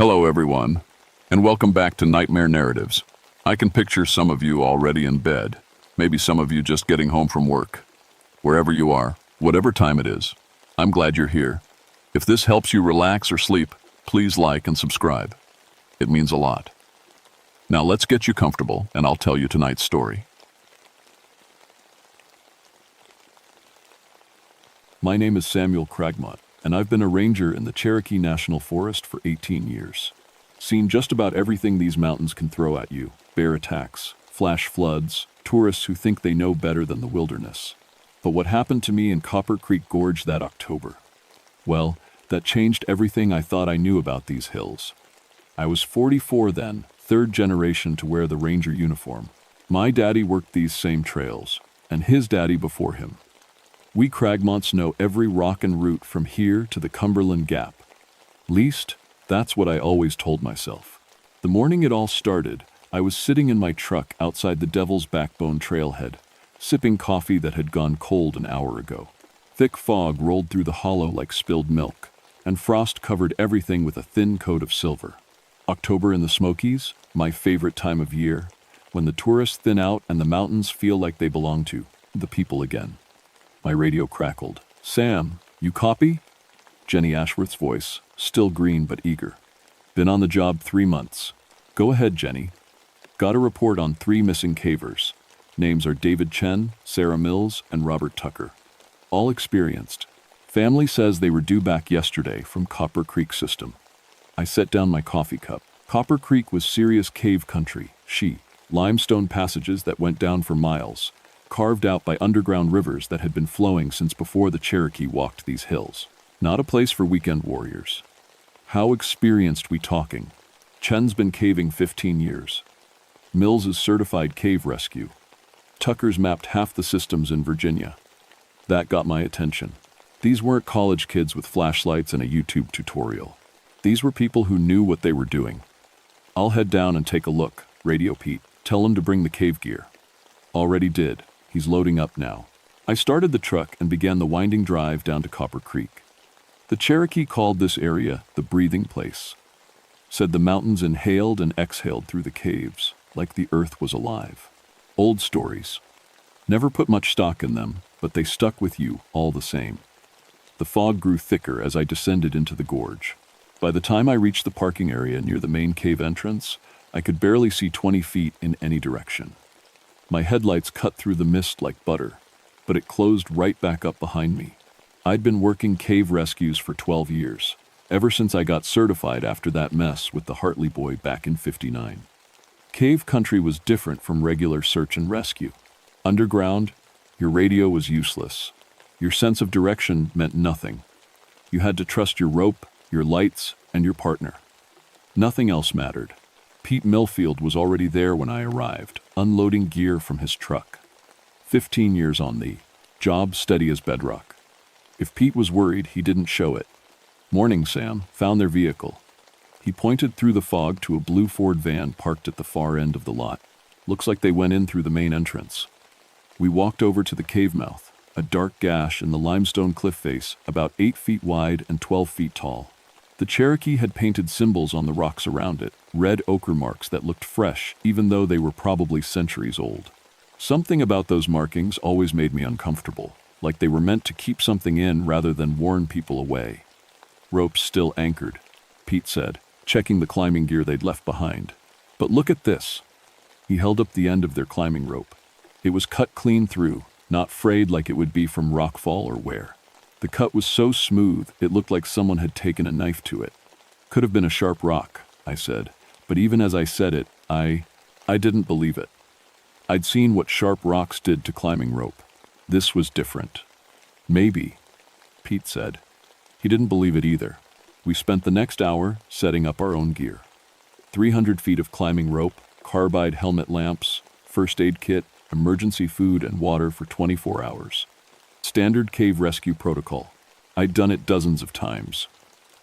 Hello, everyone, and welcome back to Nightmare Narratives. I can picture some of you already in bed, maybe some of you just getting home from work. Wherever you are, whatever time it is, I'm glad you're here. If this helps you relax or sleep, please like and subscribe. It means a lot. Now let's get you comfortable, and I'll tell you tonight's story. My name is Samuel Cragmont, and I've been a ranger in the Cherokee National Forest for 18 years. Seen just about everything these mountains can throw at you: bear attacks, flash floods, tourists who think they know better than the wilderness. But what happened to me in Copper Creek Gorge that October? Well, that changed everything I thought I knew about these hills. I was 44 then, third generation to wear the ranger uniform. My daddy worked these same trails, and his daddy before him. We Cragmonts know every rock and route from here to the Cumberland Gap. Least, that's what I always told myself. The morning it all started, I was sitting in my truck outside the Devil's Backbone trailhead, sipping coffee that had gone cold an hour ago. Thick fog rolled through the hollow like spilled milk, and frost covered everything with a thin coat of silver. October in the Smokies, my favorite time of year, when the tourists thin out and the mountains feel like they belong to the people again. My radio crackled. "Sam, you copy?" Jenny Ashworth's voice, still green but eager. "Been on the job 3 months. Go ahead, Jenny. Got a report on 3 missing cavers. Names are David Chen, Sarah Mills, and Robert Tucker. All experienced. Family says they were due back yesterday from Copper Creek system." I set down my coffee cup. Copper Creek was serious cave country. Limestone passages that went down for miles, carved out by underground rivers that had been flowing since before the Cherokee walked these hills. Not a place for weekend warriors. How experienced we talking? Chen's been caving 15 years. Mills is certified cave rescue. Tucker's mapped half the systems in Virginia. That got my attention. These weren't college kids with flashlights and a YouTube tutorial. These were people who knew what they were doing. "I'll head down and take a look," Radio Pete. "Tell him to bring the cave gear." Already did. He's loading up now. I started the truck and began the winding drive down to Copper Creek. The Cherokee called this area the breathing place. Said the mountains inhaled and exhaled through the caves, like the earth was alive. Old stories. Never put much stock in them, but they stuck with you all the same. The fog grew thicker as I descended into the gorge. By the time I reached the parking area near the main cave entrance, I could barely see 20 feet in any direction. My headlights cut through the mist like butter, but it closed right back up behind me. I'd been working cave rescues for 12 years, ever since I got certified after that mess with the Hartley boy back in '59. Cave country was different from regular search and rescue. Underground, your radio was useless. Your sense of direction meant nothing. You had to trust your rope, your lights, and your partner. Nothing else mattered. Pete Millfield was already there when I arrived, unloading gear from his truck. 15 years on the job, steady as bedrock. If Pete was worried, he didn't show it. "Morning, Sam. Found their vehicle." He pointed through the fog to a blue Ford van parked at the far end of the lot. "Looks like they went in through the main entrance." We walked over to the cave mouth, a dark gash in the limestone cliff face, about 8 feet wide and 12 feet tall. The Cherokee had painted symbols on the rocks around it, red ochre marks that looked fresh, even though they were probably centuries old. Something about those markings always made me uncomfortable, like they were meant to keep something in rather than warn people away. "Ropes still anchored," Pete said, checking the climbing gear they'd left behind. "But look at this." He held up the end of their climbing rope. It was cut clean through, not frayed like it would be from rockfall or wear. The cut was so smooth, it looked like someone had taken a knife to it. "Could have been a sharp rock," I said, but even as I said it, I didn't believe it. I'd seen what sharp rocks did to climbing rope. This was different. "Maybe," Pete said. He didn't believe it either. We spent the next hour setting up our own gear. 300 feet of climbing rope, carbide helmet lamps, first aid kit, emergency food and water for 24 hours. Standard cave rescue protocol. I'd done it dozens of times.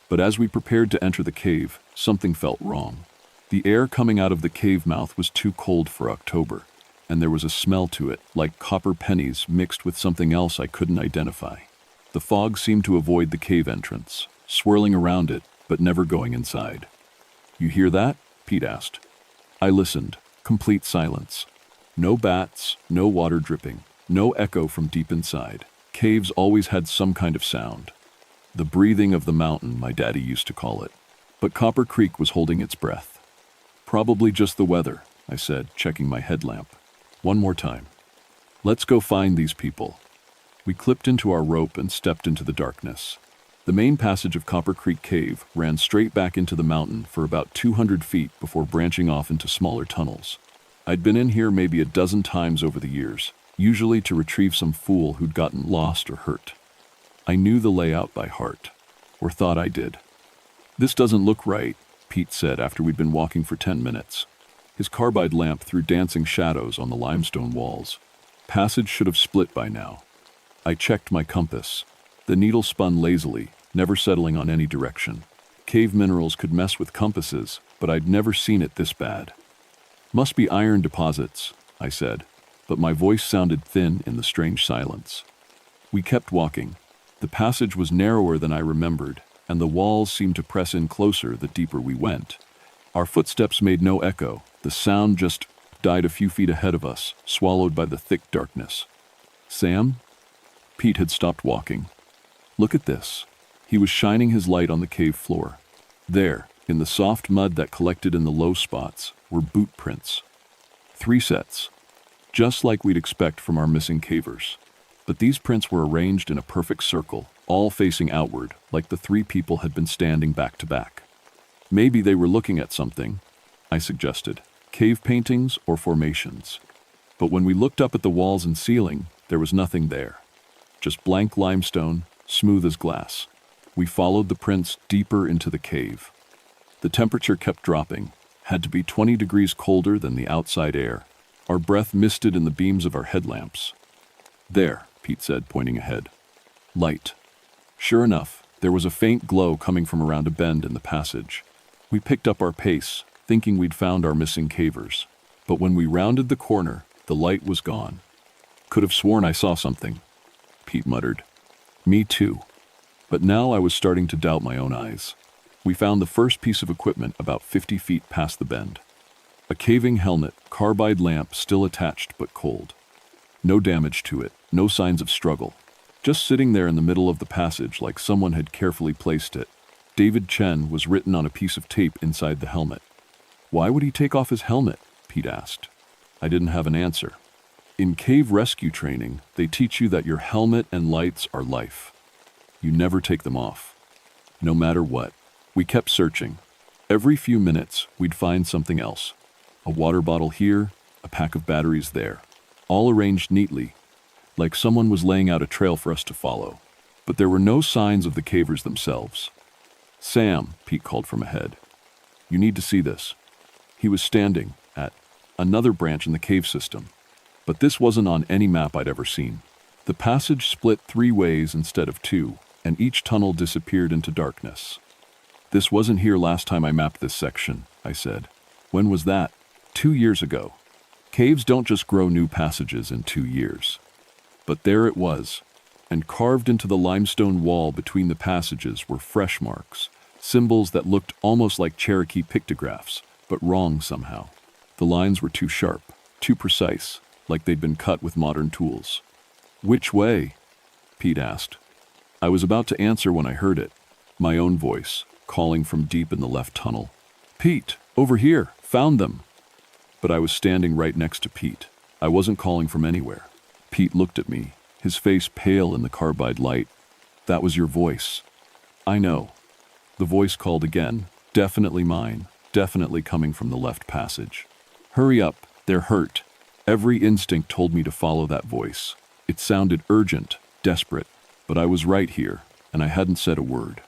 But as we prepared to enter the cave, something felt wrong. The air coming out of the cave mouth was too cold for October, and there was a smell to it, like copper pennies mixed with something else I couldn't identify. The fog seemed to avoid the cave entrance, swirling around it, but never going inside. "You hear that?" Pete asked. I listened. Complete silence. No bats, no water dripping, no echo from deep inside. Caves always had some kind of sound. The breathing of the mountain, my daddy used to call it. But Copper Creek was holding its breath. "Probably just the weather," I said, checking my headlamp. One more time. "Let's go find these people." We clipped into our rope and stepped into the darkness. The main passage of Copper Creek Cave ran straight back into the mountain for about 200 feet before branching off into smaller tunnels. I'd been in here maybe a dozen times over the years, usually to retrieve some fool who'd gotten lost or hurt. I knew the layout by heart, or thought I did. "This doesn't look right," Pete said after we'd been walking for 10 minutes. His carbide lamp threw dancing shadows on the limestone walls. Passage should have split by now. I checked my compass. The needle spun lazily, never settling on any direction. Cave minerals could mess with compasses, but I'd never seen it this bad. "Must be iron deposits," I said, but my voice sounded thin in the strange silence. We kept walking. The passage was narrower than I remembered, and the walls seemed to press in closer the deeper we went. Our footsteps made no echo. The sound just died a few feet ahead of us, swallowed by the thick darkness. "Sam?" Pete had stopped walking. "Look at this." He was shining his light on the cave floor. There, in the soft mud that collected in the low spots, were boot prints. 3 sets, just like we'd expect from our missing cavers. But these prints were arranged in a perfect circle, all facing outward, like the 3 people had been standing back to back. "Maybe they were looking at something," I suggested. "Cave paintings or formations." But when we looked up at the walls and ceiling, there was nothing there. Just blank limestone, smooth as glass. We followed the prints deeper into the cave. The temperature kept dropping, had to be 20 degrees colder than the outside air. Our breath misted in the beams of our headlamps. "There," Pete said, pointing ahead. "Light." Sure enough, there was a faint glow coming from around a bend in the passage. We picked up our pace, thinking we'd found our missing cavers. But when we rounded the corner, the light was gone. "Could have sworn I saw something," Pete muttered. "Me too." But now I was starting to doubt my own eyes. We found the first piece of equipment about 50 feet past the bend. A caving helmet, carbide lamp still attached but cold. No damage to it, no signs of struggle. Just sitting there in the middle of the passage like someone had carefully placed it. David Chen was written on a piece of tape inside the helmet. "Why would he take off his helmet?" Pete asked. I didn't have an answer. In cave rescue training, they teach you that your helmet and lights are life. You never take them off. No matter what. We kept searching. Every few minutes, we'd find something else. A water bottle here, a pack of batteries there. All arranged neatly, like someone was laying out a trail for us to follow. But there were no signs of the cavers themselves. "Sam," Pete called from ahead. "You need to see this." He was standing at another branch in the cave system. But this wasn't on any map I'd ever seen. The passage split 3 ways instead of 2, and each tunnel disappeared into darkness. "This wasn't here last time I mapped this section," I said. "When was that?" 2 years ago. Caves don't just grow new passages in 2 years. But there it was, and carved into the limestone wall between the passages were fresh marks, symbols that looked almost like Cherokee pictographs, but wrong somehow. The lines were too sharp, too precise, like they'd been cut with modern tools. "Which way?" Pete asked. I was about to answer when I heard it, my own voice, calling from deep in the left tunnel. "Pete, over here, found them." But I was standing right next to Pete. I wasn't calling from anywhere. Pete looked at me, his face pale in the carbide light. "That was your voice." "I know." The voice called again, definitely mine, definitely coming from the left passage. "Hurry up, they're hurt." Every instinct told me to follow that voice. It sounded urgent, desperate, but I was right here, and I hadn't said a word.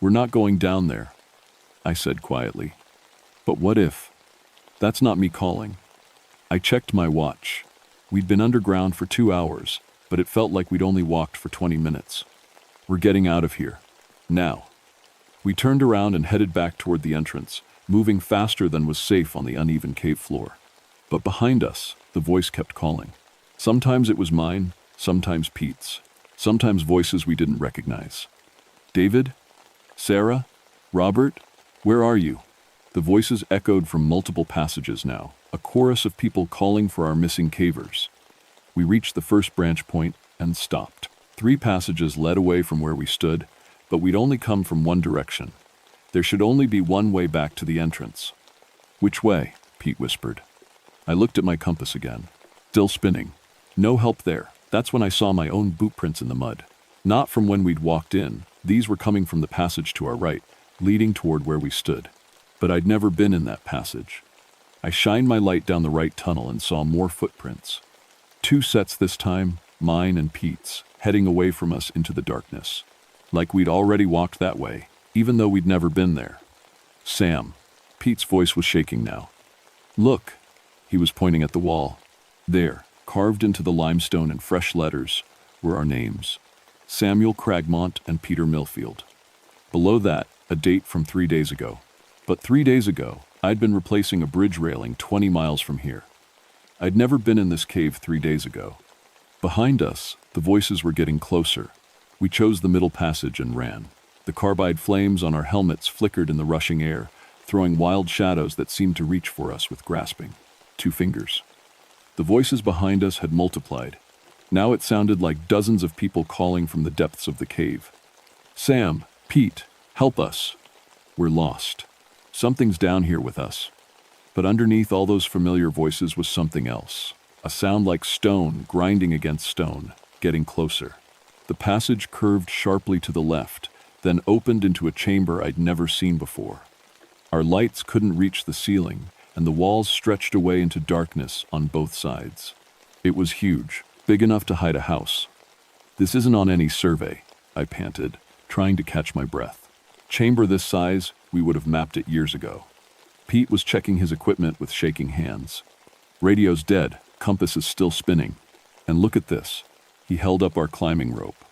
"We're not going down there," I said quietly. "But what if?" That's not me calling. I checked my watch. We'd been underground for 2 hours, but it felt like we'd only walked for 20 minutes. "We're getting out of here. Now." We turned around and headed back toward the entrance, moving faster than was safe on the uneven cave floor. But behind us, the voice kept calling. Sometimes it was mine, sometimes Pete's, sometimes voices we didn't recognize. "David? Sarah? Robert? Where are you?" The voices echoed from multiple passages now, a chorus of people calling for our missing cavers. We reached the first branch point and stopped. 3 passages led away from where we stood, but we'd only come from one direction. There should only be one way back to the entrance. "Which way?" Pete whispered. I looked at my compass again. Still spinning. No help there. That's when I saw my own boot prints in the mud. Not from when we'd walked in. These were coming from the passage to our right, leading toward where we stood. But I'd never been in that passage. I shined my light down the right tunnel and saw more footprints. 2 sets this time, mine and Pete's, heading away from us into the darkness. Like we'd already walked that way, even though we'd never been there. "Sam." Pete's voice was shaking now. "Look." He was pointing at the wall. There, carved into the limestone in fresh letters, were our names. Samuel Cragmont and Peter Millfield. Below that, a date from 3 days ago. But 3 days ago, I'd been replacing a bridge railing 20 miles from here. I'd never been in this cave 3 days ago. Behind us, the voices were getting closer. We chose the middle passage and ran. The carbide flames on our helmets flickered in the rushing air, throwing wild shadows that seemed to reach for us with grasping 2 fingers. The voices behind us had multiplied. Now it sounded like dozens of people calling from the depths of the cave. "Sam, Pete, help us. We're lost. Something's down here with us." But underneath all those familiar voices was something else. A sound like stone grinding against stone, getting closer. The passage curved sharply to the left, then opened into a chamber I'd never seen before. Our lights couldn't reach the ceiling, and the walls stretched away into darkness on both sides. It was huge, big enough to hide a house. "This isn't on any survey," I panted, trying to catch my breath. Chamber this size, we would have mapped it years ago. Pete was checking his equipment with shaking hands. "Radio's dead, compass is still spinning. And look at this." He held up our climbing rope.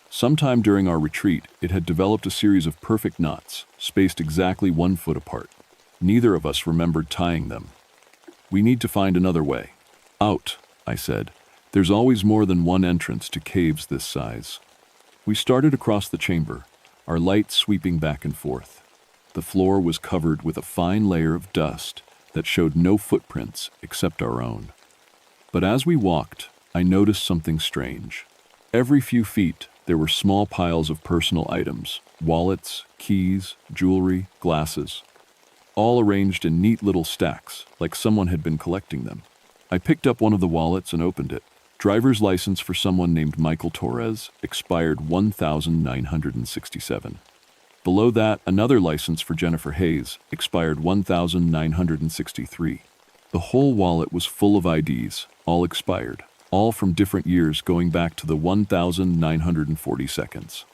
Sometime during our retreat, it had developed a series of perfect knots, spaced exactly 1 foot apart. Neither of us remembered tying them. "We need to find another way." "Out," I said. "There's always more than one entrance to caves this size." We started across the chamber, our light sweeping back and forth. The floor was covered with a fine layer of dust that showed no footprints except our own. But as we walked, I noticed something strange. Every few feet, there were small piles of personal items, wallets, keys, jewelry, glasses, all arranged in neat little stacks, like someone had been collecting them. I picked up one of the wallets and opened it. Driver's license for someone named Michael Torres, expired 1967. Below that, another license for Jennifer Hayes, expired 1963. The whole wallet was full of IDs, all expired, all from different years going back to the 1942.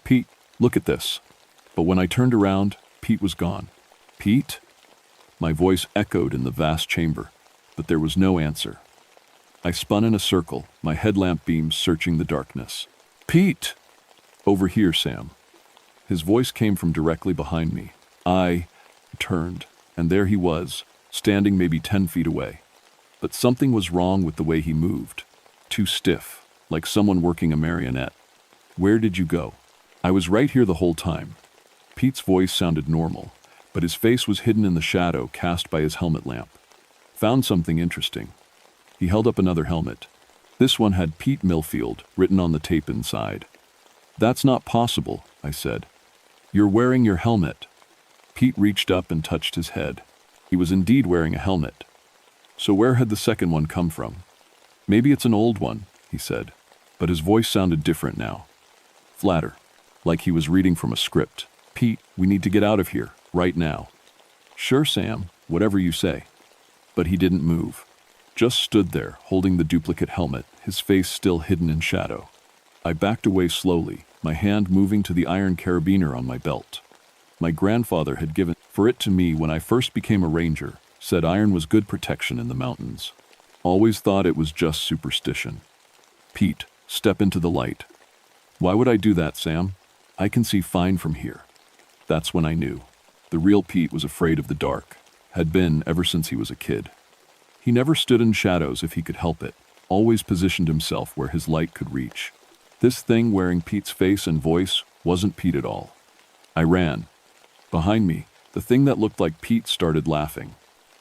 "Pete, look at this." But when I turned around, Pete was gone. "Pete?" My voice echoed in the vast chamber, but there was no answer. I spun in a circle, my headlamp beams searching the darkness. "Pete!" "Over here, Sam." His voice came from directly behind me. I turned, and there he was, standing maybe 10 feet away. But something was wrong with the way he moved. Too stiff, like someone working a marionette. "Where did you go?" "I was right here the whole time." Pete's voice sounded normal, but his face was hidden in the shadow cast by his helmet lamp. "Found something interesting." He held up another helmet. This one had Pete Millfield written on the tape inside. "That's not possible," I said. "You're wearing your helmet." Pete reached up and touched his head. He was indeed wearing a helmet. "So where had the second one come from?" "Maybe it's an old one," he said, but his voice sounded different now. Flatter, like he was reading from a script. "Pete, we need to get out of here, right now." "Sure, Sam, whatever you say." But he didn't move. Just stood there, holding the duplicate helmet, his face still hidden in shadow. I backed away slowly, my hand moving to the iron carabiner on my belt. My grandfather had given it to me when I first became a ranger, said iron was good protection in the mountains. Always thought it was just superstition. "Pete, step into the light." "Why would I do that, Sam? I can see fine from here." That's when I knew. The real Pete was afraid of the dark, had been ever since he was a kid. He never stood in shadows if he could help it, always positioned himself where his light could reach. This thing wearing Pete's face and voice wasn't Pete at all. I ran. Behind me, The thing that looked like Pete started laughing.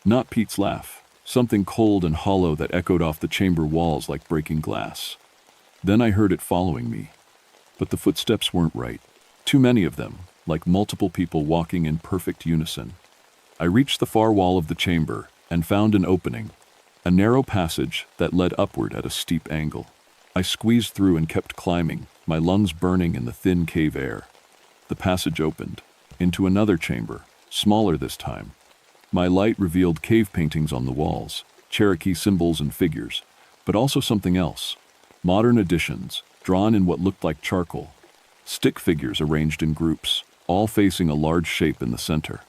Not Pete's laugh, something cold and hollow that echoed off the chamber walls like breaking glass. Then I heard it following me. But the footsteps weren't right. Too many of them, like multiple people walking in perfect unison. I reached the far wall of the chamber and found an opening, a narrow passage that led upward at a steep angle. I squeezed through and kept climbing, my lungs burning in the thin cave air. The passage opened into another chamber, smaller this time. My light revealed cave paintings on the walls, Cherokee symbols and figures, but also something else. Modern additions, drawn in what looked like charcoal. Stick figures arranged in groups, all facing a large shape in the center.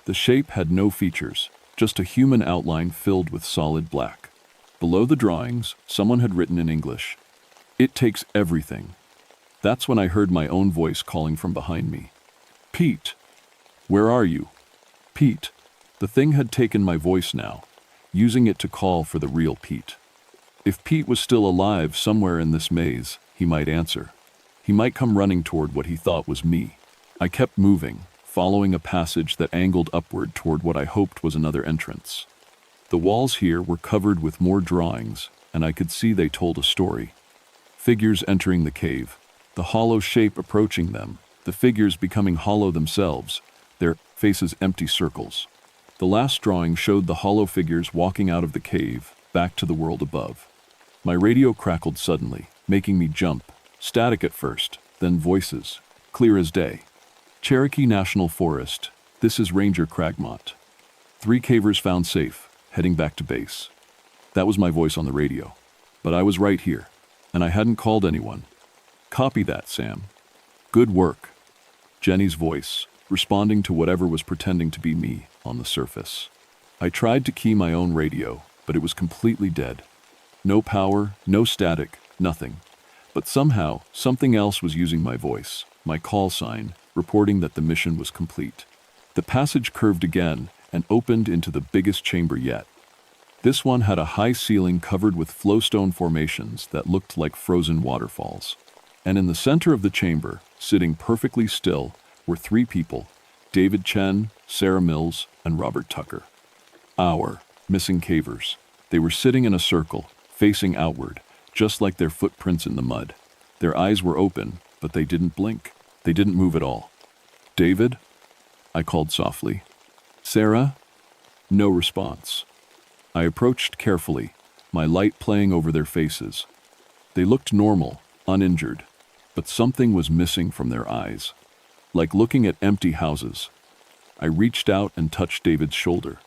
The shape had no features, just a human outline filled with solid black. Below the drawings, someone had written in English, "It takes everything." That's when I heard my own voice calling from behind me. "Pete, where are you?" Pete. The thing had taken my voice now, using it to call for the real Pete. If Pete was still alive somewhere in this maze, he might answer. He might come running toward what he thought was me. I kept moving, following a passage that angled upward toward what I hoped was another entrance. The walls here were covered with more drawings, and I could see they told a story. Figures entering the cave, the hollow shape approaching them, the figures becoming hollow themselves, their faces empty circles. The last drawing showed the hollow figures walking out of the cave, back to the world above. My radio crackled suddenly, making me jump. Static at first, then voices, clear as day. "Cherokee National Forest, this is Ranger Cragmont. 3 cavers found safe, heading back to base." That was my voice on the radio. But I was right here, and I hadn't called anyone. "Copy that, Sam. Good work." Jenny's voice, responding to whatever was pretending to be me on the surface. I tried to key my own radio, but it was completely dead. No power, no static, nothing. But somehow, something else was using my voice, my call sign, reporting that the mission was complete. The passage curved again and opened into the biggest chamber yet. This one had a high ceiling covered with flowstone formations that looked like frozen waterfalls. And in the center of the chamber, sitting perfectly still, were 3 people, David Chen, Sarah Mills, and Robert Tucker. Our missing cavers. They were sitting in a circle, facing outward, just like their footprints in the mud. Their eyes were open, but they didn't blink. They didn't move at all. "David?" I called softly. "Sarah?" No response. I approached carefully, my light playing over their faces. They looked normal, uninjured, but something was missing from their eyes. Like looking at empty houses. I reached out and touched David's shoulder.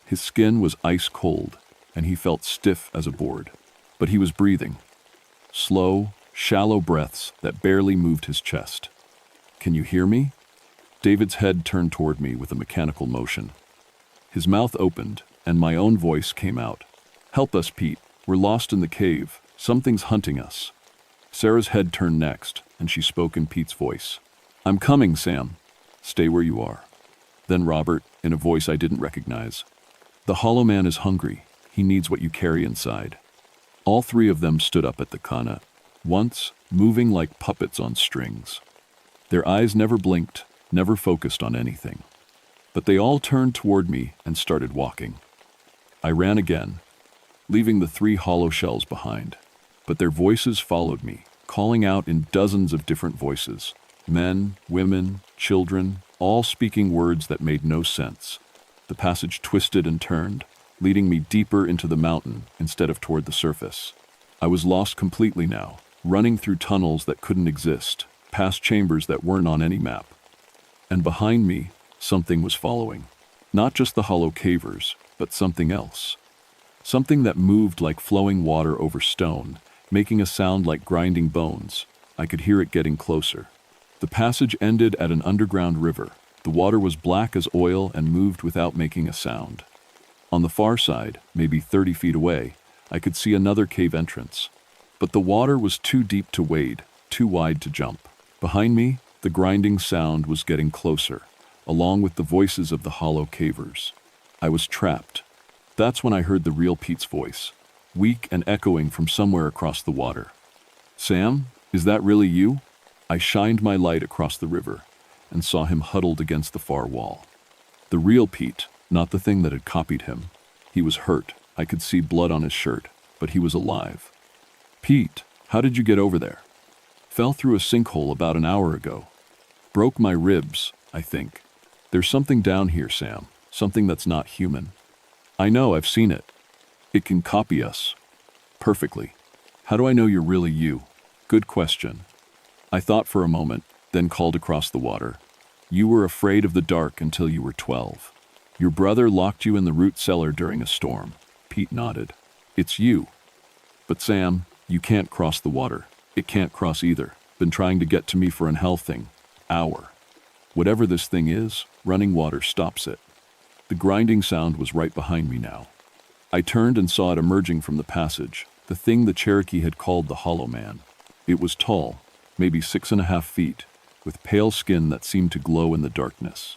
His skin was ice cold, and he felt stiff as a board. But he was breathing. Slow, shallow breaths that barely moved his chest. "Can you hear me?" David's head turned toward me with a mechanical motion. His mouth opened, and my own voice came out. "Help us, Pete. We're lost in the cave. Something's hunting us." Sarah's head turned next, and she spoke in Pete's voice. "I'm coming, Sam. Stay where you are." Then Robert, in a voice I didn't recognize. "The Hollow Man is hungry. He needs what you carry inside." All 3 of them stood up at the kana, once moving like puppets on strings. Their eyes never blinked, never focused on anything. But they all turned toward me and started walking. I ran again, leaving the 3 hollow shells behind. But their voices followed me, calling out in dozens of different voices. Men, women, children, all speaking words that made no sense. The passage twisted and turned, leading me deeper into the mountain instead of toward the surface. I was lost completely now, running through tunnels that couldn't exist, past chambers that weren't on any map. And behind me, something was following. Not just the hollow cavers, but something else. Something that moved like flowing water over stone, making a sound like grinding bones. I could hear it getting closer. The passage ended at an underground river. The water was black as oil and moved without making a sound. On the far side, maybe 30 feet away, I could see another cave entrance. But the water was too deep to wade, too wide to jump. Behind me, the grinding sound was getting closer, along with the voices of the hollow cavers. I was trapped. That's when I heard the real Pete's voice, weak and echoing from somewhere across the water. "Sam, is that really you?" I shined my light across the river and saw him huddled against the far wall. The real Pete, not the thing that had copied him. He was hurt. I could see blood on his shirt, but he was alive. Pete, how did you get over there? Fell through a sinkhole about an hour ago. Broke my ribs, I think. There's something down here, Sam. Something that's not human. I know, I've seen it. It can copy us. Perfectly. How do I know you're really you? Good question. I thought for a moment, then called across the water. You were afraid of the dark until you were 12. Your brother locked you in the root cellar during a storm. Pete nodded. It's you. But Sam, you can't cross the water. It can't cross either. Been trying to get to me for an hell thing. Hour. Whatever this thing is, running water stops it. The grinding sound was right behind me now. I turned and saw it emerging from the passage, the thing the Cherokee had called the Hollow Man. It was tall, maybe 6.5 feet, with pale skin that seemed to glow in the darkness.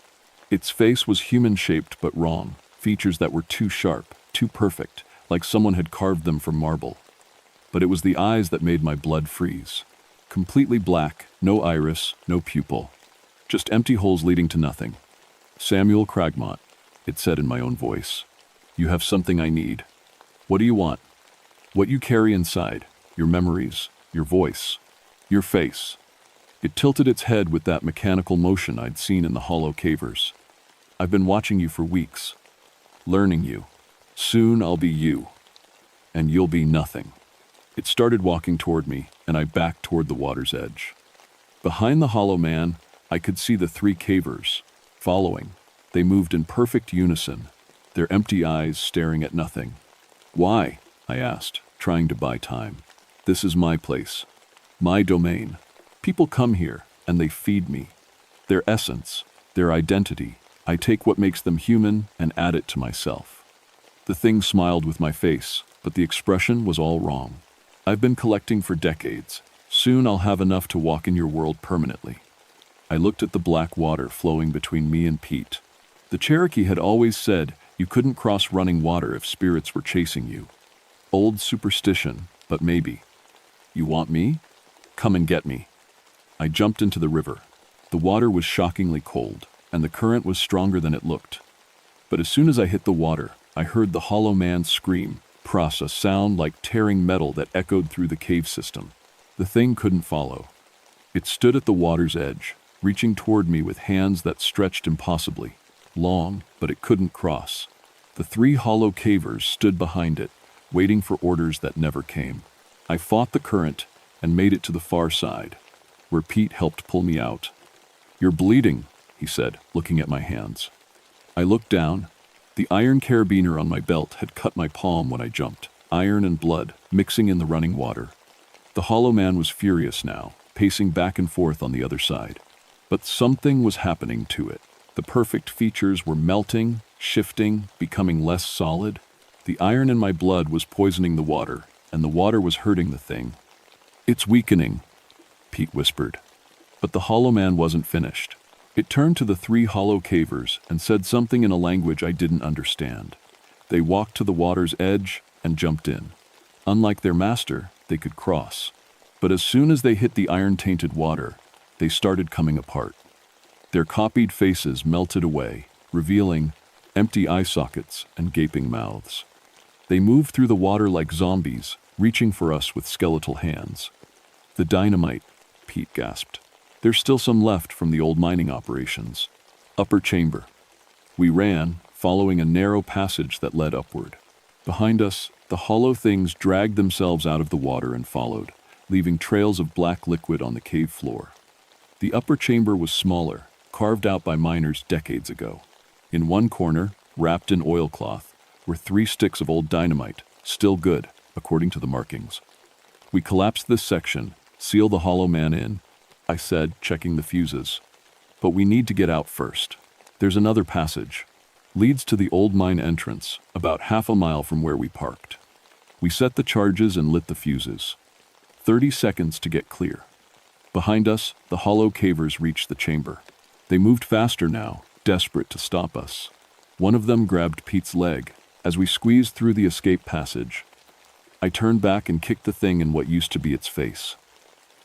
Its face was human-shaped but wrong, features that were too sharp, too perfect, like someone had carved them from marble. But it was the eyes that made my blood freeze. Completely black, no iris, no pupil. Just empty holes leading to nothing. Samuel Cragmont, it said in my own voice. You have something I need. What do you want? What you carry inside, your memories, your voice, your face. It tilted its head with that mechanical motion I'd seen in the hollow cavers. I've been watching you for weeks, learning you. Soon I'll be you, and you'll be nothing. It started walking toward me, and I backed toward the water's edge. Behind the Hollow Man, I could see the 3 cavers, following. They moved in perfect unison, their empty eyes staring at nothing. Why? I asked, trying to buy time. This is my place, my domain. People come here, and they feed me. Their essence, their identity. I take what makes them human and add it to myself. The thing smiled with my face, but the expression was all wrong. I've been collecting for decades. Soon I'll have enough to walk in your world permanently. I looked at the black water flowing between me and Pete. The Cherokee had always said you couldn't cross running water if spirits were chasing you. Old superstition, but maybe. You want me? Come and get me. I jumped into the river. The water was shockingly cold, and the current was stronger than it looked. But as soon as I hit the water, I heard the Hollow Man scream, a sound like tearing metal that echoed through the cave system. The thing couldn't follow. It stood at the water's edge, reaching toward me with hands that stretched impossibly. Long, but it couldn't cross. The 3 hollow cavers stood behind it, waiting for orders that never came. I fought the current and made it to the far side, where Pete helped pull me out. You're bleeding, he said, looking at my hands. I looked down. The iron carabiner on my belt had cut my palm when I jumped, iron and blood mixing in the running water. The Hollow Man was furious now, pacing back and forth on the other side. But something was happening to it. The perfect features were melting, shifting, becoming less solid. The iron in my blood was poisoning the water, and the water was hurting the thing. It's weakening, Pete whispered. But the Hollow Man wasn't finished. It turned to the 3 hollow cavers and said something in a language I didn't understand. They walked to the water's edge and jumped in. Unlike their master, they could cross. But as soon as they hit the iron-tainted water, they started coming apart. Their copied faces melted away, revealing empty eye sockets and gaping mouths. They moved through the water like zombies, reaching for us with skeletal hands. The dynamite, Pete gasped. There's still some left from the old mining operations. Upper chamber. We ran, following a narrow passage that led upward. Behind us, the hollow things dragged themselves out of the water and followed, leaving trails of black liquid on the cave floor. The upper chamber was smaller, carved out by miners decades ago. In one corner, wrapped in oilcloth, were 3 sticks of old dynamite, still good, according to the markings. We collapsed this section, seal the Hollow Man in, I said, checking the fuses. But we need to get out first. There's another passage. Leads to the old mine entrance, about half a mile from where we parked. We set the charges and lit the fuses. 30 seconds to get clear. Behind us, the hollow cavers reached the chamber. They moved faster now, desperate to stop us. One of them grabbed Pete's leg. As we squeezed through the escape passage, I turned back and kicked the thing in what used to be its face.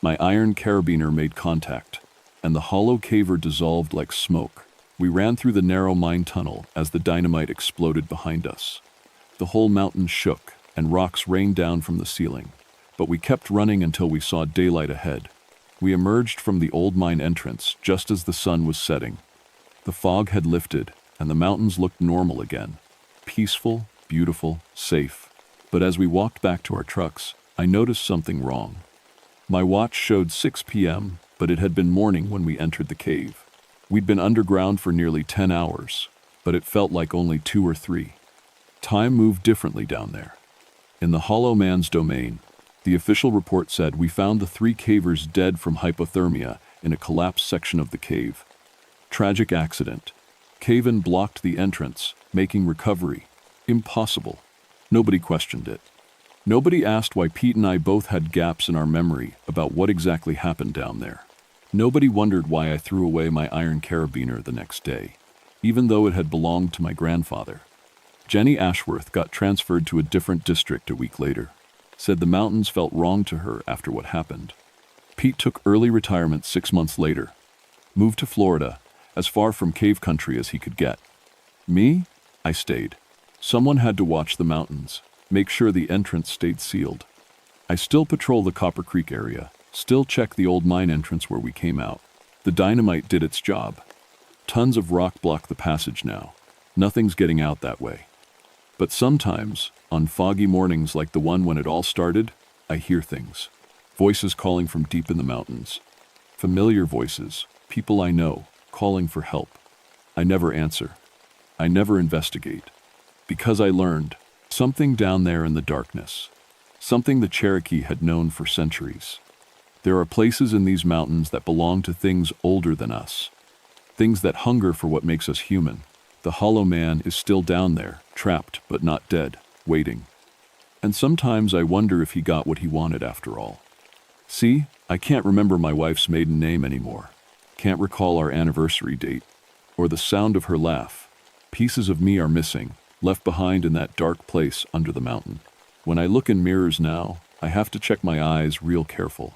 My iron carabiner made contact, and the hollow caver dissolved like smoke. We ran through the narrow mine tunnel as the dynamite exploded behind us. The whole mountain shook, and rocks rained down from the ceiling. But we kept running until we saw daylight ahead. We emerged from the old mine entrance just as the sun was setting. The fog had lifted, and the mountains looked normal again. Peaceful, beautiful, safe. But as we walked back to our trucks, I noticed something wrong. My watch showed 6 p.m., but it had been morning when we entered the cave. We'd been underground for nearly 10 hours, but it felt like only 2 or 3. Time moved differently down there. In the Hollow Man's domain, the official report said we found the 3 cavers dead from hypothermia in a collapsed section of the cave. Tragic accident. Cave-in blocked the entrance, making recovery impossible. Nobody questioned it. Nobody asked why Pete and I both had gaps in our memory about what exactly happened down there. Nobody wondered why I threw away my iron carabiner the next day, even though it had belonged to my grandfather. Jenny Ashworth got transferred to a different district a week later. Said the mountains felt wrong to her after what happened. Pete took early retirement 6 months later. Moved to Florida, as far from cave country as he could get. Me? I stayed. Someone had to watch the mountains, make sure the entrance stayed sealed. I still patrol the Copper Creek area, still check the old mine entrance where we came out. The dynamite did its job. Tons of rock block the passage now. Nothing's getting out that way. But sometimes, on foggy mornings like the one when it all started, I hear things. Voices calling from deep in the mountains. Familiar voices, people I know, calling for help. I never answer. I never investigate. Because I learned something down there in the darkness. Something the Cherokee had known for centuries. There are places in these mountains that belong to things older than us. Things that hunger for what makes us human. The Hollow Man is still down there, trapped but not dead, waiting. And sometimes I wonder if he got what he wanted after all. See, I can't remember my wife's maiden name anymore. Can't recall our anniversary date, or the sound of her laugh. Pieces of me are missing, left behind in that dark place under the mountain. When I look in mirrors now, I have to check my eyes real careful.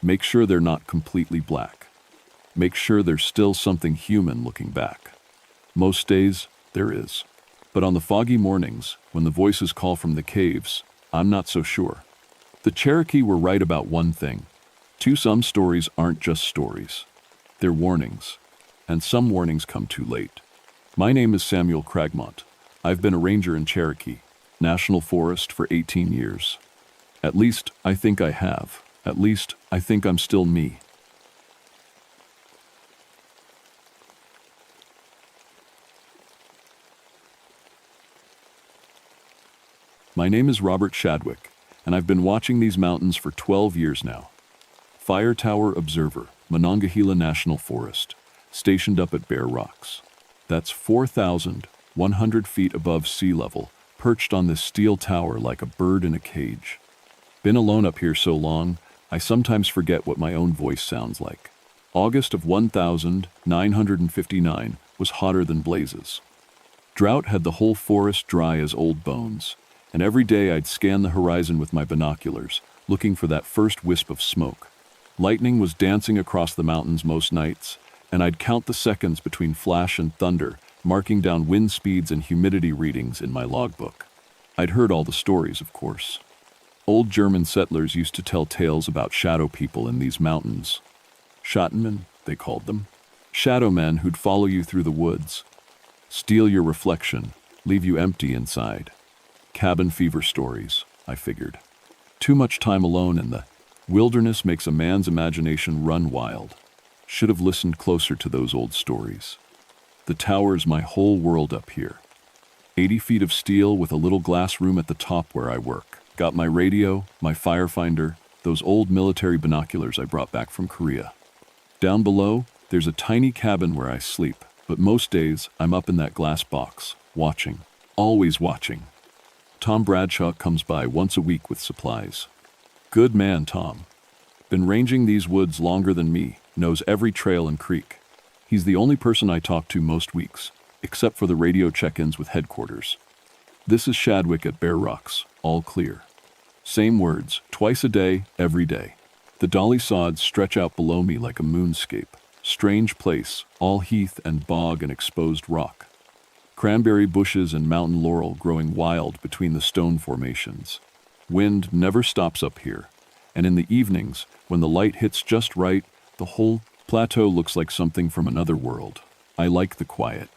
Make sure they're not completely black. Make sure there's still something human looking back. Most days, there is. But on the foggy mornings, when the voices call from the caves, I'm not so sure. The Cherokee were right about one thing. Some stories aren't just stories. They're warnings. And some warnings come too late. My name is Samuel Cragmont. I've been a ranger in Cherokee National Forest for 18 years. At least, I think I have. At least, I think I'm still me. My name is Robert Shadwick, and I've been watching these mountains for 12 years now. Fire Tower Observer, Monongahela National Forest, stationed up at Bear Rocks. That's 4,100 feet above sea level, perched on this steel tower like a bird in a cage. Been alone up here so long, I sometimes forget what my own voice sounds like. August of 1959 was hotter than blazes. Drought had the whole forest dry as old bones, and every day I'd scan the horizon with my binoculars, looking for that first wisp of smoke. Lightning was dancing across the mountains most nights, and I'd count the seconds between flash and thunder, marking down wind speeds and humidity readings in my logbook. I'd heard all the stories, of course. Old German settlers used to tell tales about shadow people in these mountains. Schattenmen, they called them. Shadow men who'd follow you through the woods, steal your reflection, leave you empty inside. Cabin fever stories, I figured. Too much time alone in the wilderness makes a man's imagination run wild. Should have listened closer to those old stories. The tower's my whole world up here. 80 feet of steel with a little glass room at the top where I work. Got my radio, my firefinder, those old military binoculars I brought back from Korea. Down below, there's a tiny cabin where I sleep, but most days I'm up in that glass box, watching. Always watching. Tom Bradshaw comes by once a week with supplies. Good man, Tom. Been ranging these woods longer than me, knows every trail and creek. He's the only person I talk to most weeks, except for the radio check-ins with headquarters. This is Shadwick at Bear Rocks, all clear. Same words, twice a day, every day. The dolly sods stretch out below me like a moonscape, Strange place, all heath and bog and exposed rock. Cranberry bushes and mountain laurel growing wild between the stone formations. Wind never stops up here, and in the evenings, when the light hits just right, the whole plateau looks like something from another world. I like the quiet.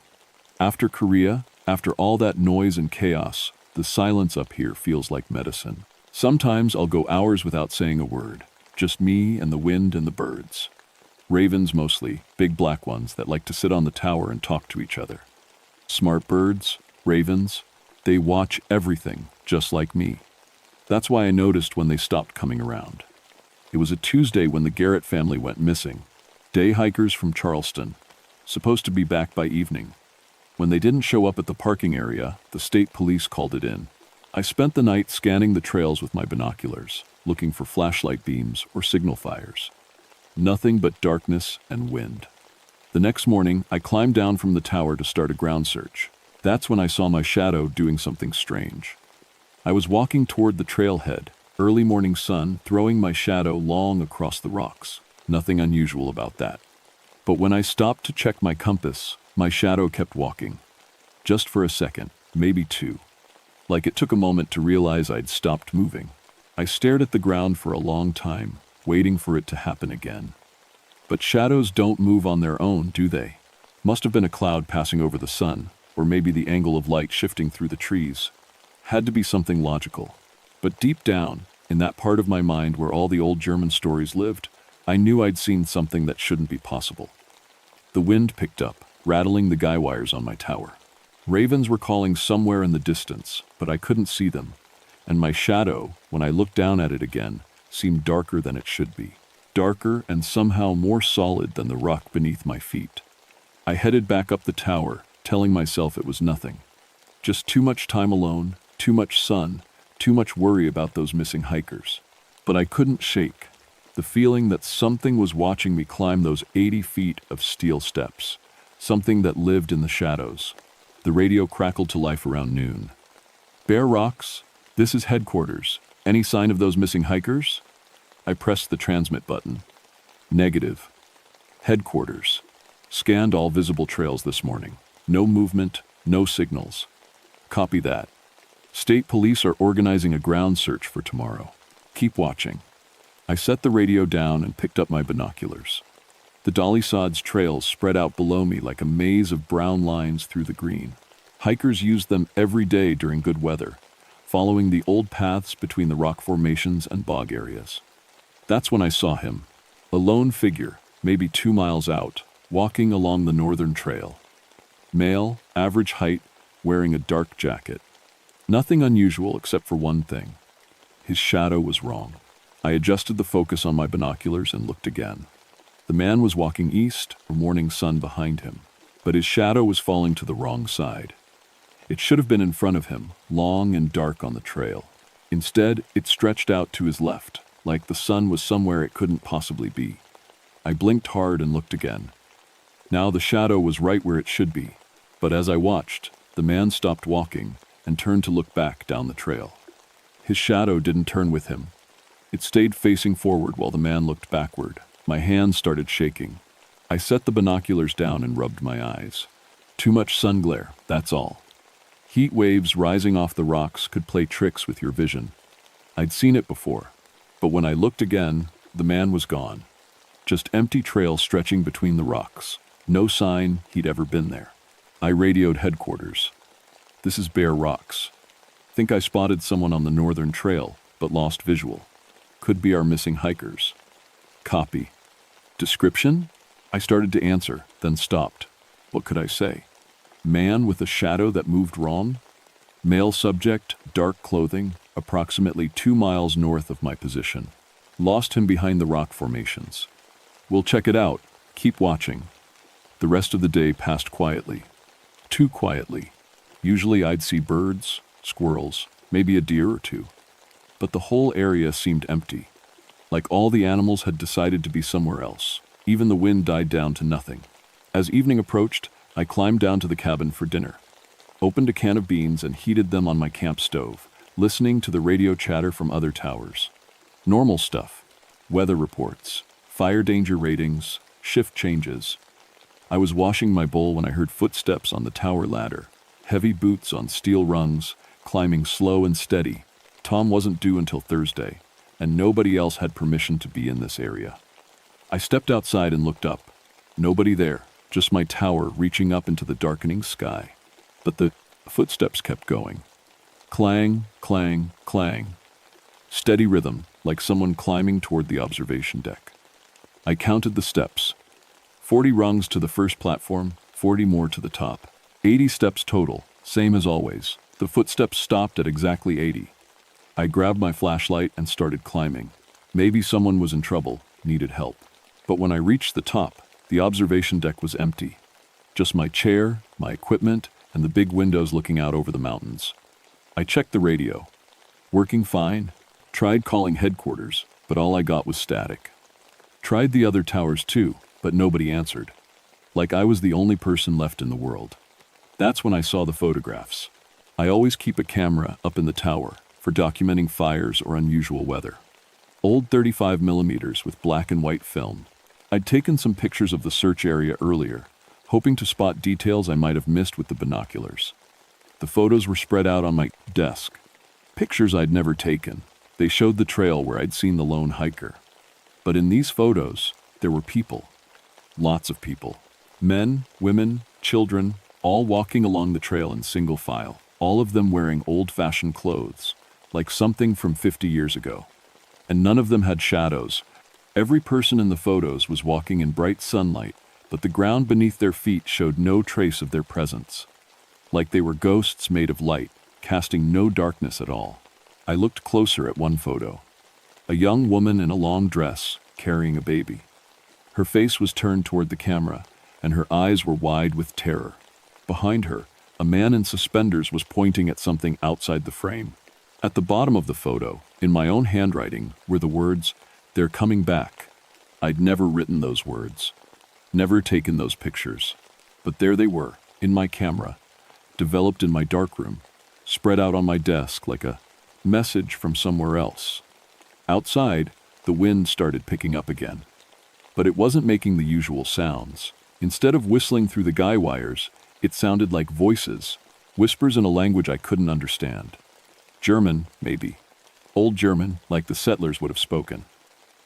After Korea, after all that noise and chaos, the silence up here feels like medicine. Sometimes I'll go hours without saying a word, just me and the wind and the birds. Ravens mostly, big black ones that like to sit on the tower and talk to each other. Smart birds, ravens, they watch everything, just like me. That's why I noticed when they stopped coming around. It was a Tuesday when the Garrett family went missing. Day hikers from Charleston, supposed to be back by evening. When they didn't show up at the parking area, the state police called it in. I spent the night scanning the trails with my binoculars, looking for flashlight beams or signal fires. Nothing but darkness and wind. The next morning, I climbed down from the tower to start a ground search. That's when I saw my shadow doing something strange. I was walking toward the trailhead, early morning sun throwing my shadow long across the rocks. Nothing unusual about that. But when I stopped to check my compass, my shadow kept walking. Just for a second, maybe two. Like it took a moment to realize I'd stopped moving. I stared at the ground for a long time, waiting for it to happen again. But shadows don't move on their own, do they? Must have been a cloud passing over the sun, or maybe the angle of light shifting through the trees. Had to be something logical. But deep down, in that part of my mind where all the old German stories lived, I knew I'd seen something that shouldn't be possible. The wind picked up, rattling the guy wires on my tower. Ravens were calling somewhere in the distance, but I couldn't see them, and my shadow, when I looked down at it again, seemed darker than it should be. Darker and somehow more solid than the rock beneath my feet. I headed back up the tower, telling myself it was nothing. Just too much time alone, too much sun, too much worry about those missing hikers. But I couldn't shake the feeling that something was watching me climb those 80 feet of steel steps. Something that lived in the shadows. The radio crackled to life around noon. Bear Rocks, this is headquarters. Any sign of those missing hikers? I pressed the transmit button. Negative. Headquarters. Scanned all visible trails this morning. No movement, no signals. Copy that. State police are organizing a ground search for tomorrow. Keep watching. I set the radio down and picked up my binoculars. The Dolly Sods trails spread out below me like a maze of brown lines through the green. Hikers use them every day during good weather, following the old paths between the rock formations and bog areas. That's when I saw him, a lone figure, maybe 2 miles out, walking along the northern trail. Male, average height, wearing a dark jacket. Nothing unusual except for one thing. His shadow was wrong. I adjusted the focus on my binoculars and looked again. The man was walking east, a morning sun behind him, but his shadow was falling to the wrong side. It should have been in front of him, long and dark on the trail. Instead, it stretched out to his left, like the sun was somewhere it couldn't possibly be. I blinked hard and looked again. Now the shadow was right where it should be, but as I watched, the man stopped walking and turned to look back down the trail. His shadow didn't turn with him. It stayed facing forward while the man looked backward. My hands started shaking. I set the binoculars down and rubbed my eyes. Too much sun glare, that's all. Heat waves rising off the rocks could play tricks with your vision. I'd seen it before, but when I looked again, the man was gone. Just empty trail stretching between the rocks. No sign he'd ever been there. I radioed headquarters. This is Bear Rocks. Think I spotted someone on the northern trail, but lost visual. Could be our missing hikers. Copy. Description? I started to answer, then stopped. What could I say? Man with a shadow that moved wrong? Male subject, dark clothing, approximately 2 miles north of my position. Lost him behind the rock formations. We'll check it out. Keep watching. The rest of the day passed quietly. Too quietly. Usually I'd see birds, squirrels, maybe a deer or two. But the whole area seemed empty. Like all the animals had decided to be somewhere else. Even the wind died down to nothing. As evening approached, I climbed down to the cabin for dinner. Opened a can of beans and heated them on my camp stove, listening to the radio chatter from other towers. Normal stuff. Weather reports, fire danger ratings, shift changes. I was washing my bowl when I heard footsteps on the tower ladder, heavy boots on steel rungs, climbing slow and steady. Tom wasn't due until Thursday, and nobody else had permission to be in this area. I stepped outside and looked up. Nobody there, just my tower reaching up into the darkening sky. But the footsteps kept going. Clang, clang, clang. Steady rhythm, like someone climbing toward the observation deck. I counted the steps. 40 rungs to the first platform, 40 more to the top. 80 steps total, same as always. The footsteps stopped at exactly 80. I grabbed my flashlight and started climbing. Maybe someone was in trouble, needed help. But when I reached the top, the observation deck was empty. Just my chair, my equipment, and the big windows looking out over the mountains. I checked the radio. Working fine. Tried calling headquarters, but all I got was static. Tried the other towers too, but nobody answered. Like I was the only person left in the world. That's when I saw the photographs. I always keep a camera up in the tower for documenting fires or unusual weather. Old 35mm with black and white film. I'd taken some pictures of the search area earlier, hoping to spot details I might have missed with the binoculars. The photos were spread out on my desk. Pictures I'd never taken. They showed the trail where I'd seen the lone hiker. But in these photos, there were people. Lots of people. Men, women, children, all walking along the trail in single file, all of them wearing old-fashioned clothes, like something from 50 years ago. And none of them had shadows. Every person in the photos was walking in bright sunlight, but the ground beneath their feet showed no trace of their presence. Like they were ghosts made of light, casting no darkness at all. I looked closer at one photo. A young woman in a long dress, carrying a baby. Her face was turned toward the camera, and her eyes were wide with terror. Behind her, a man in suspenders was pointing at something outside the frame. At the bottom of the photo, in my own handwriting, were the words, "They're coming back." I'd never written those words, never taken those pictures. But there they were, in my camera, developed in my darkroom, spread out on my desk like a message from somewhere else. Outside, the wind started picking up again. But it wasn't making the usual sounds. Instead of whistling through the guy wires, it sounded like voices, whispers in a language I couldn't understand. German, maybe. Old German, like the settlers would have spoken.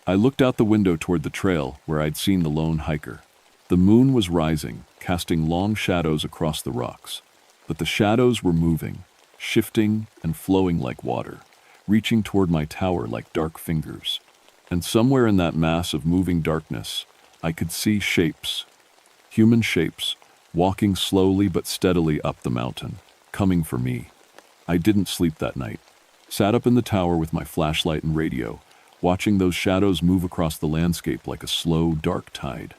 I looked out the window toward the trail where I'd seen the lone hiker. The moon was rising, casting long shadows across the rocks. But the shadows were moving, shifting and flowing like water, reaching toward my tower like dark fingers. And somewhere in that mass of moving darkness, I could see shapes, human shapes, walking slowly but steadily up the mountain, coming for me. I didn't sleep that night. Sat up in the tower with my flashlight and radio, watching those shadows move across the landscape like a slow, dark tide.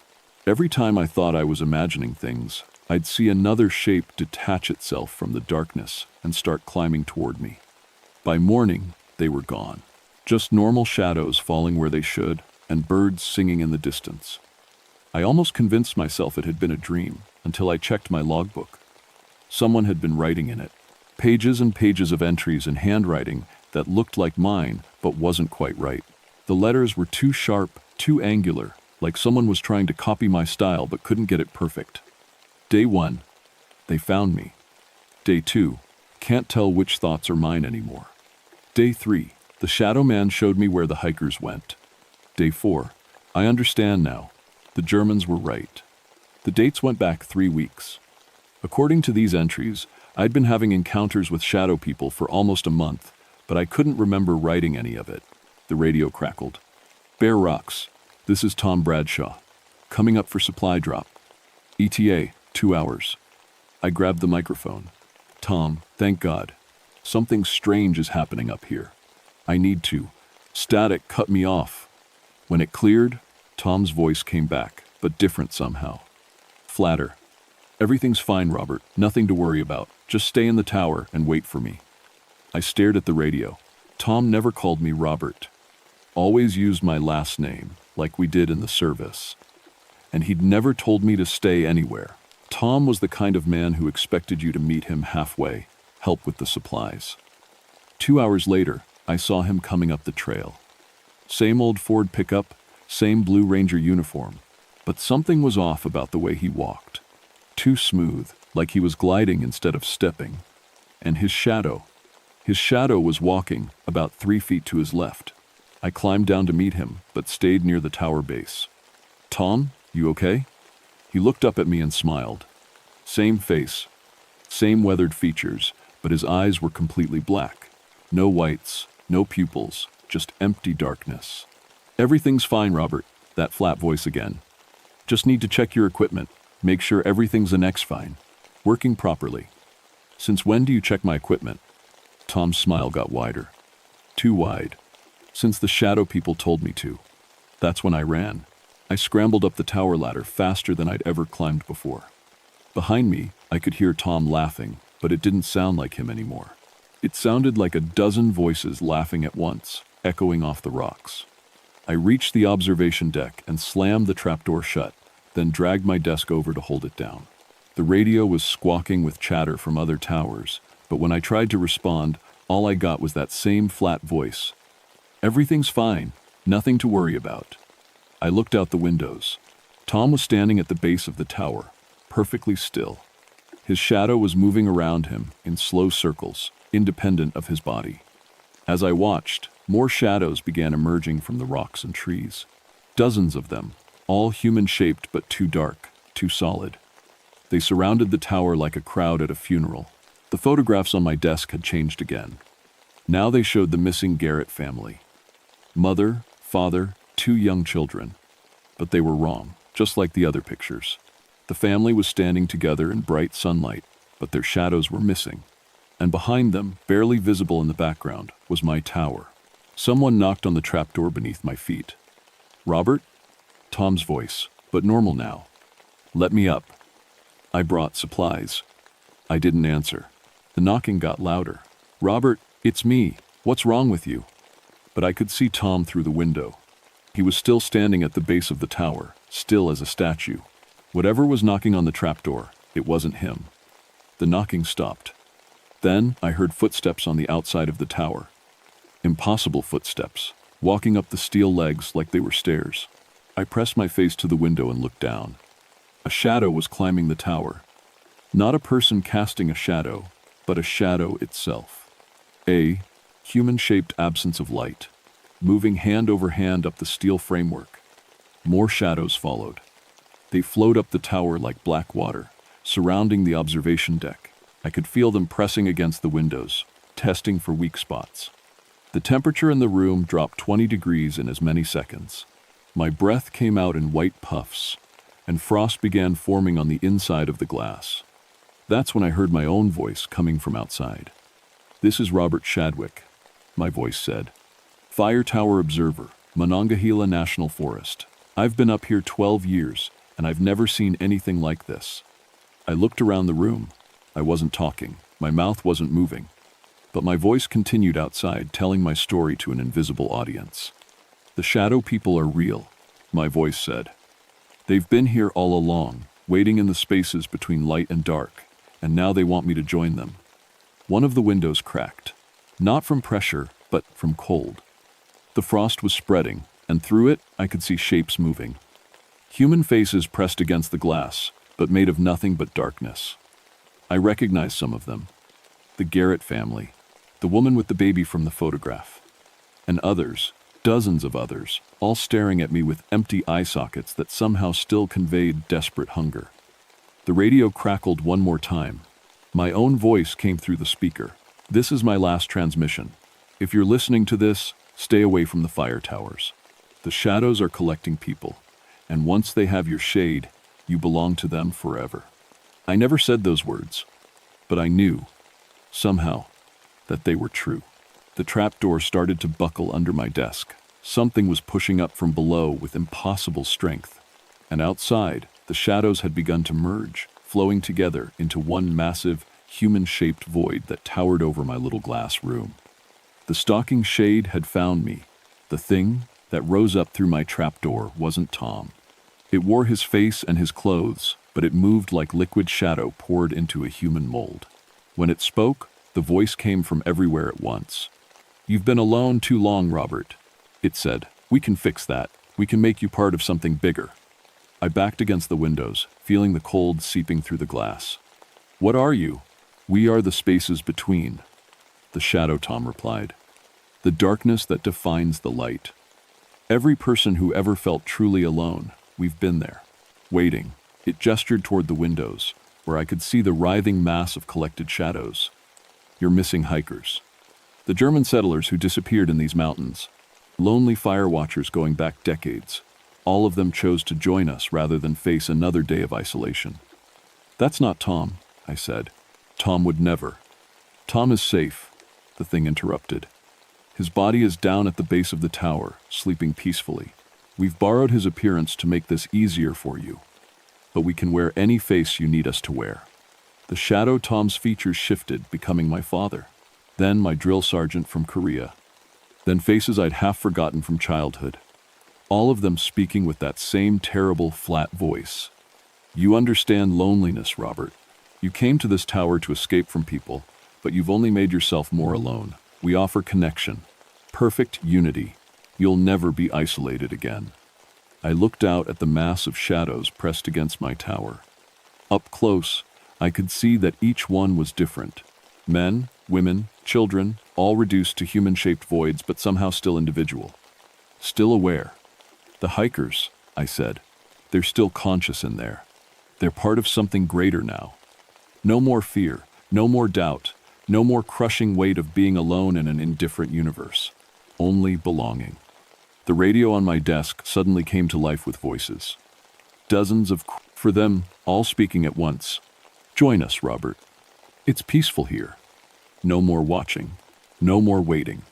Every time I thought I was imagining things, I'd see another shape detach itself from the darkness and start climbing toward me. By morning, they were gone. Just normal shadows falling where they should, and birds singing in the distance. I almost convinced myself it had been a dream, until I checked my logbook. Someone had been writing in it. Pages and pages of entries in handwriting that looked like mine, but wasn't quite right. The letters were too sharp, too angular, like someone was trying to copy my style but couldn't get it perfect. Day 1, they found me. Day 2, can't tell which thoughts are mine anymore. Day 3, the shadow man showed me where the hikers went. Day 4, I understand now. The Germans were right. The dates went back 3 weeks. According to these entries, I'd been having encounters with shadow people for almost a month, but I couldn't remember writing any of it. The radio crackled. Bear Rocks, this is Tom Bradshaw. Coming up for supply drop. ETA, 2 hours. I grabbed the microphone. Tom, thank God. Something strange is happening up here. I need to. Static cut me off. When it cleared, Tom's voice came back, but different somehow. Flatter. Everything's fine, Robert. Nothing to worry about. Just stay in the tower and wait for me. I stared at the radio. Tom never called me Robert. Always used my last name, like we did in the service. And he'd never told me to stay anywhere. Tom was the kind of man who expected you to meet him halfway, help with the supplies. 2 hours later, I saw him coming up the trail. Same old Ford pickup, same Blue Ranger uniform. But something was off about the way he walked. Too smooth, like he was gliding instead of stepping. And his shadow was walking about 3 feet to his left. I climbed down to meet him, but stayed near the tower base. "Tom, you okay?" He looked up at me and smiled. Same face, same weathered features, but his eyes were completely black. No whites, no pupils, just empty darkness. "Everything's fine, Robert," that flat voice again. "Just need to check your equipment, make sure everything's fine, working properly." "Since when do you check my equipment?" Tom's smile got wider. Too wide. "Since the shadow people told me to. That's when I ran. I scrambled up the tower ladder faster than I'd ever climbed before." Behind me, I could hear Tom laughing, but it didn't sound like him anymore. It sounded like a dozen voices laughing at once, echoing off the rocks. I reached the observation deck and slammed the trapdoor shut, then dragged my desk over to hold it down. The radio was squawking with chatter from other towers, but when I tried to respond, all I got was that same flat voice. "Everything's fine, nothing to worry about." I looked out the windows. Tom was standing at the base of the tower, perfectly still. His shadow was moving around him in slow circles, independent of his body. As I watched, more shadows began emerging from the rocks and trees. Dozens of them, all human-shaped but too dark, too solid. They surrounded the tower like a crowd at a funeral. The photographs on my desk had changed again. Now they showed the missing Garrett family. Mother, father, 2 young children. But they were wrong, just like the other pictures. The family was standing together in bright sunlight, but their shadows were missing. And behind them, barely visible in the background, was my tower. Someone knocked on the trapdoor beneath my feet. "Robert?" Tom's voice, but normal now. "Let me up. I brought supplies." I didn't answer. The knocking got louder. "Robert, it's me. What's wrong with you?" But I could see Tom through the window. He was still standing at the base of the tower, still as a statue. Whatever was knocking on the trapdoor, it wasn't him. The knocking stopped. Then I heard footsteps on the outside of the tower. Impossible footsteps, walking up the steel legs like they were stairs. I pressed my face to the window and looked down. A shadow was climbing the tower. Not a person casting a shadow, but a shadow itself. A human-shaped absence of light, moving hand over hand up the steel framework. More shadows followed. They flowed up the tower like black water, surrounding the observation deck. I could feel them pressing against the windows, testing for weak spots. The temperature in the room dropped 20 degrees in as many seconds. My breath came out in white puffs, and frost began forming on the inside of the glass. That's when I heard my own voice coming from outside. "This is Robert Shadwick," my voice said. "Fire Tower Observer, Monongahela National Forest. I've been up here 12 years, and I've never seen anything like this." I looked around the room. I wasn't talking. My mouth wasn't moving. But my voice continued outside, telling my story to an invisible audience. "The shadow people are real," my voice said. "They've been here all along, waiting in the spaces between light and dark, and now they want me to join them." One of the windows cracked. Not from pressure, but from cold. The frost was spreading, and through it I could see shapes moving. Human faces pressed against the glass, but made of nothing but darkness. I recognized some of them. The Garrett family, the woman with the baby from the photograph, and others, dozens of others, all staring at me with empty eye sockets that somehow still conveyed desperate hunger. The radio crackled one more time. My own voice came through the speaker. "This is my last transmission. If you're listening to this, stay away from the fire towers. The shadows are collecting people, and once they have your shade, you belong to them forever." I never said those words, but I knew, somehow, that they were true. The trapdoor started to buckle under my desk. Something was pushing up from below with impossible strength, and outside, the shadows had begun to merge, flowing together into one massive, human-shaped void that towered over my little glass room. The stalking shade had found me. The thing that rose up through my trapdoor wasn't Tom. It wore his face and his clothes, but it moved like liquid shadow poured into a human mold. When it spoke, the voice came from everywhere at once. "You've been alone too long, Robert," it said. "We can fix that. We can make you part of something bigger." I backed against the windows, feeling the cold seeping through the glass. What are you? We are the spaces between, the shadow Tom replied. The darkness that defines the light. Every person who ever felt truly alone, we've been there. Waiting, it gestured toward the windows, where I could see the writhing mass of collected shadows. You're missing hikers. The German settlers who disappeared in these mountains. Lonely fire watchers going back decades. All of them chose to join us rather than face another day of isolation. That's not Tom, I said. Tom would never. Tom is safe, the thing interrupted. His body is down at the base of the tower, sleeping peacefully. We've borrowed his appearance to make this easier for you. But we can wear any face you need us to wear. The shadow Tom's features shifted, becoming my father. Then my drill sergeant from Korea. Then faces I'd half forgotten from childhood. All of them speaking with that same terrible, flat voice. You understand loneliness, Robert. You came to this tower to escape from people, but you've only made yourself more alone. We offer connection. Perfect unity. You'll never be isolated again. I looked out at the mass of shadows pressed against my tower. Up close, I could see that each one was different. Men, women, children, all reduced to human-shaped voids, but somehow still individual. Still aware. The hikers, I said. They're still conscious in there. They're part of something greater now. No more fear, no more doubt, no more crushing weight of being alone in an indifferent universe. Only belonging. The radio on my desk suddenly came to life with voices. Dozens of, for them, all speaking at once. Join us, Robert. It's peaceful here. No more watching. No more waiting.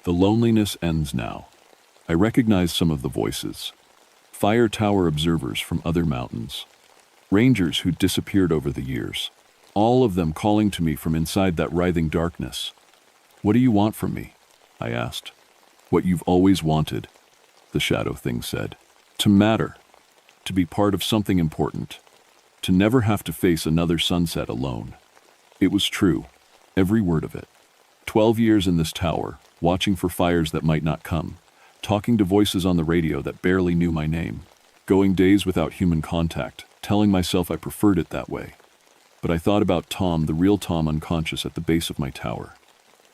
The loneliness ends now. I recognize some of the voices. Fire tower observers from other mountains. Rangers who disappeared over the years. All of them calling to me from inside that writhing darkness. What do you want from me? I asked. What you've always wanted, the shadow thing said. To matter. To be part of something important. To never have to face another sunset alone. It was true. Every word of it. 12 years in this tower, watching for fires that might not come. Talking to voices on the radio that barely knew my name. Going days without human contact, telling myself I preferred it that way. But I thought about Tom, the real Tom unconscious at the base of my tower.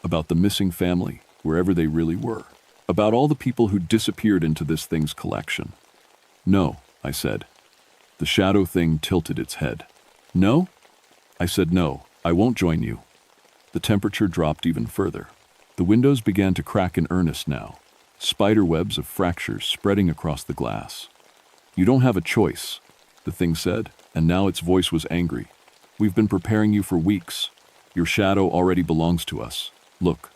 About the missing family, wherever they really were. About all the people who disappeared into this thing's collection. No, I said. The shadow thing tilted its head. No? I said no, I won't join you. The temperature dropped even further. The windows began to crack in earnest now. Spider webs of fractures spreading across the glass. You don't have a choice, the thing said, and now its voice was angry. We've been preparing you for weeks. Your shadow already belongs to us. Look.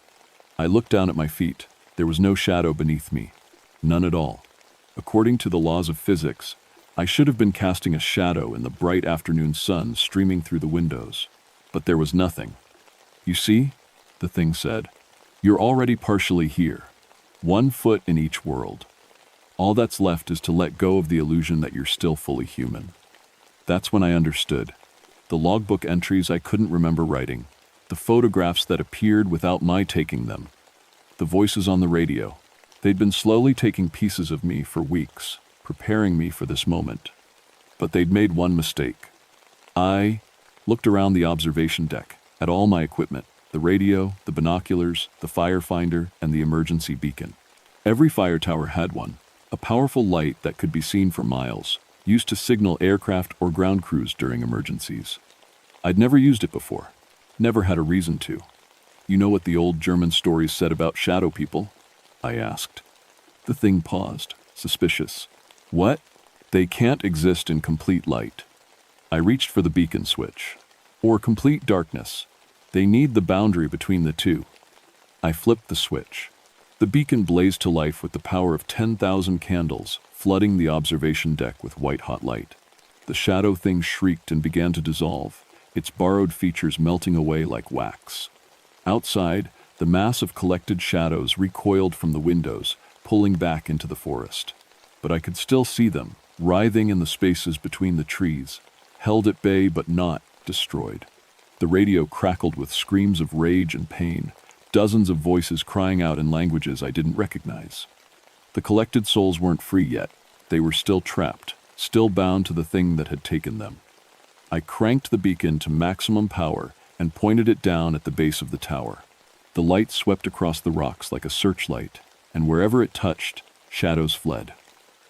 I looked down at my feet. There was no shadow beneath me. None at all. According to the laws of physics, I should have been casting a shadow in the bright afternoon sun streaming through the windows. But there was nothing. You see, the thing said, you're already partially here. 1 foot in each world. All that's left is to let go of the illusion that you're still fully human. That's when I understood. The logbook entries I couldn't remember writing. The photographs that appeared without my taking them. The voices on the radio. They'd been slowly taking pieces of me for weeks, preparing me for this moment. But they'd made one mistake. I looked around the observation deck, at all my equipment, the radio, the binoculars, the fire finder, and the emergency beacon. Every fire tower had one, a powerful light that could be seen for miles, used to signal aircraft or ground crews during emergencies. I'd never used it before, never had a reason to. You know what the old German stories said about shadow people? I asked. The thing paused, suspicious. What? They can't exist in complete light. I reached for the beacon switch. Or complete darkness. They need the boundary between the two. I flipped the switch. The beacon blazed to life with the power of 10,000 candles, flooding the observation deck with white-hot light. The shadow thing shrieked and began to dissolve, its borrowed features melting away like wax. Outside, the mass of collected shadows recoiled from the windows, pulling back into the forest. But I could still see them, writhing in the spaces between the trees, held at bay but not destroyed. The radio crackled with screams of rage and pain, dozens of voices crying out in languages I didn't recognize. The collected souls weren't free yet. They were still trapped, still bound to the thing that had taken them. I cranked the beacon to maximum power and pointed it down at the base of the tower. The light swept across the rocks like a searchlight, and wherever it touched, shadows fled.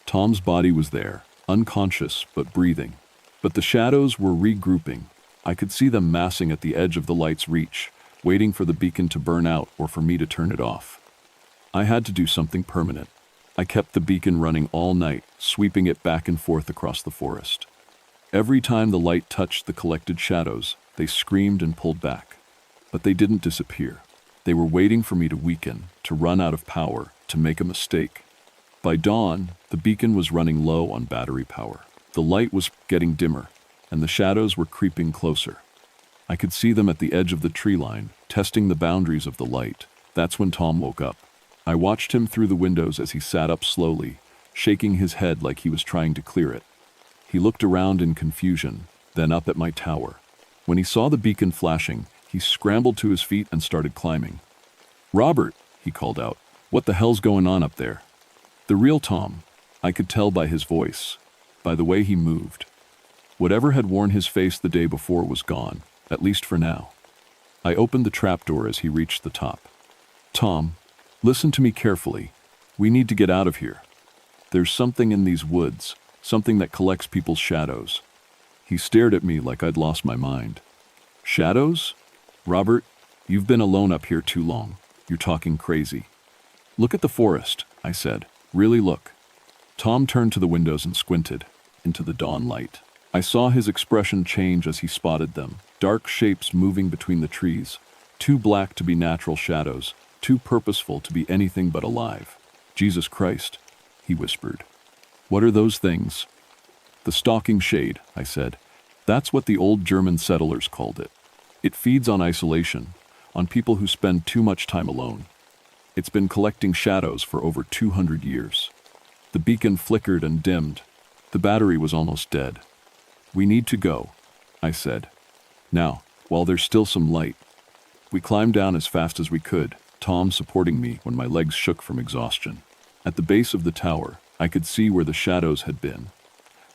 Tom's body was there, unconscious but breathing. But the shadows were regrouping. I could see them massing at the edge of the light's reach, waiting for the beacon to burn out or for me to turn it off. I had to do something permanent. I kept the beacon running all night, sweeping it back and forth across the forest. Every time the light touched the collected shadows, they screamed and pulled back. But they didn't disappear. They were waiting for me to weaken, to run out of power, to make a mistake. By dawn, the beacon was running low on battery power. The light was getting dimmer, and the shadows were creeping closer. I could see them at the edge of the tree line, testing the boundaries of the light. That's when Tom woke up. I watched him through the windows as he sat up slowly, shaking his head like he was trying to clear it. He looked around in confusion, then up at my tower. When he saw the beacon flashing, he scrambled to his feet and started climbing. "Robert," he called out, "what the hell's going on up there?" The real Tom. I could tell by his voice, by the way he moved. Whatever had worn his face the day before was gone, at least for now. I opened the trapdoor as he reached the top. "Tom, listen to me carefully. We need to get out of here. There's something in these woods, something that collects people's shadows." He stared at me like I'd lost my mind. "Shadows? Robert, you've been alone up here too long. You're talking crazy." "Look at the forest," I said. "Really look." Tom turned to the windows and squinted into the dawn light. I saw his expression change as he spotted them, dark shapes moving between the trees, too black to be natural shadows, too purposeful to be anything but alive. "Jesus Christ," he whispered. "What are those things?" "The stalking shade," I said. "That's what the old German settlers called it. It feeds on isolation, on people who spend too much time alone. It's been collecting shadows for over 200 years. The beacon flickered and dimmed. The battery was almost dead. "We need to go," I said. "Now, while there's still some light." We climbed down as fast as we could, Tom supporting me when my legs shook from exhaustion. At the base of the tower, I could see where the shadows had been.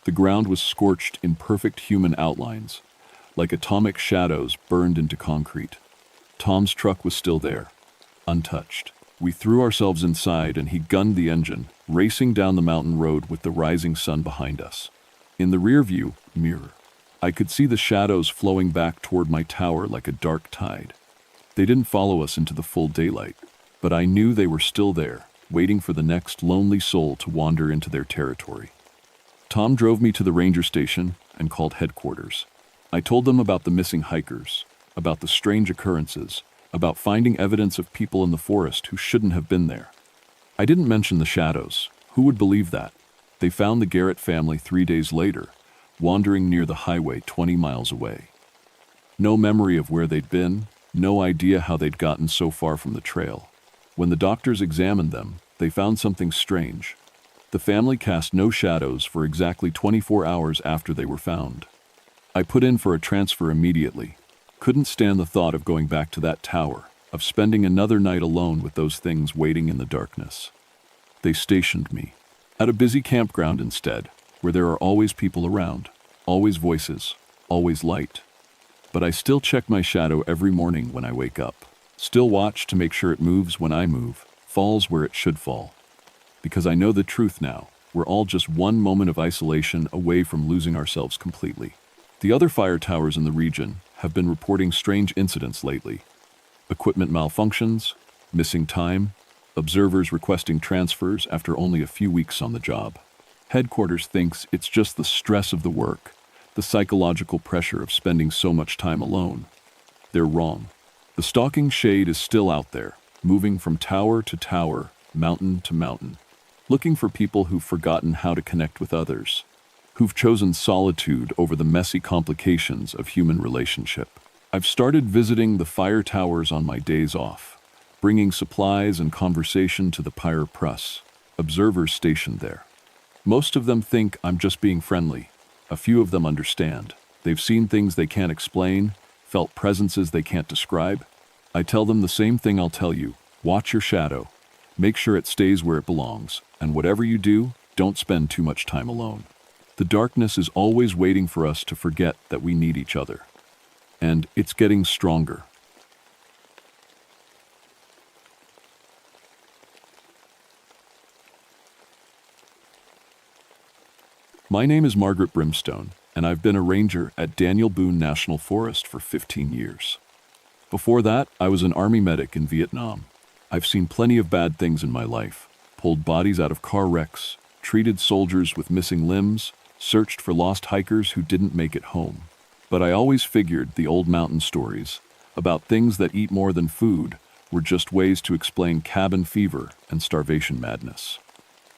The ground was scorched in perfect human outlines, like atomic shadows burned into concrete. Tom's truck was still there, untouched. We threw ourselves inside and he gunned the engine, racing down the mountain road with the rising sun behind us. In the rearview mirror, I could see the shadows flowing back toward my tower like a dark tide. They didn't follow us into the full daylight, but I knew they were still there, waiting for the next lonely soul to wander into their territory. Tom drove me to the ranger station and called headquarters. I told them about the missing hikers, about the strange occurrences, about finding evidence of people in the forest who shouldn't have been there. I didn't mention the shadows. Who would believe that? They found the Garrett family 3 days later, wandering near the highway 20 miles away. No memory of where they'd been, no idea how they'd gotten so far from the trail. When the doctors examined them, they found something strange. The family cast no shadows for exactly 24 hours after they were found. I put in for a transfer immediately. Couldn't stand the thought of going back to that tower, of spending another night alone with those things waiting in the darkness. They stationed me at a busy campground instead, where there are always people around, always voices, always light. But I still check my shadow every morning when I wake up. Still watch to make sure it moves when I move, falls where it should fall. Because I know the truth now. We're all just one moment of isolation away from losing ourselves completely. The other fire towers in the region have been reporting strange incidents lately. Equipment malfunctions, missing time, observers requesting transfers after only a few weeks on the job. Headquarters thinks it's just the stress of the work, the psychological pressure of spending so much time alone. They're wrong. The stalking shade is still out there, moving from tower to tower, mountain to mountain, looking for people who've forgotten how to connect with others, who've chosen solitude over the messy complications of human relationship. I've started visiting the fire towers on my days off, bringing supplies and conversation to the Pyre Press, observers stationed there. Most of them think I'm just being friendly. A few of them understand. They've seen things they can't explain, felt presences they can't describe. I tell them the same thing I'll tell you. Watch your shadow. Make sure it stays where it belongs. And whatever you do, don't spend too much time alone. The darkness is always waiting for us to forget that we need each other. And it's getting stronger. My name is Margaret Brimstone, and I've been a ranger at Daniel Boone National Forest for 15 years. Before that, I was an Army medic in Vietnam. I've seen plenty of bad things in my life, pulled bodies out of car wrecks, treated soldiers with missing limbs, searched for lost hikers who didn't make it home. But I always figured the old mountain stories about things that eat more than food were just ways to explain cabin fever and starvation madness.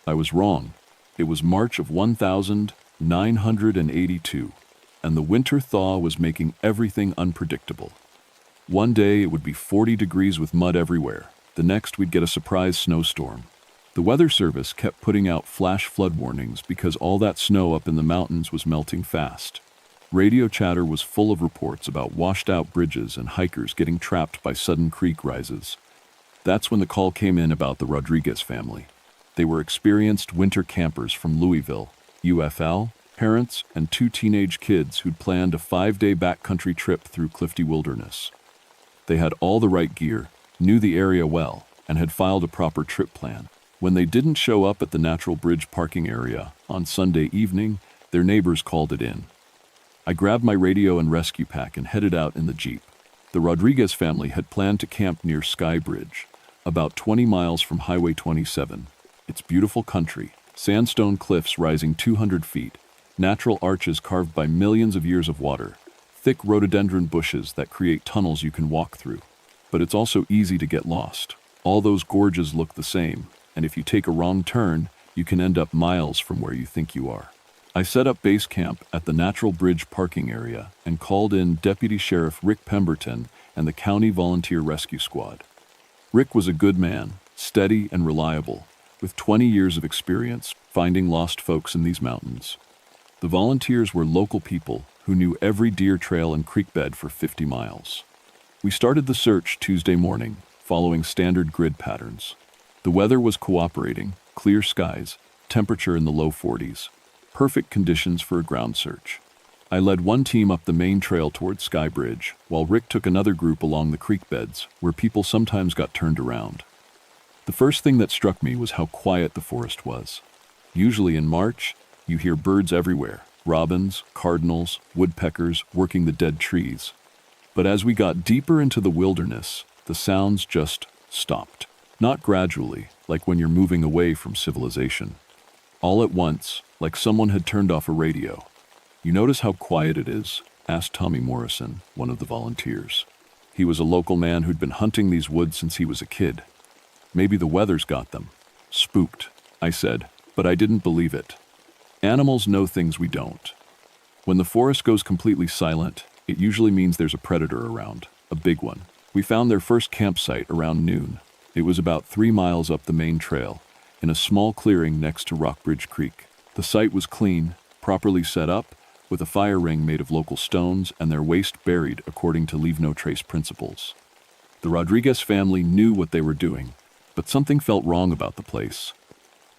I was wrong. It was March of 1982, and the winter thaw was making everything unpredictable. One day it would be 40 degrees with mud everywhere. The next we'd get a surprise snowstorm. The Weather Service kept putting out flash flood warnings because all that snow up in the mountains was melting fast. Radio chatter was full of reports about washed-out bridges and hikers getting trapped by sudden creek rises. That's when the call came in about the Rodriguez family. They were experienced winter campers from Louisville, UFL, parents, and 2 teenage kids who'd planned a 5-day backcountry trip through Clifty Wilderness. They had all the right gear, knew the area well, and had filed a proper trip plan. When they didn't show up at the Natural Bridge parking area on Sunday evening, their neighbors called it in. I grabbed my radio and rescue pack and headed out in the Jeep. The Rodriguez family had planned to camp near Sky Bridge, about 20 miles from Highway 27. It's beautiful country, sandstone cliffs rising 200 feet, natural arches carved by millions of years of water, thick rhododendron bushes that create tunnels you can walk through. But it's also easy to get lost. All those gorges look the same, and if you take a wrong turn, you can end up miles from where you think you are. I set up base camp at the Natural Bridge parking area and called in Deputy Sheriff Rick Pemberton and the County Volunteer Rescue Squad. Rick was a good man, steady and reliable, with 20 years of experience finding lost folks in these mountains. The volunteers were local people who knew every deer trail and creek bed for 50 miles. We started the search Tuesday morning, following standard grid patterns. The weather was cooperating, clear skies, temperature in the low 40s. Perfect conditions for a ground search. I led one team up the main trail towards Sky Bridge, while Rick took another group along the creek beds, where people sometimes got turned around. The first thing that struck me was how quiet the forest was. Usually in March, you hear birds everywhere, robins, cardinals, woodpeckers working the dead trees. But as we got deeper into the wilderness, the sounds just stopped. Not gradually, like when you're moving away from civilization. All at once, like someone had turned off a radio. "You notice how quiet it is?" asked Tommy Morrison, one of the volunteers. He was a local man who'd been hunting these woods since he was a kid. "Maybe the weather's got them." "Spooked," I said, but I didn't believe it. Animals know things we don't. When the forest goes completely silent, it usually means there's a predator around, a big one. We found their first campsite around noon. It was about 3 miles up the main trail, in a small clearing next to Rockbridge Creek. The site was clean, properly set up, with a fire ring made of local stones and their waste buried according to leave-no-trace principles. The Rodriguez family knew what they were doing, but something felt wrong about the place.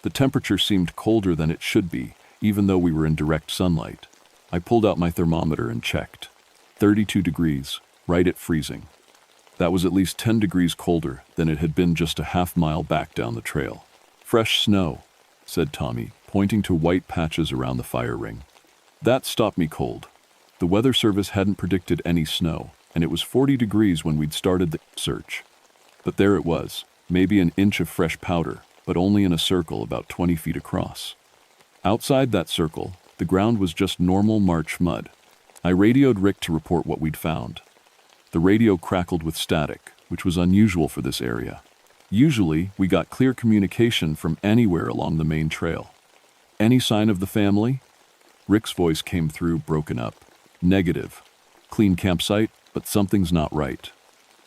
The temperature seemed colder than it should be, even though we were in direct sunlight. I pulled out my thermometer and checked. 32 degrees, right at freezing. That was at least 10 degrees colder than it had been just a half-mile back down the trail. "Fresh snow," said Tommy, pointing to white patches around the fire ring. That stopped me cold. The Weather Service hadn't predicted any snow, and it was 40 degrees when we'd started the search. But there it was, maybe an inch of fresh powder, but only in a circle about 20 feet across. Outside that circle, the ground was just normal March mud. I radioed Rick to report what we'd found. The radio crackled with static, which was unusual for this area. Usually, we got clear communication from anywhere along the main trail. "Any sign of the family?" Rick's voice came through, broken up. "Negative. Clean campsite, but something's not right.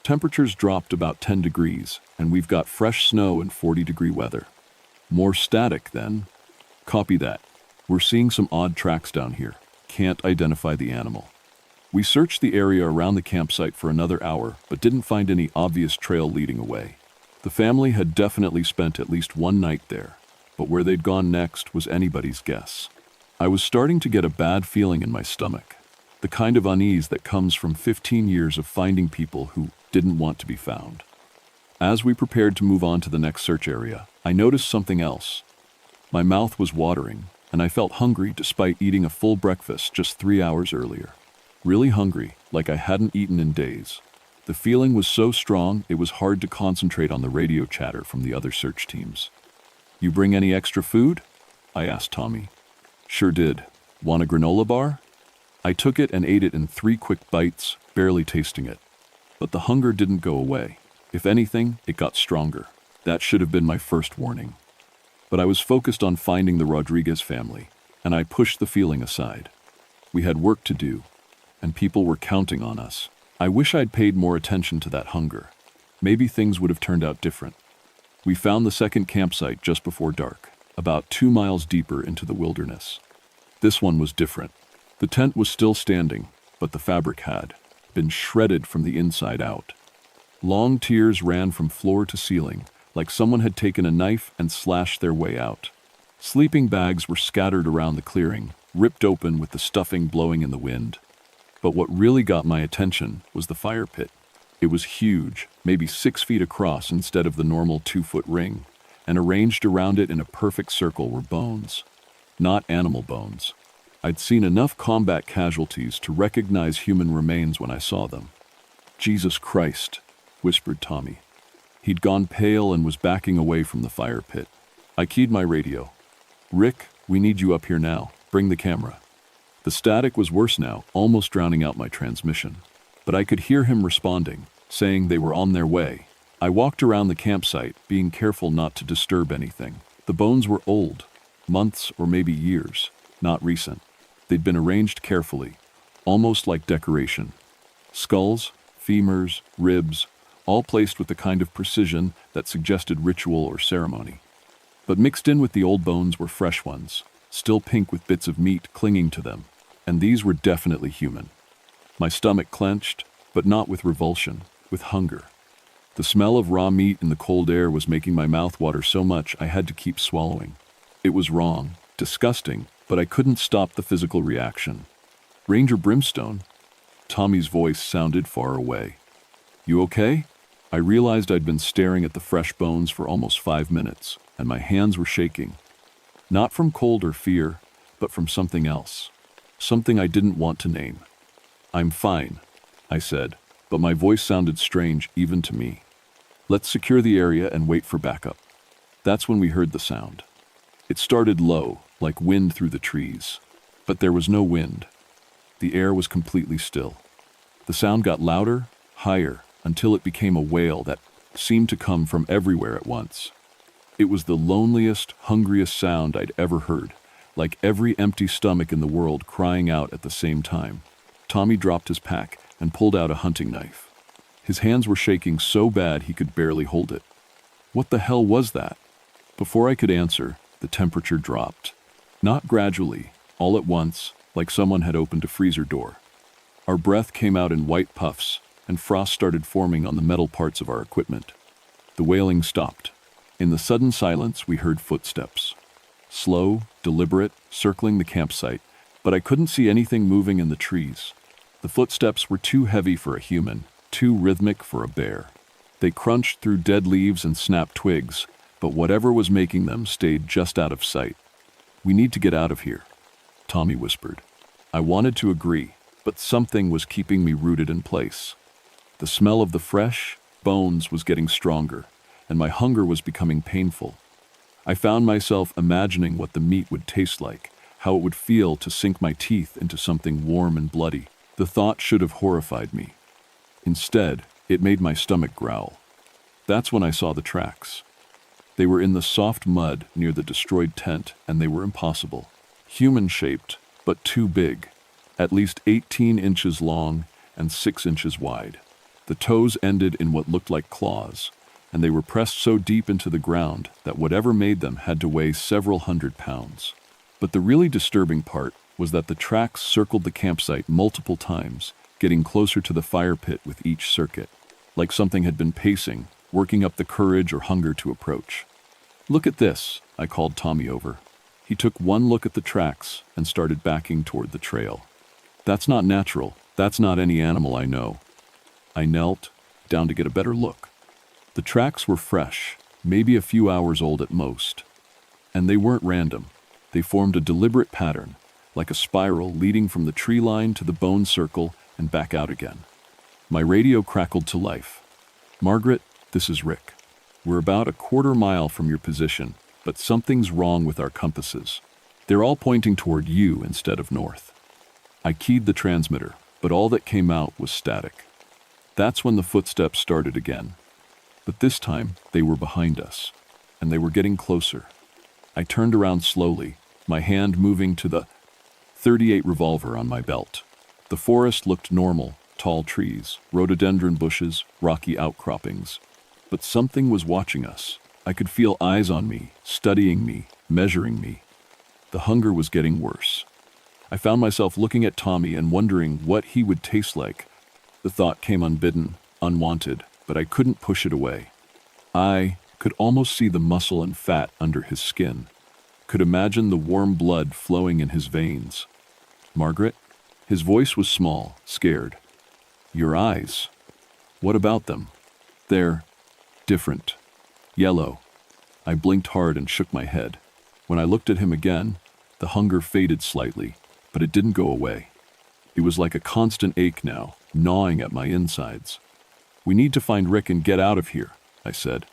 Temperatures dropped about 10 degrees, and we've got fresh snow and 40-degree weather." "More static, then." "Copy that. We're seeing some odd tracks down here. Can't identify the animal." We searched the area around the campsite for another hour, but didn't find any obvious trail leading away. The family had definitely spent at least one night there, but where they'd gone next was anybody's guess. I was starting to get a bad feeling in my stomach, the kind of unease that comes from 15 years of finding people who didn't want to be found. As we prepared to move on to the next search area, I noticed something else. My mouth was watering, and I felt hungry despite eating a full breakfast just 3 hours earlier. Really hungry, like I hadn't eaten in days. The feeling was so strong, it was hard to concentrate on the radio chatter from the other search teams. "You bring any extra food?" I asked Tommy. "Sure did. Want a granola bar?" I took it and ate it in 3 quick bites, barely tasting it. But the hunger didn't go away. If anything, it got stronger. That should have been my first warning. But I was focused on finding the Rodriguez family, and I pushed the feeling aside. We had work to do, and people were counting on us. I wish I'd paid more attention to that hunger. Maybe things would have turned out different. We found the second campsite just before dark, about 2 miles deeper into the wilderness. This one was different. The tent was still standing, but the fabric had been shredded from the inside out. Long tears ran from floor to ceiling, like someone had taken a knife and slashed their way out. Sleeping bags were scattered around the clearing, ripped open with the stuffing blowing in the wind. But what really got my attention was the fire pit. It was huge, maybe 6 feet across instead of the normal 2-foot ring, and arranged around it in a perfect circle were bones. Not animal bones. I'd seen enough combat casualties to recognize human remains when I saw them. "Jesus Christ," whispered Tommy. He'd gone pale and was backing away from the fire pit. I keyed my radio. "Rick, we need you up here now. Bring the camera." The static was worse now, almost drowning out my transmission. But I could hear him responding, saying they were on their way. I walked around the campsite, being careful not to disturb anything. The bones were old, months or maybe years, not recent. They'd been arranged carefully, almost like decoration. Skulls, femurs, ribs, all placed with the kind of precision that suggested ritual or ceremony. But mixed in with the old bones were fresh ones, still pink with bits of meat clinging to them, and these were definitely human. My stomach clenched, but not with revulsion, with hunger. The smell of raw meat in the cold air was making my mouth water so much I had to keep swallowing. It was wrong, disgusting, but I couldn't stop the physical reaction. "Ranger Brimstone?" Tommy's voice sounded far away. "You okay?" I realized I'd been staring at the fresh bones for almost 5 minutes, and my hands were shaking. Not from cold or fear, but from something else. Something I didn't want to name. "I'm fine," I said, but my voice sounded strange even to me. "Let's secure the area and wait for backup." That's when we heard the sound. It started low, like wind through the trees. But there was no wind. The air was completely still. The sound got louder, higher, until it became a wail that seemed to come from everywhere at once. It was the loneliest, hungriest sound I'd ever heard, like every empty stomach in the world crying out at the same time. Tommy dropped his pack and pulled out a hunting knife. His hands were shaking so bad he could barely hold it. What the hell was that? Before I could answer, the temperature dropped. Not gradually, all at once, like someone had opened a freezer door. Our breath came out in white puffs, and frost started forming on the metal parts of our equipment. The wailing stopped. In the sudden silence, we heard footsteps. Slow, deliberate, circling the campsite, but I couldn't see anything moving in the trees. The footsteps were too heavy for a human, too rhythmic for a bear. They crunched through dead leaves and snapped twigs, but whatever was making them stayed just out of sight. "We need to get out of here," Tommy whispered. I wanted to agree, but something was keeping me rooted in place. The smell of the fresh bones was getting stronger, and my hunger was becoming painful. I found myself imagining what the meat would taste like, how it would feel to sink my teeth into something warm and bloody. The thought should have horrified me. Instead, it made my stomach growl. That's when I saw the tracks. They were in the soft mud near the destroyed tent, and they were impossible. Human-shaped, but too big, at least 18 inches long and 6 inches wide. The toes ended in what looked like claws, and they were pressed so deep into the ground that whatever made them had to weigh several hundred pounds. But the really disturbing part was that the tracks circled the campsite multiple times, getting closer to the fire pit with each circuit, like something had been pacing, working up the courage or hunger to approach. "Look at this," I called Tommy over. He took one look at the tracks and started backing toward the trail. That's not natural. That's not any animal I know. I knelt down to get a better look. The tracks were fresh, maybe a few hours old at most. And they weren't random. They formed a deliberate pattern, like a spiral leading from the tree line to the bone circle and back out again. My radio crackled to life. "Margaret, this is Rick. We're about a quarter mile from your position, but something's wrong with our compasses. They're all pointing toward you instead of north." I keyed the transmitter, but all that came out was static. That's when the footsteps started again. But this time, they were behind us, and they were getting closer. I turned around slowly, my hand moving to the .38 revolver on my belt. The forest looked normal, tall trees, rhododendron bushes, rocky outcroppings. But something was watching us. I could feel eyes on me, studying me, measuring me. The hunger was getting worse. I found myself looking at Tommy and wondering what he would taste like. The thought came unbidden, unwanted, but I couldn't push it away. I could almost see the muscle and fat under his skin, could imagine the warm blood flowing in his veins. "Margaret?" His voice was small, scared. "Your eyes. What about them?" "They're different. Yellow." I blinked hard and shook my head. When I looked at him again, the hunger faded slightly, but it didn't go away. It was like a constant ache now, gnawing at my insides. "We need to find Rick and get out of here," I said.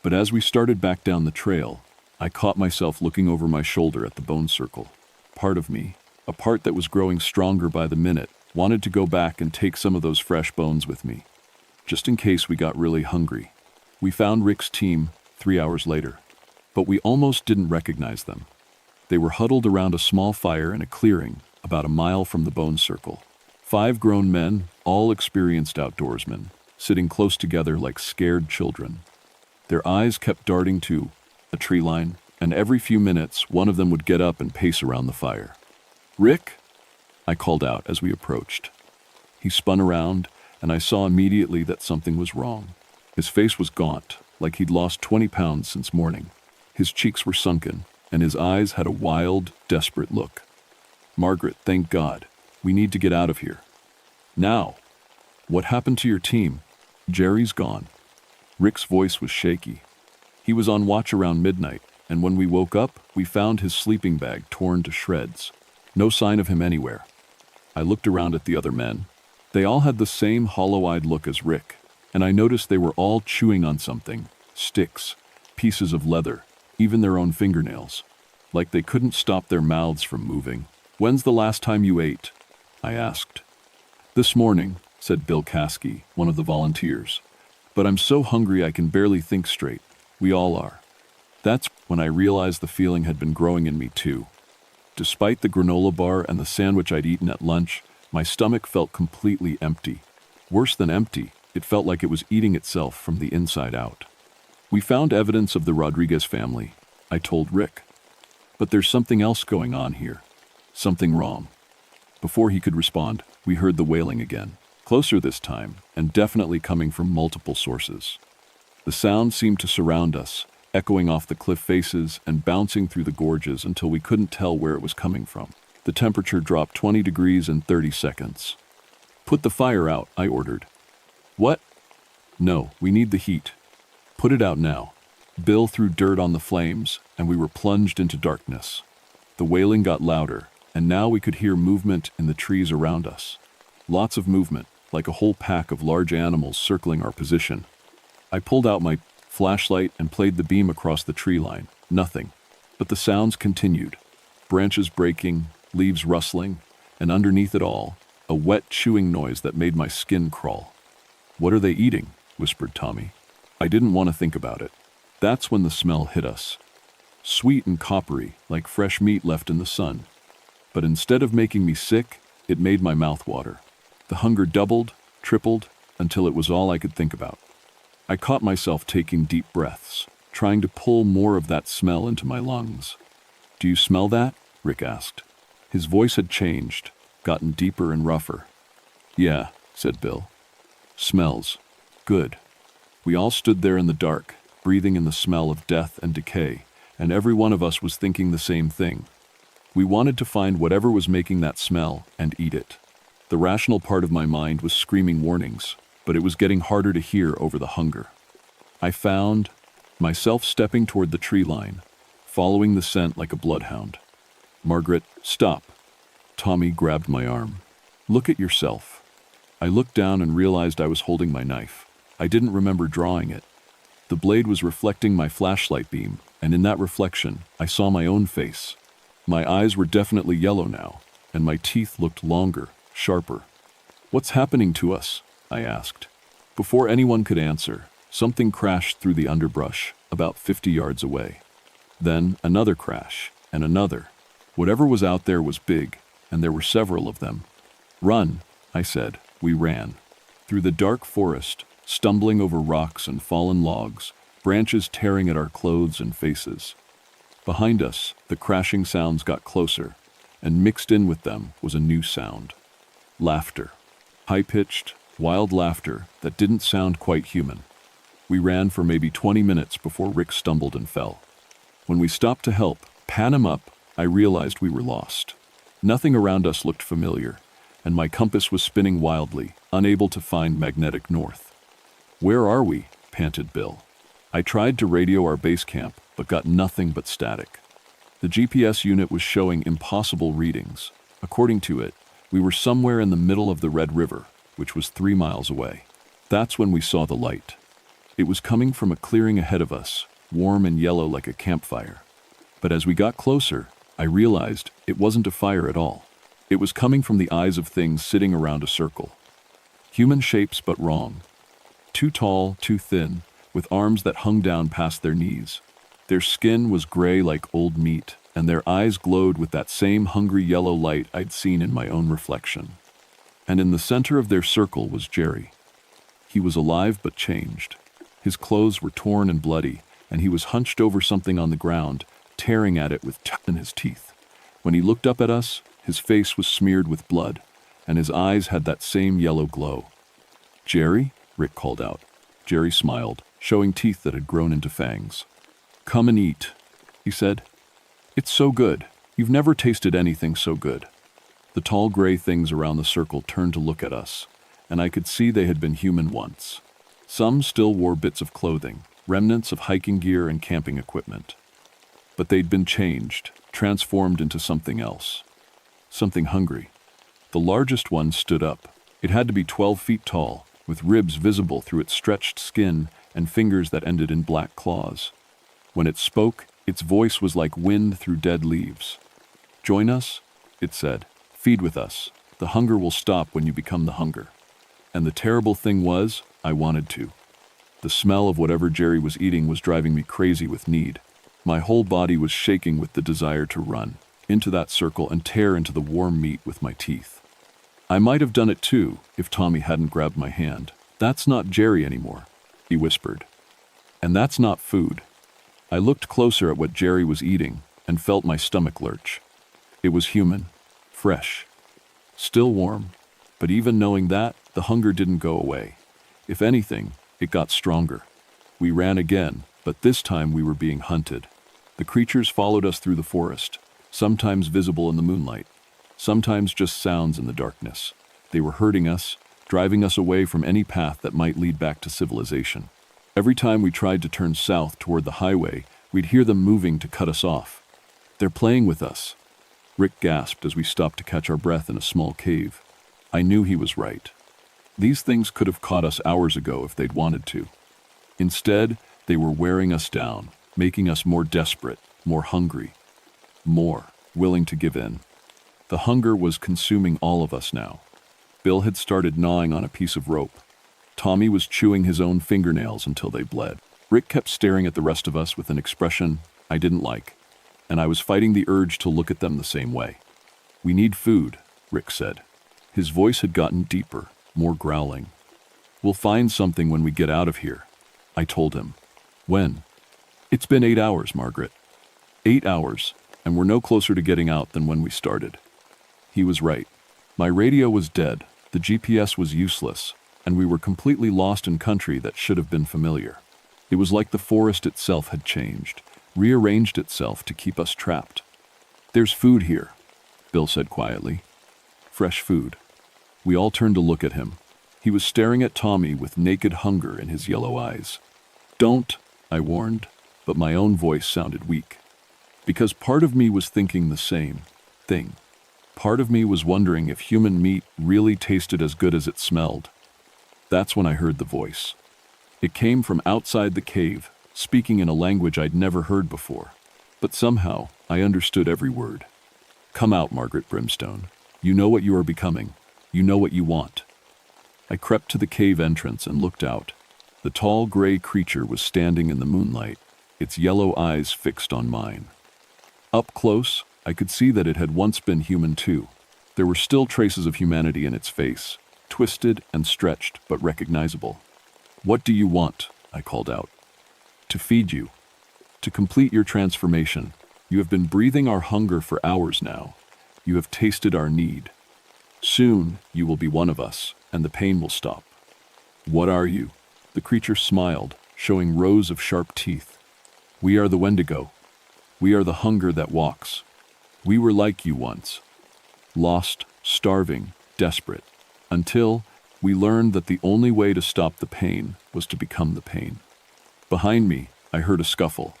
But as we started back down the trail, I caught myself looking over my shoulder at the bone circle. Part of me, a part that was growing stronger by the minute, wanted to go back and take some of those fresh bones with me, just in case we got really hungry. We found Rick's team 3 hours later, but we almost didn't recognize them. They were huddled around a small fire in a clearing about a mile from the bone circle. 5 grown men, all experienced outdoorsmen, sitting close together like scared children. Their eyes kept darting to a tree line, and every few minutes one of them would get up and pace around the fire. "Rick?" I called out as we approached. He spun around, and I saw immediately that something was wrong. His face was gaunt, like he'd lost 20 pounds since morning. His cheeks were sunken, and his eyes had a wild, desperate look. "Margaret, thank God. We need to get out of here. Now." "What happened to your team?" "Jerry's gone." Rick's voice was shaky. He was on watch around midnight, and when we woke up, we found his sleeping bag torn to shreds. No sign of him anywhere. I looked around at the other men. They all had the same hollow-eyed look as Rick, and I noticed they were all chewing on something, sticks, pieces of leather, even their own fingernails, like they couldn't stop their mouths from moving. "When's the last time you ate?" I asked. "This morning," said Bill Caskey, one of the volunteers. "But I'm so hungry I can barely think straight. We all are." That's when I realized the feeling had been growing in me too. Despite the granola bar and the sandwich I'd eaten at lunch, my stomach felt completely empty. Worse than empty, it felt like it was eating itself from the inside out. "We found evidence of the Rodriguez family," I told Rick. "But there's something else going on here. Something wrong." Before he could respond, we heard the wailing again, closer this time, and definitely coming from multiple sources. The sound seemed to surround us, echoing off the cliff faces and bouncing through the gorges until we couldn't tell where it was coming from. The temperature dropped 20 degrees in 30 seconds. "Put the fire out," I ordered. "What?" "No, we need the heat. Put it out now." Bill threw dirt on the flames, and we were plunged into darkness. The wailing got louder, and now we could hear movement in the trees around us. Lots of movement, like a whole pack of large animals circling our position. I pulled out my flashlight and played the beam across the tree line. Nothing. But the sounds continued. Branches breaking, leaves rustling, and underneath it all, a wet chewing noise that made my skin crawl. "What are they eating?" whispered Tommy. I didn't want to think about it. That's when the smell hit us. Sweet and coppery, like fresh meat left in the sun. But instead of making me sick, it made my mouth water. The hunger doubled, tripled, until it was all I could think about. I caught myself taking deep breaths, trying to pull more of that smell into my lungs. "Do you smell that?" Rick asked. His voice had changed, gotten deeper and rougher. "Yeah," said Bill. "Smells. Good." We all stood there in the dark, breathing in the smell of death and decay, and every one of us was thinking the same thing. We wanted to find whatever was making that smell and eat it. The rational part of my mind was screaming warnings, but it was getting harder to hear over the hunger. I found myself stepping toward the tree line, following the scent like a bloodhound. "Margaret, stop." Tommy grabbed my arm. "Look at yourself." I looked down and realized I was holding my knife. I didn't remember drawing it. The blade was reflecting my flashlight beam, and in that reflection, I saw my own face. My eyes were definitely yellow now, and my teeth looked longer, sharper. "What's happening to us?" I asked. Before anyone could answer, something crashed through the underbrush about 50 yards away. Then another crash, and another. Whatever was out there was big, and there were several of them. "Run," I said. We ran. Through the dark forest, stumbling over rocks and fallen logs, branches tearing at our clothes and faces. Behind us, the crashing sounds got closer, and mixed in with them was a new sound. Laughter. High-pitched, wild laughter that didn't sound quite human. We ran for maybe 20 minutes before Rick stumbled and fell. When we stopped to help, pan him up, I realized we were lost. Nothing around us looked familiar, and my compass was spinning wildly, unable to find magnetic north. "Where are we?" panted Bill. I tried to radio our base camp, but got nothing but static. The GPS unit was showing impossible readings. According to it, we were somewhere in the middle of the Red River, which was 3 miles away. That's when we saw the light. It was coming from a clearing ahead of us, warm and yellow like a campfire. But as we got closer, I realized it wasn't a fire at all. It was coming from the eyes of things sitting around a circle. Human shapes, but wrong. Too tall, too thin, with arms that hung down past their knees. Their skin was gray like old meat, and their eyes glowed with that same hungry yellow light I'd seen in my own reflection. And in the center of their circle was Jerry. He was alive but changed. His clothes were torn and bloody, and he was hunched over something on the ground, tearing at it with in his teeth. When he looked up at us, his face was smeared with blood, and his eyes had that same yellow glow. "Jerry?" Rick called out. Jerry smiled, showing teeth that had grown into fangs. "Come and eat," he said. "It's so good. You've never tasted anything so good." The tall gray things around the circle turned to look at us, and I could see they had been human once. Some still wore bits of clothing, remnants of hiking gear and camping equipment. But they'd been changed, transformed into something else. Something hungry. The largest one stood up. It had to be 12 feet tall, with ribs visible through its stretched skin and fingers that ended in black claws. When it spoke, its voice was like wind through dead leaves. "Join us," it said. "Feed with us. The hunger will stop when you become the hunger." And the terrible thing was, I wanted to. The smell of whatever Jerry was eating was driving me crazy with need. My whole body was shaking with the desire to run into that circle and tear into the warm meat with my teeth. I might have done it too if Tommy hadn't grabbed my hand. "That's not Jerry anymore," he whispered. "And that's not food." I looked closer at what Jerry was eating and felt my stomach lurch. It was human, fresh, still warm, but even knowing that, the hunger didn't go away. If anything, it got stronger. We ran again, but this time we were being hunted. The creatures followed us through the forest, sometimes visible in the moonlight, sometimes just sounds in the darkness. They were herding us, driving us away from any path that might lead back to civilization. Every time we tried to turn south toward the highway, we'd hear them moving to cut us off. "They're playing with us," Rick gasped as we stopped to catch our breath in a small cave. I knew he was right. These things could have caught us hours ago if they'd wanted to. Instead, they were wearing us down, making us more desperate, more hungry, more willing to give in. The hunger was consuming all of us now. Bill had started gnawing on a piece of rope. Tommy was chewing his own fingernails until they bled. Rick kept staring at the rest of us with an expression I didn't like, and I was fighting the urge to look at them the same way. "We need food," Rick said. His voice had gotten deeper, more growling. "We'll find something when we get out of here," I told him. "When?" "It's been 8 hours, Margaret." 8 hours, and we're no closer to getting out than when we started. He was right. My radio was dead, the GPS was useless, and we were completely lost in country that should have been familiar. It was like the forest itself had changed. rearranged itself to keep us trapped. "There's food here," Bill said quietly. "Fresh food." We all turned to look at him. He was staring at Tommy with naked hunger in his yellow eyes. "Don't," I warned, but my own voice sounded weak. Because part of me was thinking the same thing. Part of me was wondering if human meat really tasted as good as it smelled. That's when I heard the voice. It came from outside the cave, speaking in a language I'd never heard before. But somehow, I understood every word. "Come out, Margaret Brimstone. You know what you are becoming. You know what you want." I crept to the cave entrance and looked out. The tall gray creature was standing in the moonlight, its yellow eyes fixed on mine. Up close, I could see that it had once been human too. There were still traces of humanity in its face, twisted and stretched but recognizable. "What do you want?" I called out. "To feed you. To complete your transformation. You have been breathing our hunger for hours now. You have tasted our need. Soon, you will be one of us, and the pain will stop." "What are you?" The creature smiled, showing rows of sharp teeth. "We are the Wendigo. We are the hunger that walks. We were like you once. Lost, starving, desperate. Until we learned that the only way to stop the pain was to become the pain." Behind me, I heard a scuffle.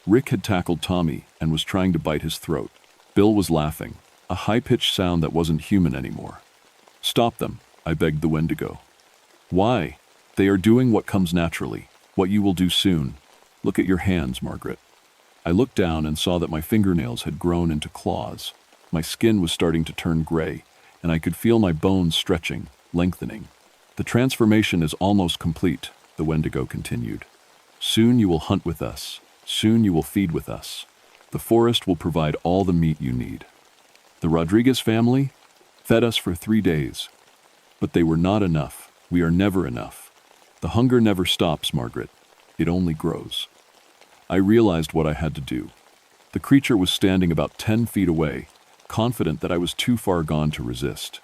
Rick had tackled Tommy and was trying to bite his throat. Bill was laughing, a high-pitched sound that wasn't human anymore. "Stop them," I begged the Wendigo. "Why? They are doing what comes naturally, what you will do soon. Look at your hands, Margaret." I looked down and saw that my fingernails had grown into claws. My skin was starting to turn gray, and I could feel my bones stretching, lengthening. "The transformation is almost complete," the Wendigo continued. "Soon you will hunt with us. Soon you will feed with us. The forest will provide all the meat you need. The Rodriguez family fed us for 3 days. But they were not enough. We are never enough. The hunger never stops, Margaret. It only grows." I realized what I had to do. The creature was standing about 10 feet away, confident that I was too far gone to resist.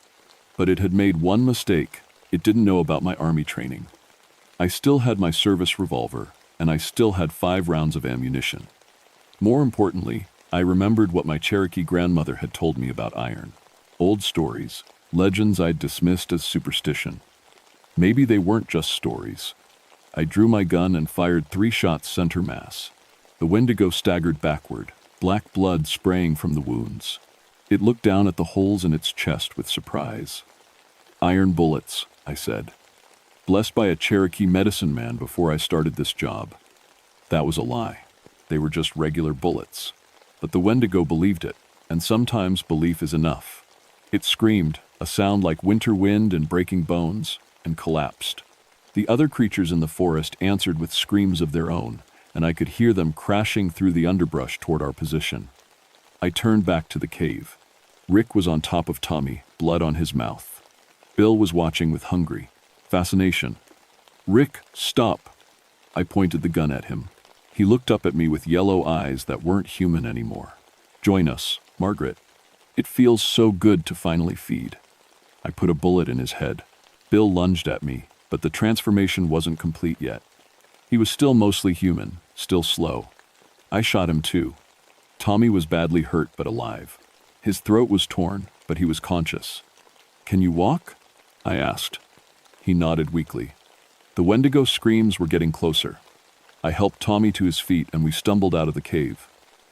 But it had made one mistake. It didn't know about my army training. I still had my service revolver, and I still had 5 rounds of ammunition. More importantly, I remembered what my Cherokee grandmother had told me about iron. Old stories, legends I'd dismissed as superstition. Maybe they weren't just stories. I drew my gun and fired 3 shots center mass. The Wendigo staggered backward, black blood spraying from the wounds. It looked down at the holes in its chest with surprise. "Iron bullets," I said. "Blessed by a Cherokee medicine man before I started this job." That was a lie. They were just regular bullets. But the Wendigo believed it, and sometimes belief is enough. It screamed, a sound like winter wind and breaking bones, and collapsed. The other creatures in the forest answered with screams of their own, and I could hear them crashing through the underbrush toward our position. I turned back to the cave. Rick was on top of Tommy, blood on his mouth. Bill was watching with hungry fascination. "Rick, stop!" I pointed the gun at him. He looked up at me with yellow eyes that weren't human anymore. "Join us, Margaret. It feels so good to finally feed." I put a bullet in his head. Bill lunged at me, but the transformation wasn't complete yet. He was still mostly human, still slow. I shot him too. Tommy was badly hurt but alive. His throat was torn, but he was conscious. "Can you walk?" I asked. He nodded weakly. The Wendigo screams were getting closer. I helped Tommy to his feet and we stumbled out of the cave.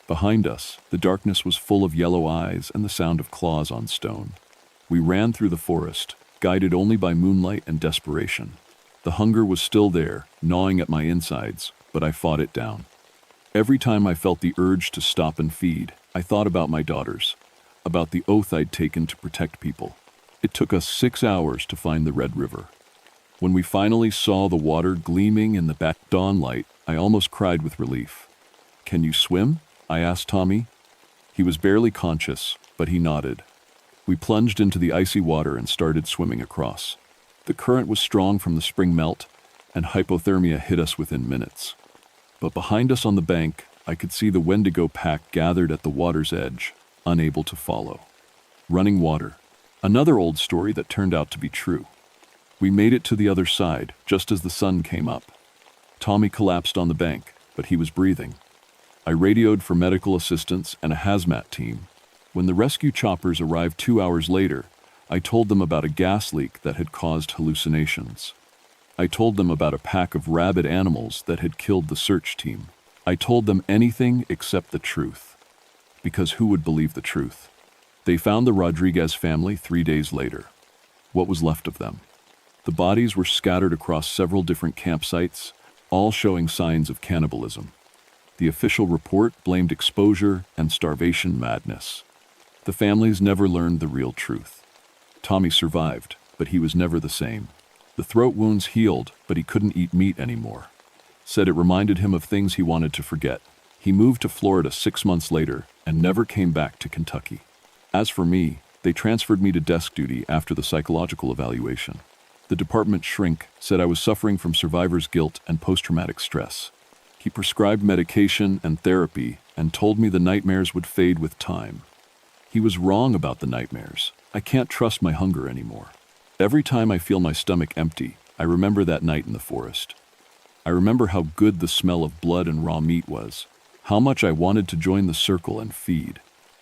Behind us, the darkness was full of yellow eyes and the sound of claws on stone. We ran through the forest, guided only by moonlight and desperation. The hunger was still there, gnawing at my insides, but I fought it down. Every time I felt the urge to stop and feed, I thought about my daughters, about the oath I'd taken to protect people. It took us 6 hours to find the Red River. When we finally saw the water gleaming in the dawn light, I almost cried with relief. "Can you swim?" I asked Tommy. He was barely conscious, but he nodded. We plunged into the icy water and started swimming across. The current was strong from the spring melt, and hypothermia hit us within minutes. But behind us on the bank, I could see the Wendigo pack gathered at the water's edge, unable to follow. Running water. Another old story that turned out to be true. We made it to the other side, just as the sun came up. Tommy collapsed on the bank, but he was breathing. I radioed for medical assistance and a hazmat team. When the rescue choppers arrived 2 hours later, I told them about a gas leak that had caused hallucinations. I told them about a pack of rabid animals that had killed the search team. I told them anything except the truth. Because who would believe the truth? They found the Rodriguez family 3 days later. What was left of them? The bodies were scattered across several different campsites, all showing signs of cannibalism. The official report blamed exposure and starvation madness. The families never learned the real truth. Tommy survived, but he was never the same. The throat wounds healed, but he couldn't eat meat anymore. Said it reminded him of things he wanted to forget. He moved to Florida 6 months later and never came back to Kentucky. As for me, they transferred me to desk duty after the psychological evaluation. The department shrink said I was suffering from survivor's guilt and post-traumatic stress. He prescribed medication and therapy and told me the nightmares would fade with time. He was wrong about the nightmares. I can't trust my hunger anymore. Every time I feel my stomach empty, I remember that night in the forest. I remember how good the smell of blood and raw meat was, how much I wanted to join the circle and feed.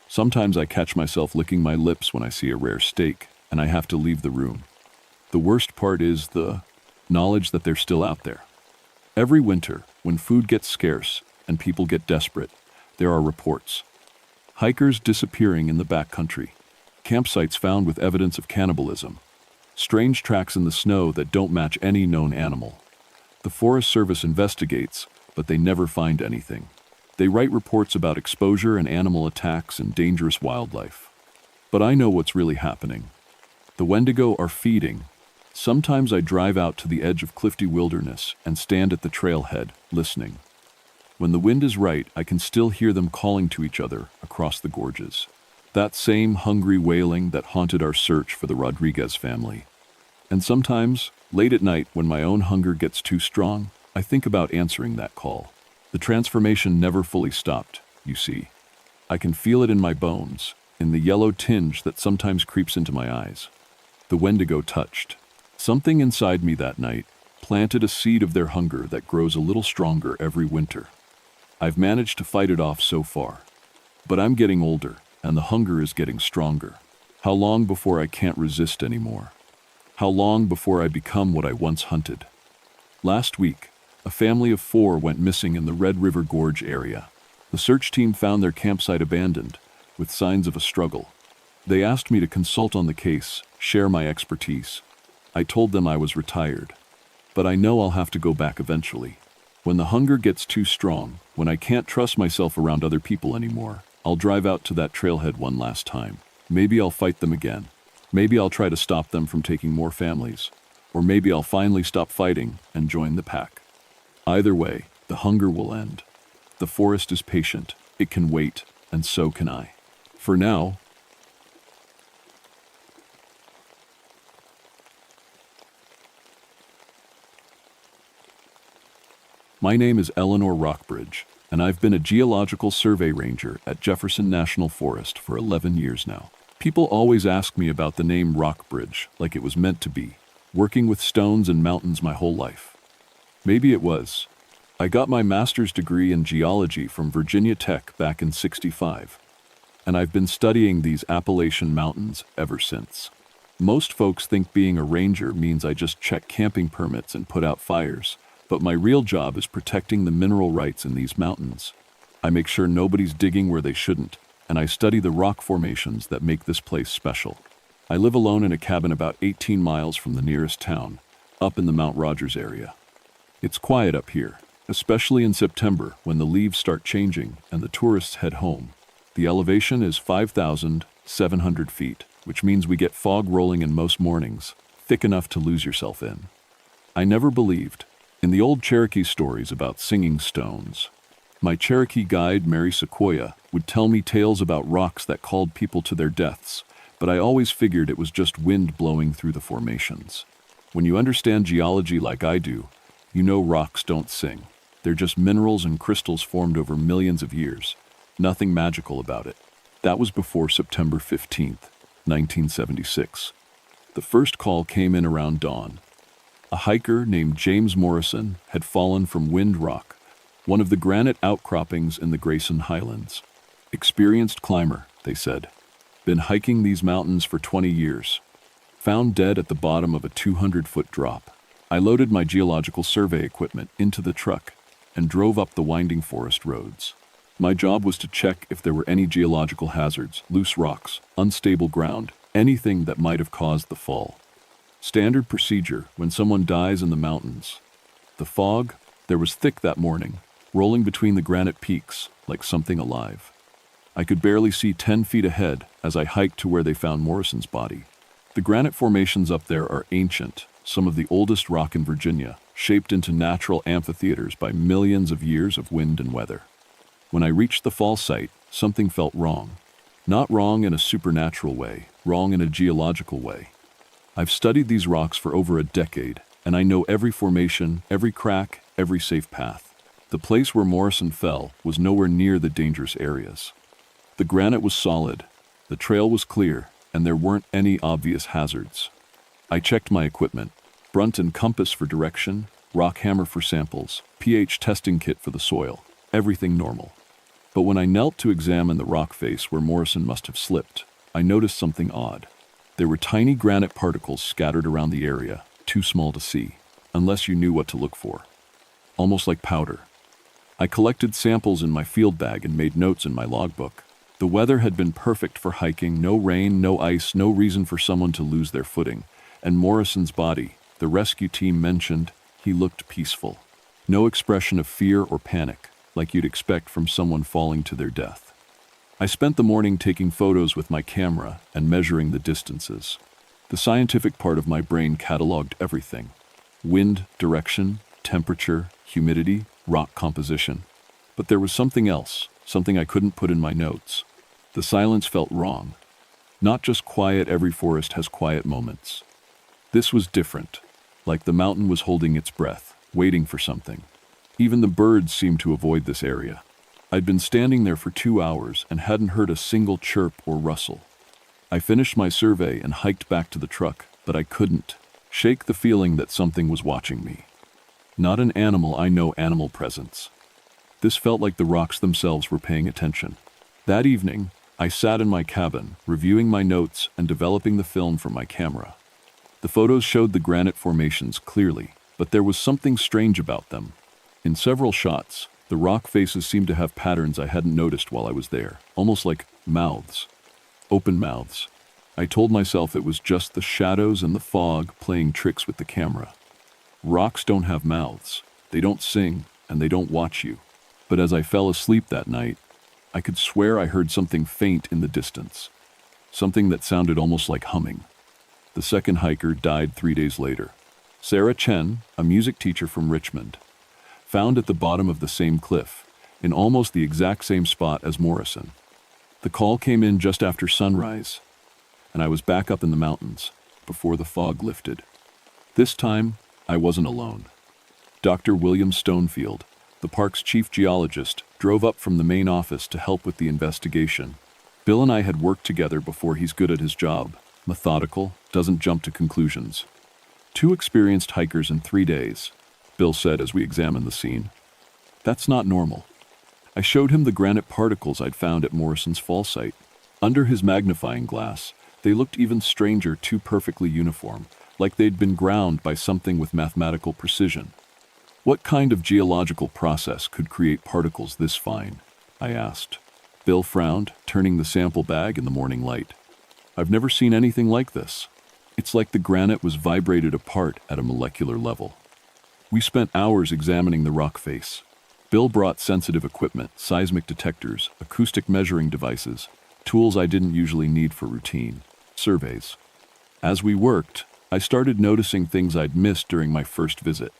Sometimes I catch myself licking my lips when I see a rare steak, and I have to leave the room. The worst part is the knowledge that they're still out there. Every winter, when food gets scarce and people get desperate, there are reports. Hikers disappearing in the backcountry, campsites found with evidence of cannibalism, strange tracks in the snow that don't match any known animal. The Forest Service investigates, but they never find anything. They write reports about exposure and animal attacks and dangerous wildlife. But I know what's really happening. The Wendigo are feeding. Sometimes I drive out to the edge of Clifty Wilderness and stand at the trailhead, listening. When the wind is right, I can still hear them calling to each other across the gorges. That same hungry wailing that haunted our search for the Rodriguez family. And sometimes, late at night when my own hunger gets too strong, I think about answering that call. The transformation never fully stopped, you see. I can feel it in my bones, in the yellow tinge that sometimes creeps into my eyes. The Wendigo touched. Something inside me that night planted a seed of their hunger that grows a little stronger every winter. I've managed to fight it off so far. But I'm getting older, and the hunger is getting stronger. How long before I can't resist anymore? How long before I become what I once hunted? Last week, a family of 4 went missing in the Red River Gorge area. The search team found their campsite abandoned, with signs of a struggle. They asked me to consult on the case, share my expertise. I told them I was retired, but I know I'll have to go back eventually. When the hunger gets too strong, when I can't trust myself around other people anymore, I'll drive out to that trailhead one last time. Maybe I'll fight them again. Maybe I'll try to stop them from taking more families. Or maybe I'll finally stop fighting and join the pack. Either way, the hunger will end. The forest is patient. It can wait, and so can I. For now, my name is Eleanor Rockbridge, and I've been a geological survey ranger at Jefferson National Forest for 11 years now. People always ask me about the name Rockbridge, like it was meant to be, working with stones and mountains my whole life. Maybe it was. I got my master's degree in geology from Virginia Tech back in '65, and I've been studying these Appalachian mountains ever since. Most folks think being a ranger means I just check camping permits and put out fires. But my real job is protecting the mineral rights in these mountains. I make sure nobody's digging where they shouldn't, and I study the rock formations that make this place special. I live alone in a cabin about 18 miles from the nearest town, up in the Mount Rogers area. It's quiet up here, especially in September when the leaves start changing and the tourists head home. The elevation is 5,700 feet, which means we get fog rolling in most mornings, thick enough to lose yourself in. I never believed in the old Cherokee stories about singing stones. My Cherokee guide, Mary Sequoia, would tell me tales about rocks that called people to their deaths, but I always figured it was just wind blowing through the formations. When you understand geology like I do, you know rocks don't sing. They're just minerals and crystals formed over millions of years. Nothing magical about it. That was before September 15th, 1976. The first call came in around dawn. A hiker named James Morrison had fallen from Wind Rock, One of the granite outcroppings in the Grayson Highlands. Experienced climber, they said. Been hiking these mountains for 20 years. Found dead at the bottom of a 200-foot drop. I loaded my geological survey equipment into the truck and drove up the winding forest roads. My job was to check if there were any geological hazards, loose rocks, unstable ground, anything that might have caused the fall. Standard procedure when someone dies in the mountains. The fog, there was thick that morning, rolling between the granite peaks like something alive. I could barely see 10 feet ahead as I hiked to where they found Morrison's body. The granite formations up there are ancient, some of the oldest rock in Virginia, shaped into natural amphitheaters by millions of years of wind and weather. When I reached the fall site, something felt wrong. Not wrong in a supernatural way, wrong in a geological way. I've studied these rocks for over a decade, and I know every formation, every crack, every safe path. The place where Morrison fell was nowhere near the dangerous areas. The granite was solid, the trail was clear, and there weren't any obvious hazards. I checked my equipment, brunt and compass for direction, rock hammer for samples, pH testing kit for the soil, everything normal. But when I knelt to examine the rock face where Morrison must have slipped, I noticed something odd. There were tiny granite particles scattered around the area, too small to see, unless you knew what to look for. Almost like powder. I collected samples in my field bag and made notes in my logbook. The weather had been perfect for hiking, no rain, no ice, no reason for someone to lose their footing. And Morrison's body, the rescue team mentioned, he looked peaceful. No expression of fear or panic, like you'd expect from someone falling to their death. I spent the morning taking photos with my camera and measuring the distances. The scientific part of my brain cataloged everything. Wind, direction, temperature, humidity, rock composition. But there was something else, something I couldn't put in my notes. The silence felt wrong. Not just quiet, every forest has quiet moments. This was different, like the mountain was holding its breath, waiting for something. Even the birds seemed to avoid this area. I'd been standing there for 2 hours and hadn't heard a single chirp or rustle. I finished my survey and hiked back to the truck, but I couldn't shake the feeling that something was watching me. Not an animal I know, animal presence. This felt like the rocks themselves were paying attention. That evening, I sat in my cabin, reviewing my notes and developing the film for my camera. The photos showed the granite formations clearly, but there was something strange about them. In several shots, the rock faces seemed to have patterns I hadn't noticed while I was there, almost like mouths. Open mouths. I told myself it was just the shadows and the fog playing tricks with the camera. Rocks don't have mouths. They don't sing, and they don't watch you. But as I fell asleep that night, I could swear I heard something faint in the distance. Something that sounded almost like humming. The second hiker died 3 days later. Sarah Chen, a music teacher from Richmond, found at the bottom of the same cliff, in almost the exact same spot as Morrison. The call came in just after sunrise, and I was back up in the mountains before the fog lifted. This time, I wasn't alone. Dr. William Stonefield, the park's chief geologist, drove up from the main office to help with the investigation. Bill and I had worked together before. He's good at his job. Methodical, doesn't jump to conclusions. 2 experienced hikers in 3 days, Bill said as we examined the scene. That's not normal. I showed him the granite particles I'd found at Morrison's fall site. Under his magnifying glass, they looked even stranger, too perfectly uniform, like they'd been ground by something with mathematical precision. What kind of geological process could create particles this fine? I asked. Bill frowned, turning the sample bag in the morning light. I've never seen anything like this. It's like the granite was vibrated apart at a molecular level. We spent hours examining the rock face. Bill brought sensitive equipment, seismic detectors, acoustic measuring devices, tools I didn't usually need for routine surveys. As we worked, I started noticing things I'd missed during my first visit.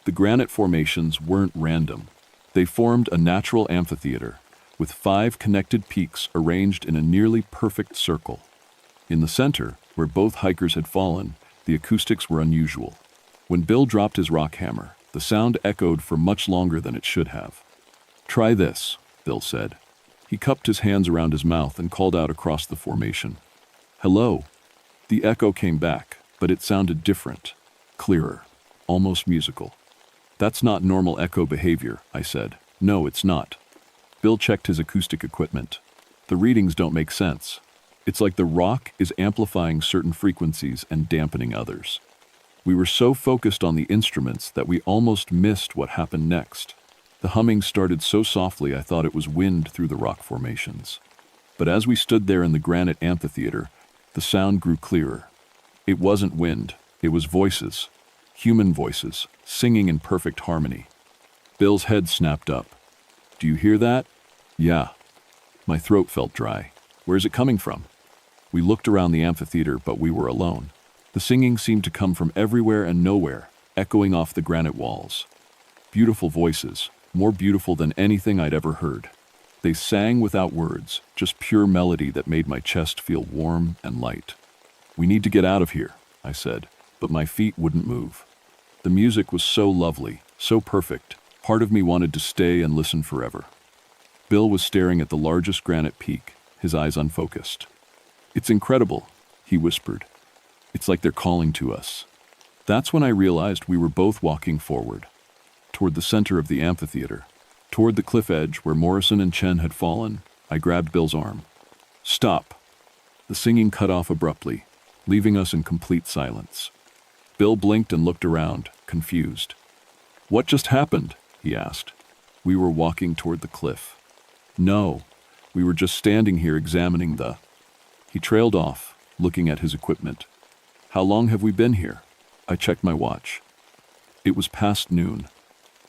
The granite formations weren't random. They formed a natural amphitheater, with 5 connected peaks arranged in a nearly perfect circle. In the center, where both hikers had fallen, the acoustics were unusual. When Bill dropped his rock hammer, the sound echoed for much longer than it should have. "Try this," Bill said. He cupped his hands around his mouth and called out across the formation. "Hello." The echo came back, but it sounded different, clearer, almost musical. "That's not normal echo behavior," I said. No, it's not. Bill checked his acoustic equipment. The readings don't make sense. It's like the rock is amplifying certain frequencies and dampening others. We were so focused on the instruments that we almost missed what happened next. The humming started so softly I thought it was wind through the rock formations. But as we stood there in the granite amphitheater, the sound grew clearer. It wasn't wind, it was voices. Human voices, singing in perfect harmony. Bill's head snapped up. Do you hear that? Yeah. My throat felt dry. Where's it coming from? We looked around the amphitheater, but we were alone. The singing seemed to come from everywhere and nowhere, echoing off the granite walls. Beautiful voices, more beautiful than anything I'd ever heard. They sang without words, just pure melody that made my chest feel warm and light. We need to get out of here, I said, but my feet wouldn't move. The music was so lovely, so perfect. Part of me wanted to stay and listen forever. Bill was staring at the largest granite peak, his eyes unfocused. It's incredible, he whispered. It's like they're calling to us. That's when I realized we were both walking forward, toward the center of the amphitheater, toward the cliff edge where Morrison and Chen had fallen. I grabbed Bill's arm. Stop. The singing cut off abruptly, leaving us in complete silence. Bill blinked and looked around, confused. What just happened? He asked. We were walking toward the cliff. No, we were just standing here examining the... He trailed off, looking at his equipment. How long have we been here? I checked my watch. It was past noon.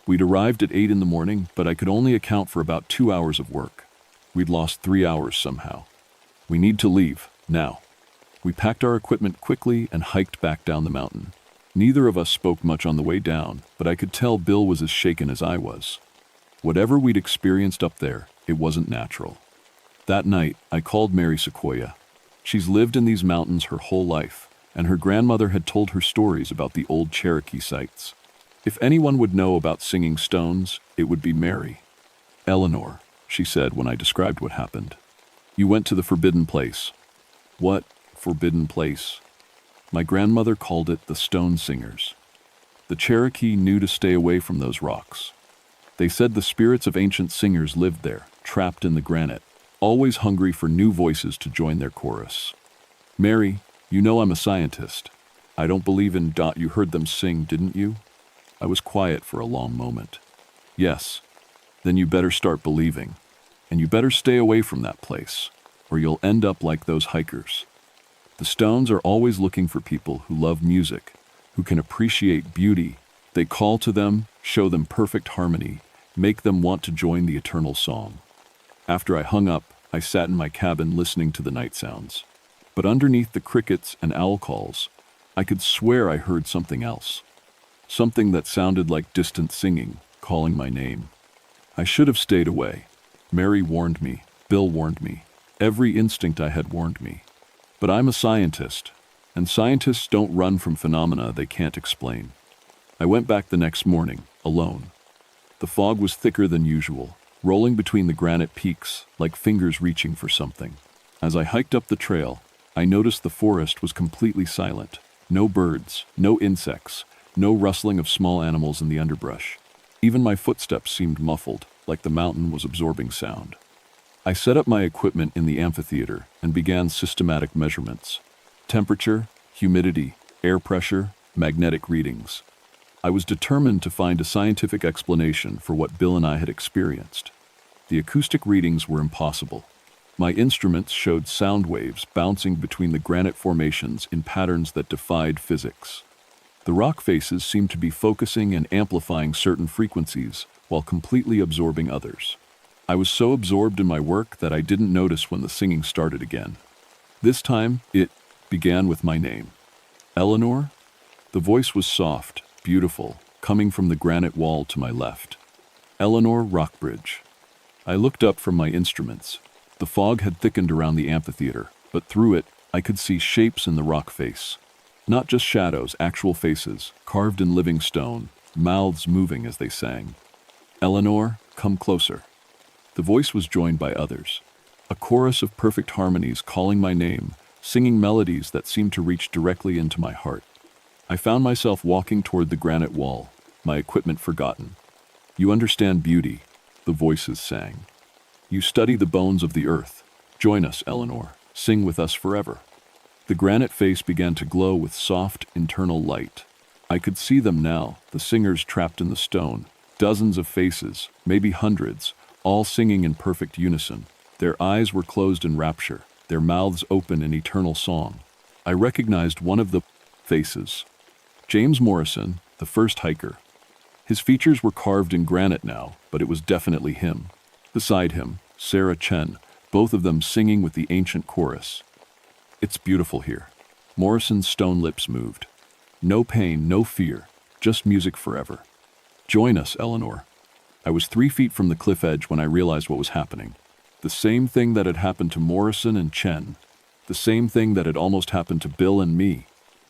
We'd arrived at 8 in the morning, but I could only account for about 2 hours of work. We'd lost 3 hours somehow. We need to leave, now. We packed our equipment quickly and hiked back down the mountain. Neither of us spoke much on the way down, but I could tell Bill was as shaken as I was. Whatever we'd experienced up there, it wasn't natural. That night, I called Mary Sequoia. She's lived in these mountains her whole life, and her grandmother had told her stories about the old Cherokee sites. If anyone would know about singing stones, it would be Mary. Eleanor, she said when I described what happened. You went to the forbidden place. What forbidden place? My grandmother called it the Stone Singers. The Cherokee knew to stay away from those rocks. They said the spirits of ancient singers lived there, trapped in the granite, always hungry for new voices to join their chorus. Mary, you know I'm a scientist. I don't believe in... You heard them sing, didn't you? I was quiet for a long moment. Yes. Then you better start believing. And you better stay away from that place, or you'll end up like those hikers. The Stones are always looking for people who love music, who can appreciate beauty. They call to them, show them perfect harmony, make them want to join the eternal song. After I hung up, I sat in my cabin listening to the night sounds. But underneath the crickets and owl calls, I could swear I heard something else. Something that sounded like distant singing, calling my name. I should have stayed away. Mary warned me, Bill warned me, every instinct I had warned me. But I'm a scientist, and scientists don't run from phenomena they can't explain. I went back the next morning, alone. The fog was thicker than usual, rolling between the granite peaks like fingers reaching for something. As I hiked up the trail, I noticed the forest was completely silent. No birds, no insects, no rustling of small animals in the underbrush. Even my footsteps seemed muffled, like the mountain was absorbing sound. I set up my equipment in the amphitheater and began systematic measurements. Temperature, humidity, air pressure, magnetic readings. I was determined to find a scientific explanation for what Bill and I had experienced. The acoustic readings were impossible. My instruments showed sound waves bouncing between the granite formations in patterns that defied physics. The rock faces seemed to be focusing and amplifying certain frequencies while completely absorbing others. I was so absorbed in my work that I didn't notice when the singing started again. This time, it began with my name. Eleanor? The voice was soft, beautiful, coming from the granite wall to my left. Eleanor Rockbridge. I looked up from my instruments. The fog had thickened around the amphitheater, but through it, I could see shapes in the rock face. Not just shadows, actual faces, carved in living stone, mouths moving as they sang. Eleanor, come closer. The voice was joined by others. A chorus of perfect harmonies calling my name, singing melodies that seemed to reach directly into my heart. I found myself walking toward the granite wall, my equipment forgotten. You understand beauty. The voices sang. You study the bones of the earth. Join us, Eleanor. Sing with us forever. The granite face began to glow with soft, internal light. I could see them now, the singers trapped in the stone. Dozens of faces, maybe hundreds, all singing in perfect unison. Their eyes were closed in rapture, their mouths open in eternal song. I recognized one of the faces. James Morrison, the first hiker. His features were carved in granite now, but it was definitely him. Beside him, Sarah Chen, both of them singing with the ancient chorus. It's beautiful here. Morrison's stone lips moved. No pain, no fear, just music forever. Join us, Eleanor. I was 3 feet from the cliff edge when I realized what was happening. The same thing that had happened to Morrison and Chen. The same thing that had almost happened to Bill and me.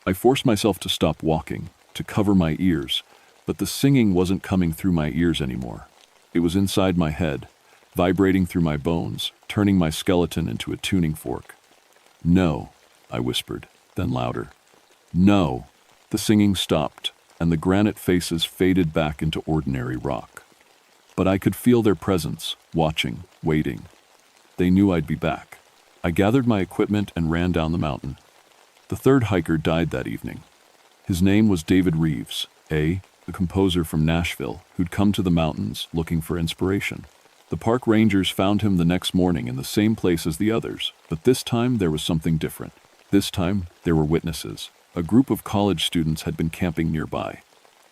I forced myself to stop walking, to cover my ears, but the singing wasn't coming through my ears anymore. It was inside my head, vibrating through my bones, turning my skeleton into a tuning fork. No, I whispered, then louder. No. The singing stopped, and the granite faces faded back into ordinary rock. But I could feel their presence, watching, waiting. They knew I'd be back. I gathered my equipment and ran down the mountain. The third hiker died that evening. His name was David Reeves, a composer from Nashville who'd come to the mountains looking for inspiration. The park rangers found him the next morning in the same place as the others, but this time there was something different. This time there were witnesses. A group of college students had been camping nearby.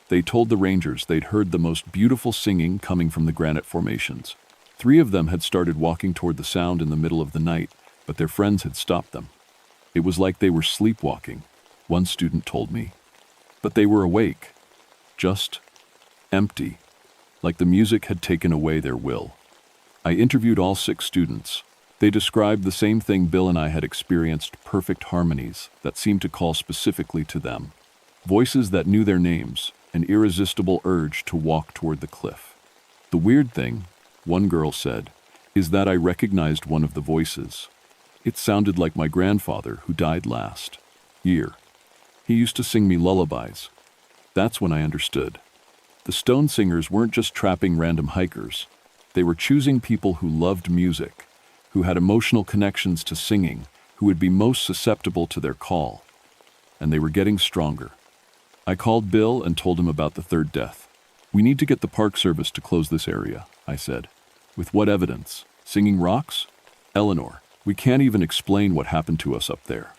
They told the rangers they'd heard the most beautiful singing coming from the granite formations. 3 of them had started walking toward the sound in the middle of the night, but their friends had stopped them. It was like they were sleepwalking, one student told me. But they were awake, just empty, like the music had taken away their will. I interviewed all 6 students. They described the same thing Bill and I had experienced, perfect harmonies that seemed to call specifically to them. Voices that knew their names, an irresistible urge to walk toward the cliff. The weird thing, one girl said, is that I recognized one of the voices. It sounded like my grandfather who died last year. He used to sing me lullabies. That's when I understood. The stone singers weren't just trapping random hikers. They were choosing people who loved music, who had emotional connections to singing, who would be most susceptible to their call. And they were getting stronger. I called Bill and told him about the third death. We need to get the Park Service to close this area, I said. With what evidence? Singing rocks? Eleanor, we can't even explain what happened to us up there.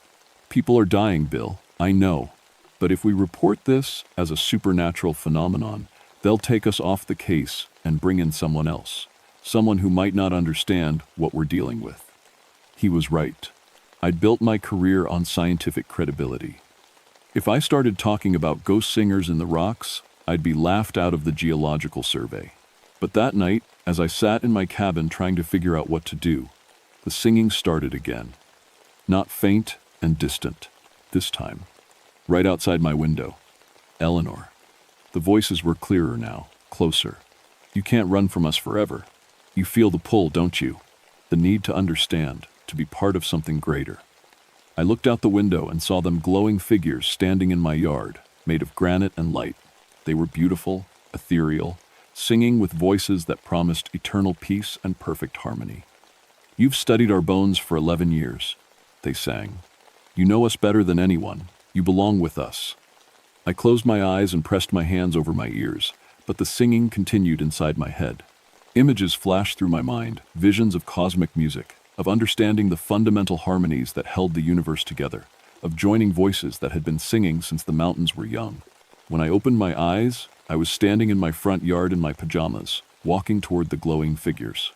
People are dying, Bill, I know. But if we report this as a supernatural phenomenon, they'll take us off the case and bring in someone else. Someone who might not understand what we're dealing with. He was right. I'd built my career on scientific credibility. If I started talking about ghost singers in the rocks, I'd be laughed out of the geological survey. But that night, as I sat in my cabin trying to figure out what to do, the singing started again. Not faint and distant, this time. Right outside my window. Eleanor. The voices were clearer now, closer. You can't run from us forever. You feel the pull, don't you? The need to understand, to be part of something greater. I looked out the window and saw them glowing figures standing in my yard, made of granite and light. They were beautiful, ethereal, singing with voices that promised eternal peace and perfect harmony. You've studied our bones for 11 years, they sang. You know us better than anyone. You belong with us. I closed my eyes and pressed my hands over my ears, but the singing continued inside my head. Images flashed through my mind, visions of cosmic music, of understanding the fundamental harmonies that held the universe together, of joining voices that had been singing since the mountains were young. When I opened my eyes, I was standing in my front yard in my pajamas, walking toward the glowing figures.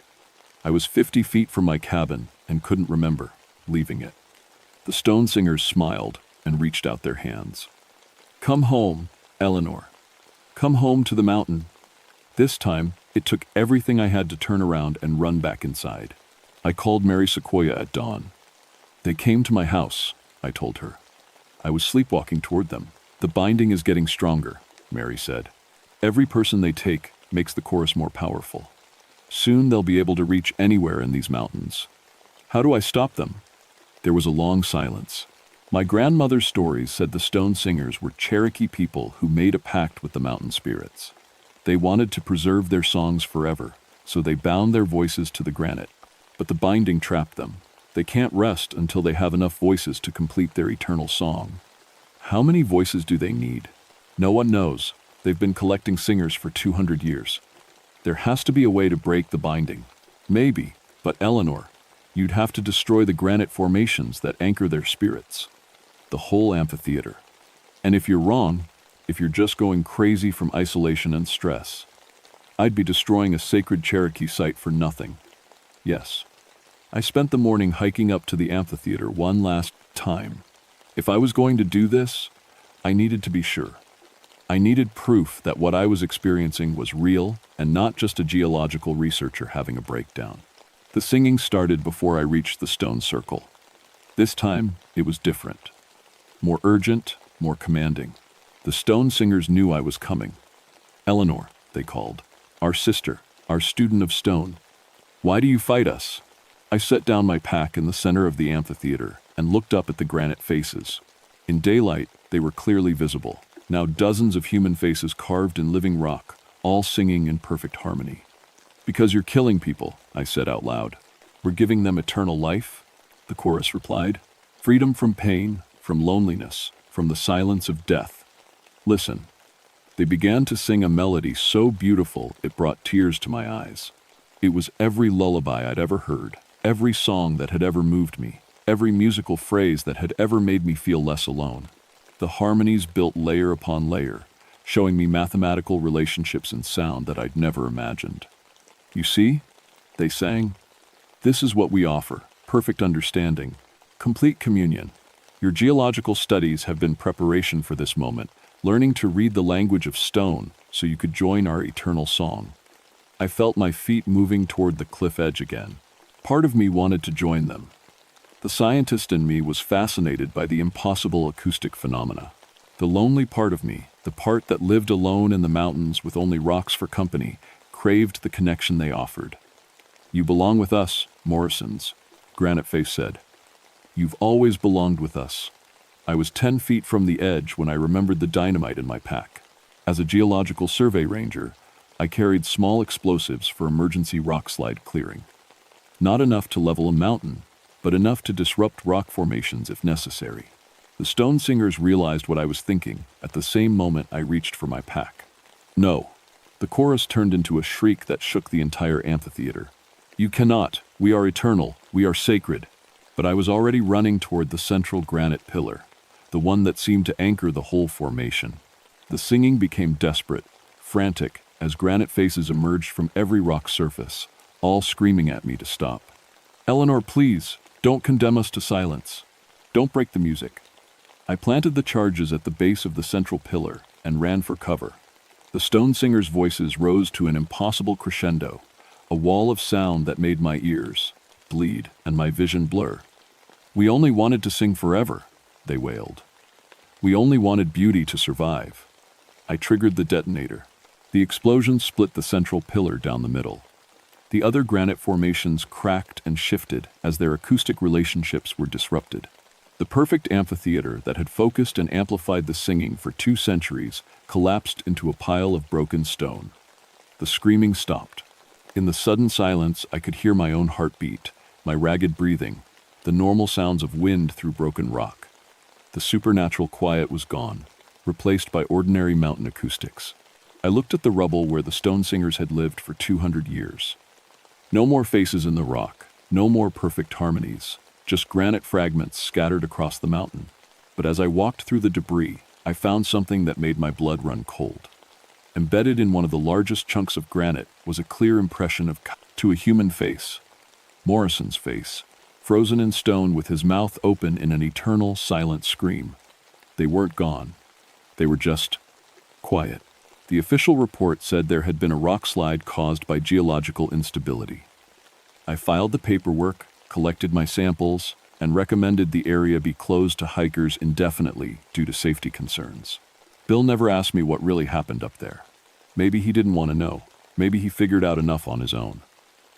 I was 50 feet from my cabin and couldn't remember leaving it. The stone singers smiled and reached out their hands. Come home, Eleanor. Come home to the mountain. This time, it took everything I had to turn around and run back inside. I called Mary Sequoia at dawn. They came to my house, I told her. I was sleepwalking toward them. The binding is getting stronger, Mary said. Every person they take makes the chorus more powerful. Soon they'll be able to reach anywhere in these mountains. How do I stop them? There was a long silence. My grandmother's stories said the stone singers were Cherokee people who made a pact with the mountain spirits. They wanted to preserve their songs forever, so they bound their voices to the granite. But the binding trapped them. They can't rest until they have enough voices to complete their eternal song. How many voices do they need? No one knows. They've been collecting singers for 200 years. There has to be a way to break the binding. Maybe, but Eleanor, you'd have to destroy the granite formations that anchor their spirits. The whole amphitheater. And if you're wrong, if you're just going crazy from isolation and stress, I'd be destroying a sacred Cherokee site for nothing. Yes. I spent the morning hiking up to the amphitheater one last time. If I was going to do this, I needed to be sure. I needed proof that what I was experiencing was real and not just a geological researcher having a breakdown. The singing started before I reached the stone circle. This time, it was different. More urgent, more commanding. The stone singers knew I was coming. Eleanor, they called. Our sister, our student of stone. Why do you fight us? I set down my pack in the center of the amphitheater and looked up at the granite faces. In daylight, they were clearly visible. Now dozens of human faces carved in living rock, all singing in perfect harmony. Because you're killing people, I said out loud. We're giving them eternal life, the chorus replied. Freedom from pain, from loneliness, from the silence of death. Listen. They began to sing a melody so beautiful it brought tears to my eyes. It was every lullaby I'd ever heard, every song that had ever moved me, every musical phrase that had ever made me feel less alone. The harmonies built layer upon layer, showing me mathematical relationships in sound that I'd never imagined. You see, they sang, this is what we offer, perfect understanding, complete communion. Your geological studies have been preparation for this moment, learning to read the language of stone so you could join our eternal song. I felt my feet moving toward the cliff edge again. Part of me wanted to join them. The scientist in me was fascinated by the impossible acoustic phenomena. The lonely part of me, the part that lived alone in the mountains with only rocks for company, craved the connection they offered. You belong with us, Morrisons, Granite Face said. You've always belonged with us. I was 10 feet from the edge when I remembered the dynamite in my pack. As a geological survey ranger, I carried small explosives for emergency rockslide clearing. Not enough to level a mountain, but enough to disrupt rock formations if necessary. The stone singers realized what I was thinking at the same moment I reached for my pack. No. The chorus turned into a shriek that shook the entire amphitheater. You cannot. We are eternal. We are sacred. But I was already running toward the central granite pillar, the one that seemed to anchor the whole formation. The singing became desperate, frantic, as granite faces emerged from every rock surface, all screaming at me to stop. Eleanor, please, don't condemn us to silence. Don't break the music. I planted the charges at the base of the central pillar and ran for cover. The stone singers' voices rose to an impossible crescendo, a wall of sound that made my ears bleed and my vision blur. We only wanted to sing forever, they wailed. We only wanted beauty to survive. I triggered the detonator. The explosion split the central pillar down the middle. The other granite formations cracked and shifted as their acoustic relationships were disrupted. The perfect amphitheater that had focused and amplified the singing for 2 centuries collapsed into a pile of broken stone. The screaming stopped. In the sudden silence, I could hear my own heartbeat, my ragged breathing, the normal sounds of wind through broken rock. The supernatural quiet was gone, replaced by ordinary mountain acoustics. I looked at the rubble where the stone singers had lived for 200 years. No more faces in the rock, no more perfect harmonies, just granite fragments scattered across the mountain. But as I walked through the debris, I found something that made my blood run cold. Embedded in one of the largest chunks of granite was a clear impression to a human face. Morrison's face, frozen in stone with his mouth open in an eternal, silent scream. They weren't gone. They were just quiet. The official report said there had been a rock slide caused by geological instability. I filed the paperwork, collected my samples, and recommended the area be closed to hikers indefinitely due to safety concerns. Bill never asked me what really happened up there. Maybe he didn't want to know. Maybe he figured out enough on his own.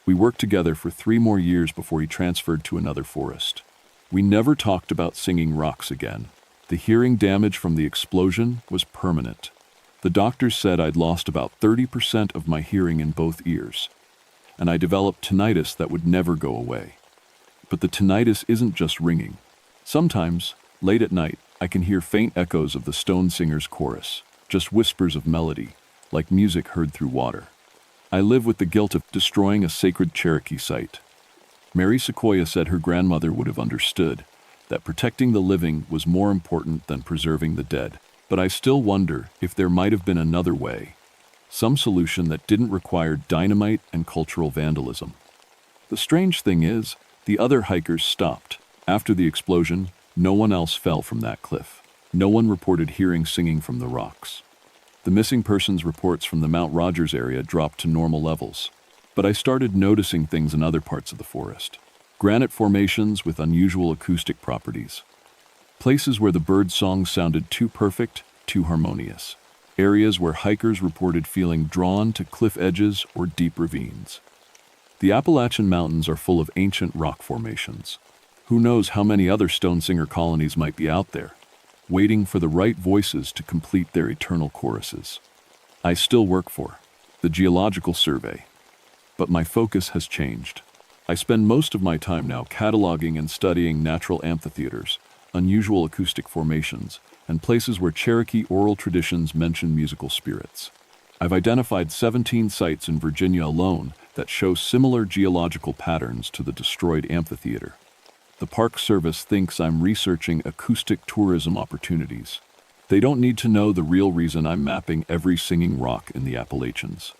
We worked together for 3 more years before he transferred to another forest. We never talked about singing rocks again. The hearing damage from the explosion was permanent. The doctors said I'd lost about 30% of my hearing in both ears. and I developed tinnitus that would never go away. But the tinnitus isn't just ringing. Sometimes, late at night, I can hear faint echoes of the Stone Singers' chorus, just whispers of melody, like music heard through water. I live with the guilt of destroying a sacred Cherokee site. Mary Sequoia said her grandmother would have understood that protecting the living was more important than preserving the dead. But I still wonder if there might have been another way, some solution that didn't require dynamite and cultural vandalism. The strange thing is, the other hikers stopped. After the explosion, no one else fell from that cliff. No one reported hearing singing from the rocks. The missing persons reports from the Mount Rogers area dropped to normal levels. But I started noticing things in other parts of the forest. Granite formations with unusual acoustic properties. Places where the bird song sounded too perfect, too harmonious. Areas where hikers reported feeling drawn to cliff edges or deep ravines. The Appalachian Mountains are full of ancient rock formations. Who knows how many other stone singer colonies might be out there, waiting for the right voices to complete their eternal choruses. I still work for the Geological Survey, but my focus has changed. I spend most of my time now cataloging and studying natural amphitheaters, unusual acoustic formations, and places where Cherokee oral traditions mention musical spirits. I've identified 17 sites in Virginia alone that show similar geological patterns to the destroyed amphitheater. The Park Service thinks I'm researching acoustic tourism opportunities. They don't need to know the real reason I'm mapping every singing rock in the Appalachians.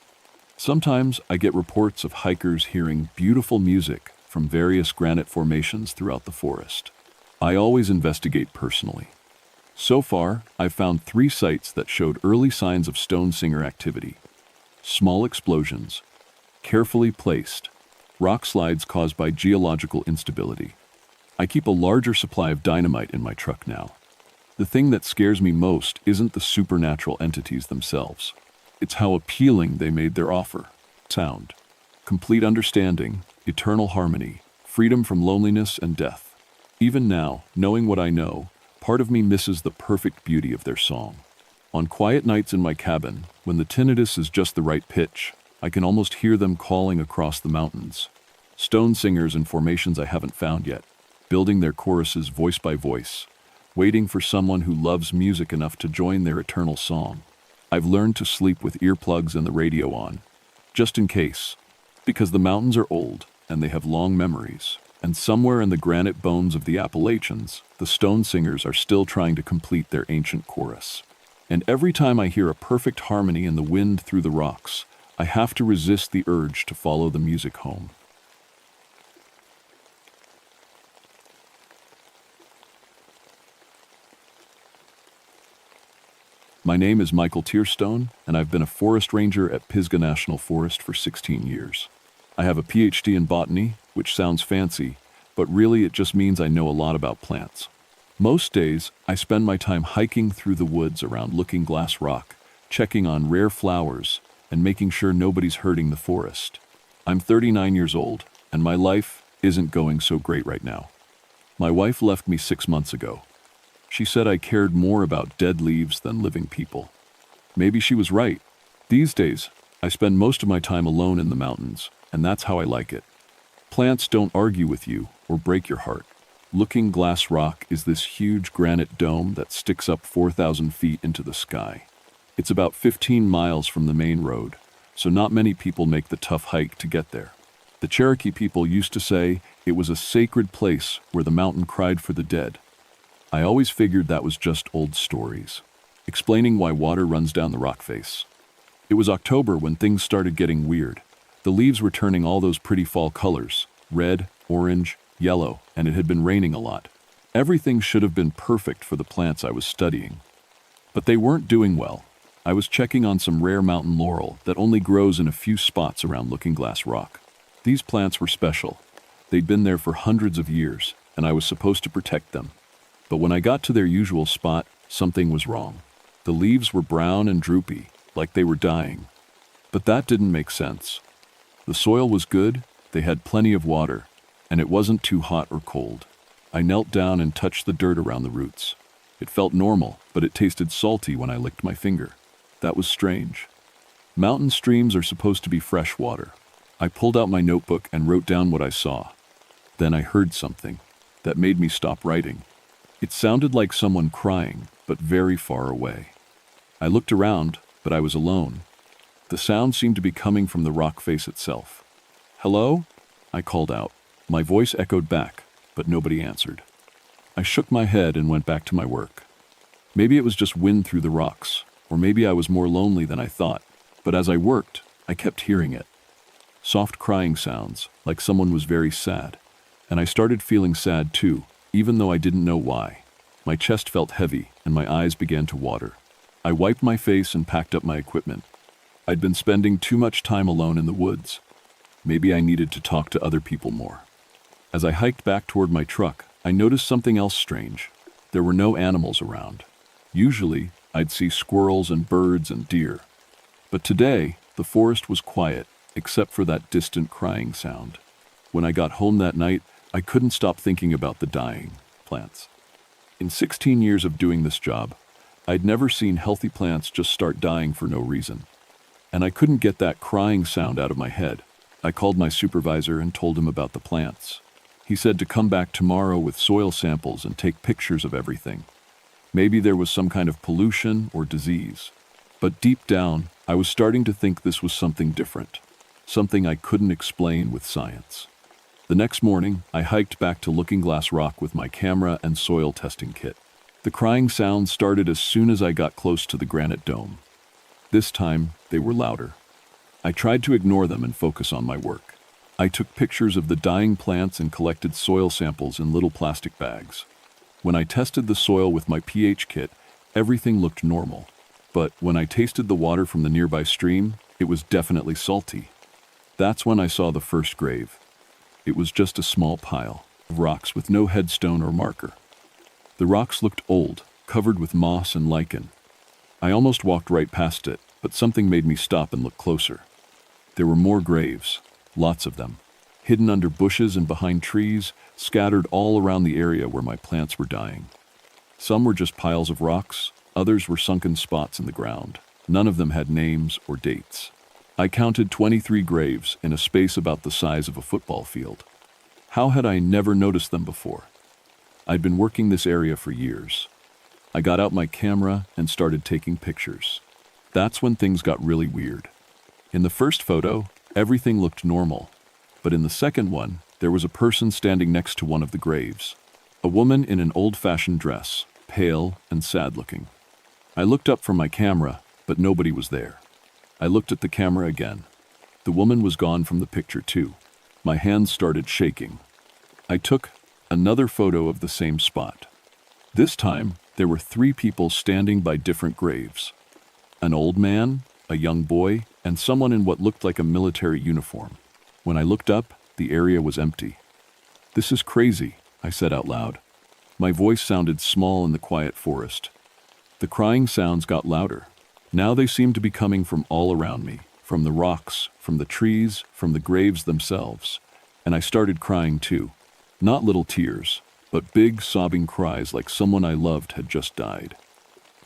Sometimes I get reports of hikers hearing beautiful music from various granite formations throughout the forest. I always investigate personally. So far, I've found 3 sites that showed early signs of stone singer activity. Small explosions, carefully placed, rock slides caused by geological instability. I keep a larger supply of dynamite in my truck now. The thing that scares me most isn't the supernatural entities themselves. It's how appealing they made their offer. Sound, complete understanding, eternal harmony, freedom from loneliness and death. Even now, knowing what I know, part of me misses the perfect beauty of their song. On quiet nights in my cabin, when the tinnitus is just the right pitch, I can almost hear them calling across the mountains. Stone singers in formations I haven't found yet, building their choruses voice by voice, waiting for someone who loves music enough to join their eternal song. I've learned to sleep with earplugs and the radio on, just in case, because the mountains are old and they have long memories, and somewhere in the granite bones of the Appalachians, the stone singers are still trying to complete their ancient chorus. And every time I hear a perfect harmony in the wind through the rocks, I have to resist the urge to follow the music home. My name is Michael Tearstone, and I've been a forest ranger at Pisgah National Forest for 16 years. I have a PhD in botany, which sounds fancy, but really it just means I know a lot about plants. Most days, I spend my time hiking through the woods around Looking Glass Rock, checking on rare flowers, and making sure nobody's hurting the forest. I'm 39 years old, and my life isn't going so great right now. My wife left me 6 months ago. She said I cared more about dead leaves than living people. Maybe she was right. These days, I spend most of my time alone in the mountains, and that's how I like it. Plants don't argue with you or break your heart. Looking Glass Rock is this huge granite dome that sticks up 4,000 feet into the sky. It's about 15 miles from the main road, so not many people make the tough hike to get there. The Cherokee people used to say it was a sacred place where the mountain cried for the dead. I always figured that was just old stories, explaining why water runs down the rock face. It was October when things started getting weird. The leaves were turning all those pretty fall colors, red, orange, yellow, and it had been raining a lot. Everything should have been perfect for the plants I was studying. But they weren't doing well. I was checking on some rare mountain laurel that only grows in a few spots around Looking Glass Rock. These plants were special. They'd been there for hundreds of years, and I was supposed to protect them. But when I got to their usual spot, something was wrong. The leaves were brown and droopy, like they were dying. But that didn't make sense. The soil was good, they had plenty of water, and it wasn't too hot or cold. I knelt down and touched the dirt around the roots. It felt normal, but it tasted salty when I licked my finger. That was strange. Mountain streams are supposed to be fresh water. I pulled out my notebook and wrote down what I saw. Then I heard something that made me stop writing. It sounded like someone crying, but very far away. I looked around, but I was alone. The sound seemed to be coming from the rock face itself. "Hello?" I called out. My voice echoed back, but nobody answered. I shook my head and went back to my work. Maybe it was just wind through the rocks, or maybe I was more lonely than I thought, but as I worked, I kept hearing it. Soft crying sounds, like someone was very sad, and I started feeling sad too, even though I didn't know why. My chest felt heavy, and my eyes began to water. I wiped my face and packed up my equipment. I'd been spending too much time alone in the woods. Maybe I needed to talk to other people more. As I hiked back toward my truck, I noticed something else strange. There were no animals around. Usually, I'd see squirrels and birds and deer. But today, the forest was quiet, except for that distant crying sound. When I got home that night, I couldn't stop thinking about the dying plants. In 16 years of doing this job, I'd never seen healthy plants just start dying for no reason. And I couldn't get that crying sound out of my head. I called my supervisor and told him about the plants. He said to come back tomorrow with soil samples and take pictures of everything. Maybe there was some kind of pollution or disease. But deep down, I was starting to think this was something different, something I couldn't explain with science. The next morning, I hiked back to Looking Glass Rock with my camera and soil testing kit. The crying sounds started as soon as I got close to the granite dome. This time, they were louder. I tried to ignore them and focus on my work. I took pictures of the dying plants and collected soil samples in little plastic bags. When I tested the soil with my pH kit, everything looked normal. But when I tasted the water from the nearby stream, it was definitely salty. That's when I saw the first grave. It was just a small pile of rocks with no headstone or marker. The rocks looked old, covered with moss and lichen. I almost walked right past it, but something made me stop and look closer. There were more graves, lots of them, hidden under bushes and behind trees, scattered all around the area where my plants were dying. Some were just piles of rocks, others were sunken spots in the ground. None of them had names or dates. I counted 23 graves in a space about the size of a football field. How had I never noticed them before? I'd been working this area for years. I got out my camera and started taking pictures. That's when things got really weird. In the first photo, everything looked normal, but in the second one, there was a person standing next to one of the graves. A woman in an old-fashioned dress, pale and sad-looking. I looked up from my camera, but nobody was there. I looked at the camera again. The woman was gone from the picture too. My hands started shaking. I took another photo of the same spot. This time, there were 3 people standing by different graves. An old man, a young boy, and someone in what looked like a military uniform. When I looked up, the area was empty. "This is crazy," I said out loud. My voice sounded small in the quiet forest. The crying sounds got louder. Now they seemed to be coming from all around me, from the rocks, from the trees, from the graves themselves. And I started crying too. Not little tears, but big sobbing cries like someone I loved had just died.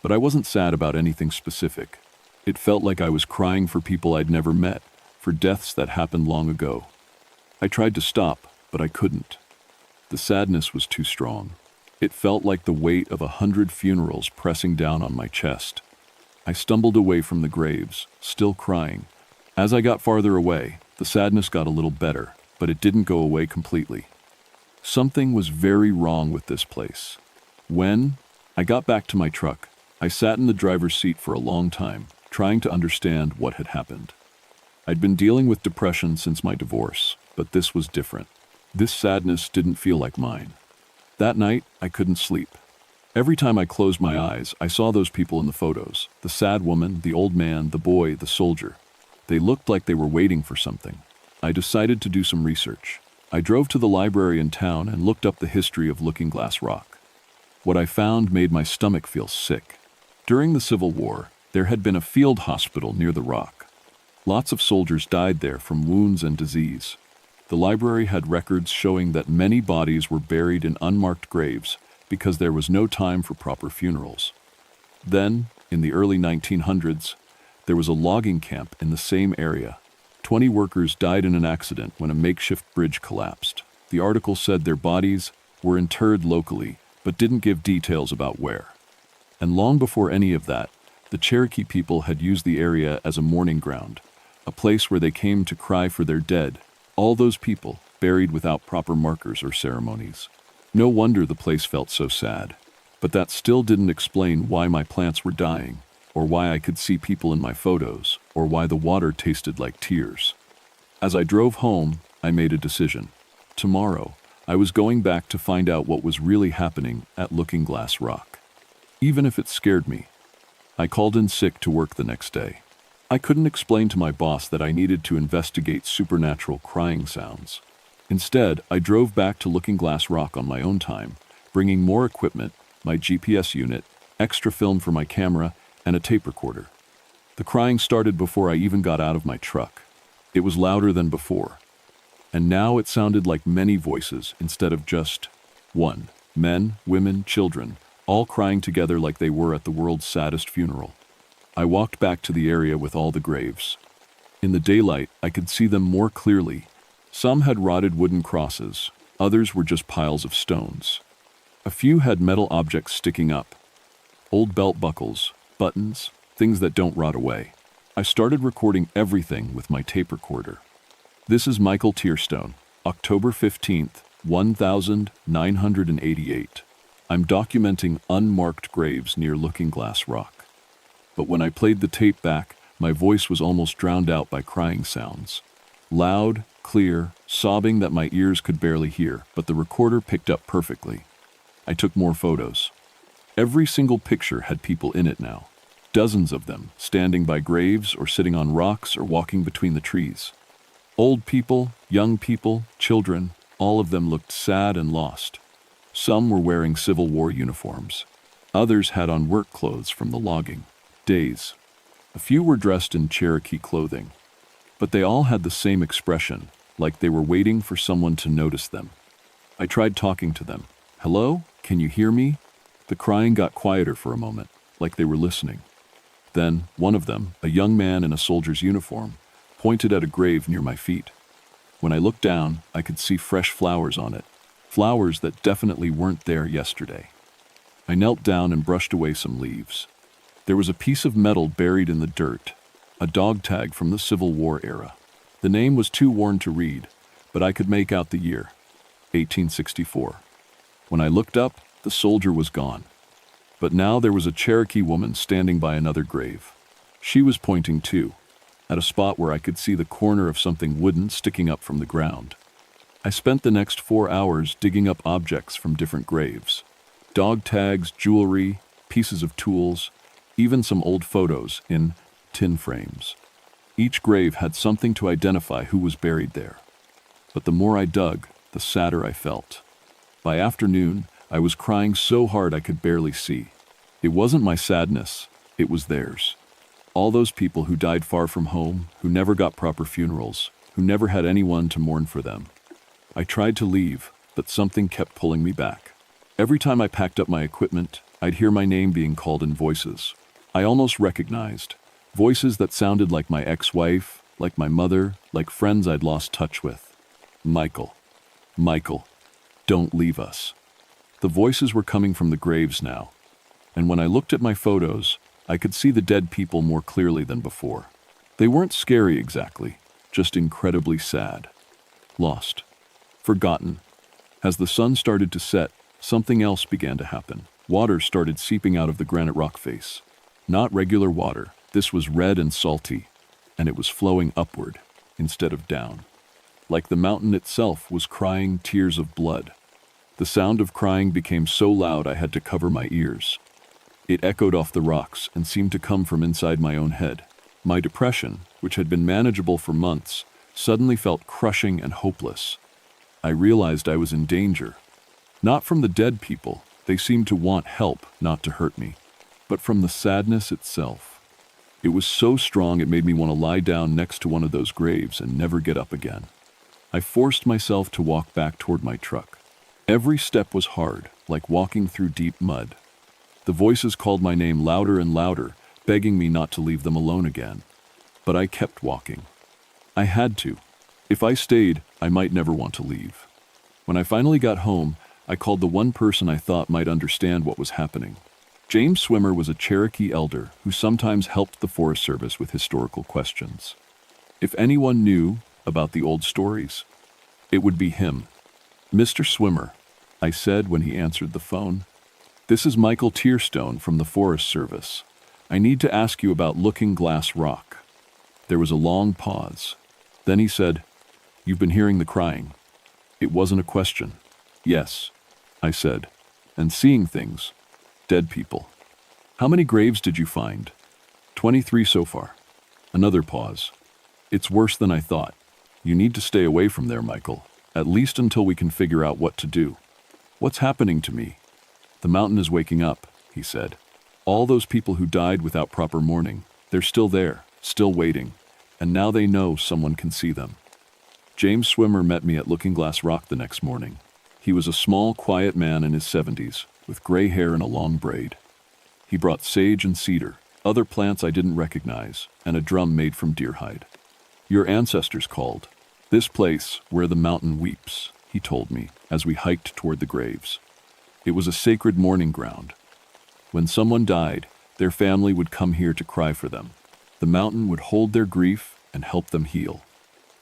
But I wasn't sad about anything specific. It felt like I was crying for people I'd never met, for deaths that happened long ago. I tried to stop, but I couldn't. The sadness was too strong. It felt like the weight of 100 funerals pressing down on my chest. I stumbled away from the graves, still crying. As I got farther away, the sadness got a little better, but it didn't go away completely. Something was very wrong with this place. When I got back to my truck, I sat in the driver's seat for a long time, trying to understand what had happened. I'd been dealing with depression since my divorce, but this was different. This sadness didn't feel like mine. That night, I couldn't sleep. Every time I closed my eyes, I saw those people in the photos. The sad woman, the old man, the boy, the soldier. They looked like they were waiting for something. I decided to do some research. I drove to the library in town and looked up the history of Looking Glass Rock. What I found made my stomach feel sick. During the Civil War, there had been a field hospital near the rock. Lots of soldiers died there from wounds and disease. The library had records showing that many bodies were buried in unmarked graves because there was no time for proper funerals. Then, in the early 1900s, there was a logging camp in the same area. 20 workers died in an accident when a makeshift bridge collapsed. The article said their bodies were interred locally, but didn't give details about where. And long before any of that, the Cherokee people had used the area as a mourning ground, a place where they came to cry for their dead, all those people buried without proper markers or ceremonies. No wonder the place felt so sad. But that still didn't explain why my plants were dying, or why I could see people in my photos, or why the water tasted like tears. As I drove home, I made a decision. Tomorrow, I was going back to find out what was really happening at Looking Glass Rock. Even if it scared me. I called in sick to work the next day. I couldn't explain to my boss that I needed to investigate supernatural crying sounds. Instead, I drove back to Looking Glass Rock on my own time, bringing more equipment, my GPS unit, extra film for my camera, and a tape recorder. The crying started before I even got out of my truck. It was louder than before. And now it sounded like many voices instead of just one. Men, women, children, all crying together like they were at the world's saddest funeral. I walked back to the area with all the graves. In the daylight, I could see them more clearly. Some had rotted wooden crosses, others were just piles of stones. A few had metal objects sticking up. Old belt buckles, buttons, things that don't rot away. I started recording everything with my tape recorder. This is Michael Tearstone, October 15th, 1988. I'm documenting unmarked graves near Looking Glass Rock. But when I played the tape back, my voice was almost drowned out by crying sounds. Loud, clear, sobbing that my ears could barely hear, but the recorder picked up perfectly. I took more photos. Every single picture had people in it now. Dozens of them, standing by graves or sitting on rocks or walking between the trees. Old people, young people, children, all of them looked sad and lost. Some were wearing Civil War uniforms. Others had on work clothes from the logging days. A few were dressed in Cherokee clothing. But they all had the same expression, like they were waiting for someone to notice them. I tried talking to them. Hello? Can you hear me? The crying got quieter for a moment, like they were listening. Then, one of them, a young man in a soldier's uniform, pointed at a grave near my feet. When I looked down, I could see fresh flowers on it, flowers that definitely weren't there yesterday. I knelt down and brushed away some leaves. There was a piece of metal buried in the dirt, a dog tag from the Civil War era. The name was too worn to read, but I could make out the year, 1864. When I looked up, the soldier was gone. But now there was a Cherokee woman standing by another grave. She was pointing too, at a spot where I could see the corner of something wooden sticking up from the ground. I spent the next 4 hours digging up objects from different graves. Dog tags, jewelry, pieces of tools, even some old photos in tin frames. Each grave had something to identify who was buried there. But the more I dug, the sadder I felt. By afternoon, I was crying so hard I could barely see. It wasn't my sadness, it was theirs. All those people who died far from home, who never got proper funerals, who never had anyone to mourn for them. I tried to leave, but something kept pulling me back. Every time I packed up my equipment, I'd hear my name being called in voices. I almost recognized. Voices that sounded like my ex-wife, like my mother, like friends I'd lost touch with. Michael. Michael. Don't leave us. The voices were coming from the graves now, and when I looked at my photos, I could see the dead people more clearly than before. They weren't scary exactly, just incredibly sad. Lost. Forgotten. As the sun started to set, something else began to happen. Water started seeping out of the granite rock face. Not regular water, this was red and salty, and it was flowing upward instead of down. Like the mountain itself was crying tears of blood. The sound of crying became so loud I had to cover my ears. It echoed off the rocks and seemed to come from inside my own head. My depression, which had been manageable for months, suddenly felt crushing and hopeless. I realized I was in danger. Not from the dead people, they seemed to want help, not to hurt me, but from the sadness itself. It was so strong it made me want to lie down next to one of those graves and never get up again. I forced myself to walk back toward my truck. Every step was hard, like walking through deep mud. The voices called my name louder and louder, begging me not to leave them alone again. But I kept walking. I had to. If I stayed, I might never want to leave. When I finally got home, I called the one person I thought might understand what was happening. James Swimmer was a Cherokee elder who sometimes helped the Forest Service with historical questions. If anyone knew about the old stories, it would be him. "Mr. Swimmer," I said when he answered the phone, "this is Michael Tearstone from the Forest Service. I need to ask you about Looking Glass Rock." There was a long pause. Then he said, "You've been hearing the crying." It wasn't a question. "Yes," I said, "and seeing things. Dead people." "How many graves did you find?" 23 so far." Another pause. "It's worse than I thought. You need to stay away from there, Michael, at least until we can figure out what to do." "What's happening to me?" "The mountain is waking up," he said. "All those people who died without proper mourning, they're still there, still waiting, and now they know someone can see them." James Swimmer met me at Looking Glass Rock the next morning. He was a small, quiet man in his 70s, with gray hair and a long braid. He brought sage and cedar, other plants I didn't recognize, and a drum made from deer hide. "Your ancestors called. This place, where the mountain weeps," he told me as we hiked toward the graves. It was a sacred mourning ground. When someone died, their family would come here to cry for them. The mountain would hold their grief and help them heal.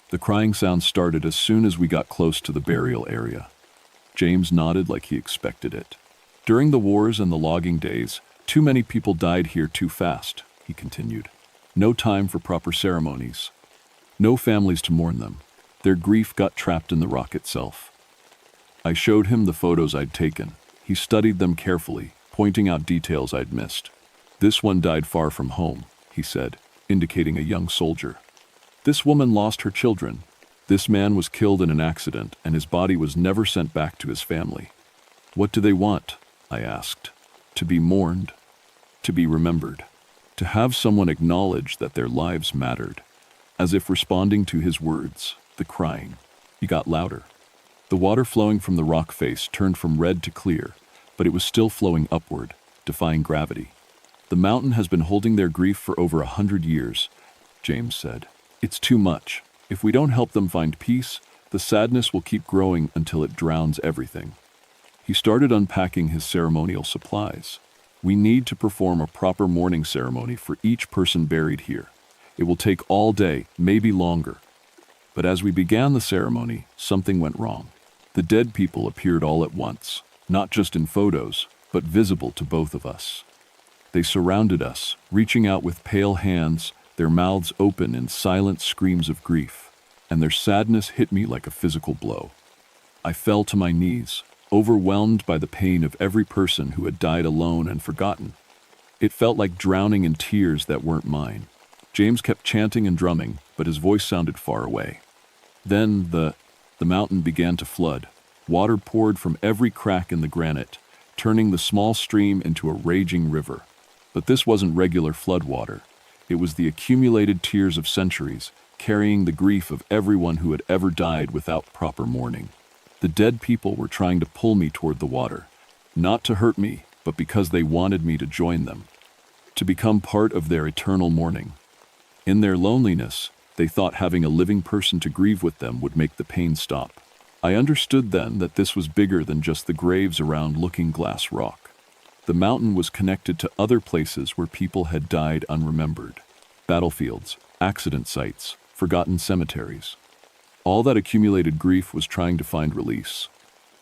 The crying sound started as soon as we got close to the burial area. James nodded like he expected it. "During the wars and the logging days, too many people died here too fast," he continued. "No time for proper ceremonies. No families to mourn them. Their grief got trapped in the rock itself." I showed him the photos I'd taken. He studied them carefully, pointing out details I'd missed. "This one died far from home," he said, indicating a young soldier. "This woman lost her children. This man was killed in an accident, and his body was never sent back to his family." "What do they want?" I asked. "To be mourned, to be remembered, to have someone acknowledge that their lives mattered." As if responding to his words, the crying, he got louder. The water flowing from the rock face turned from red to clear, but it was still flowing upward, defying gravity. "The mountain has been holding their grief for over 100 years, James said. "It's too much. If we don't help them find peace, the sadness will keep growing until it drowns everything." He started unpacking his ceremonial supplies. "We need to perform a proper mourning ceremony for each person buried here. It will take all day, maybe longer." But as we began the ceremony, something went wrong. The dead people appeared all at once, not just in photos, but visible to both of us. They surrounded us, reaching out with pale hands, their mouths open in silent screams of grief, and their sadness hit me like a physical blow. I fell to my knees, overwhelmed by the pain of every person who had died alone and forgotten. It felt like drowning in tears that weren't mine. James kept chanting and drumming, but his voice sounded far away. Then the mountain began to flood. Water poured from every crack in the granite, turning the small stream into a raging river. But this wasn't regular flood water. It was the accumulated tears of centuries, carrying the grief of everyone who had ever died without proper mourning. The dead people were trying to pull me toward the water, not to hurt me, but because they wanted me to join them, to become part of their eternal mourning. In their loneliness, they thought having a living person to grieve with them would make the pain stop. I understood then that this was bigger than just the graves around Looking Glass Rock. The mountain was connected to other places where people had died unremembered. Battlefields, accident sites, forgotten cemeteries. All that accumulated grief was trying to find release.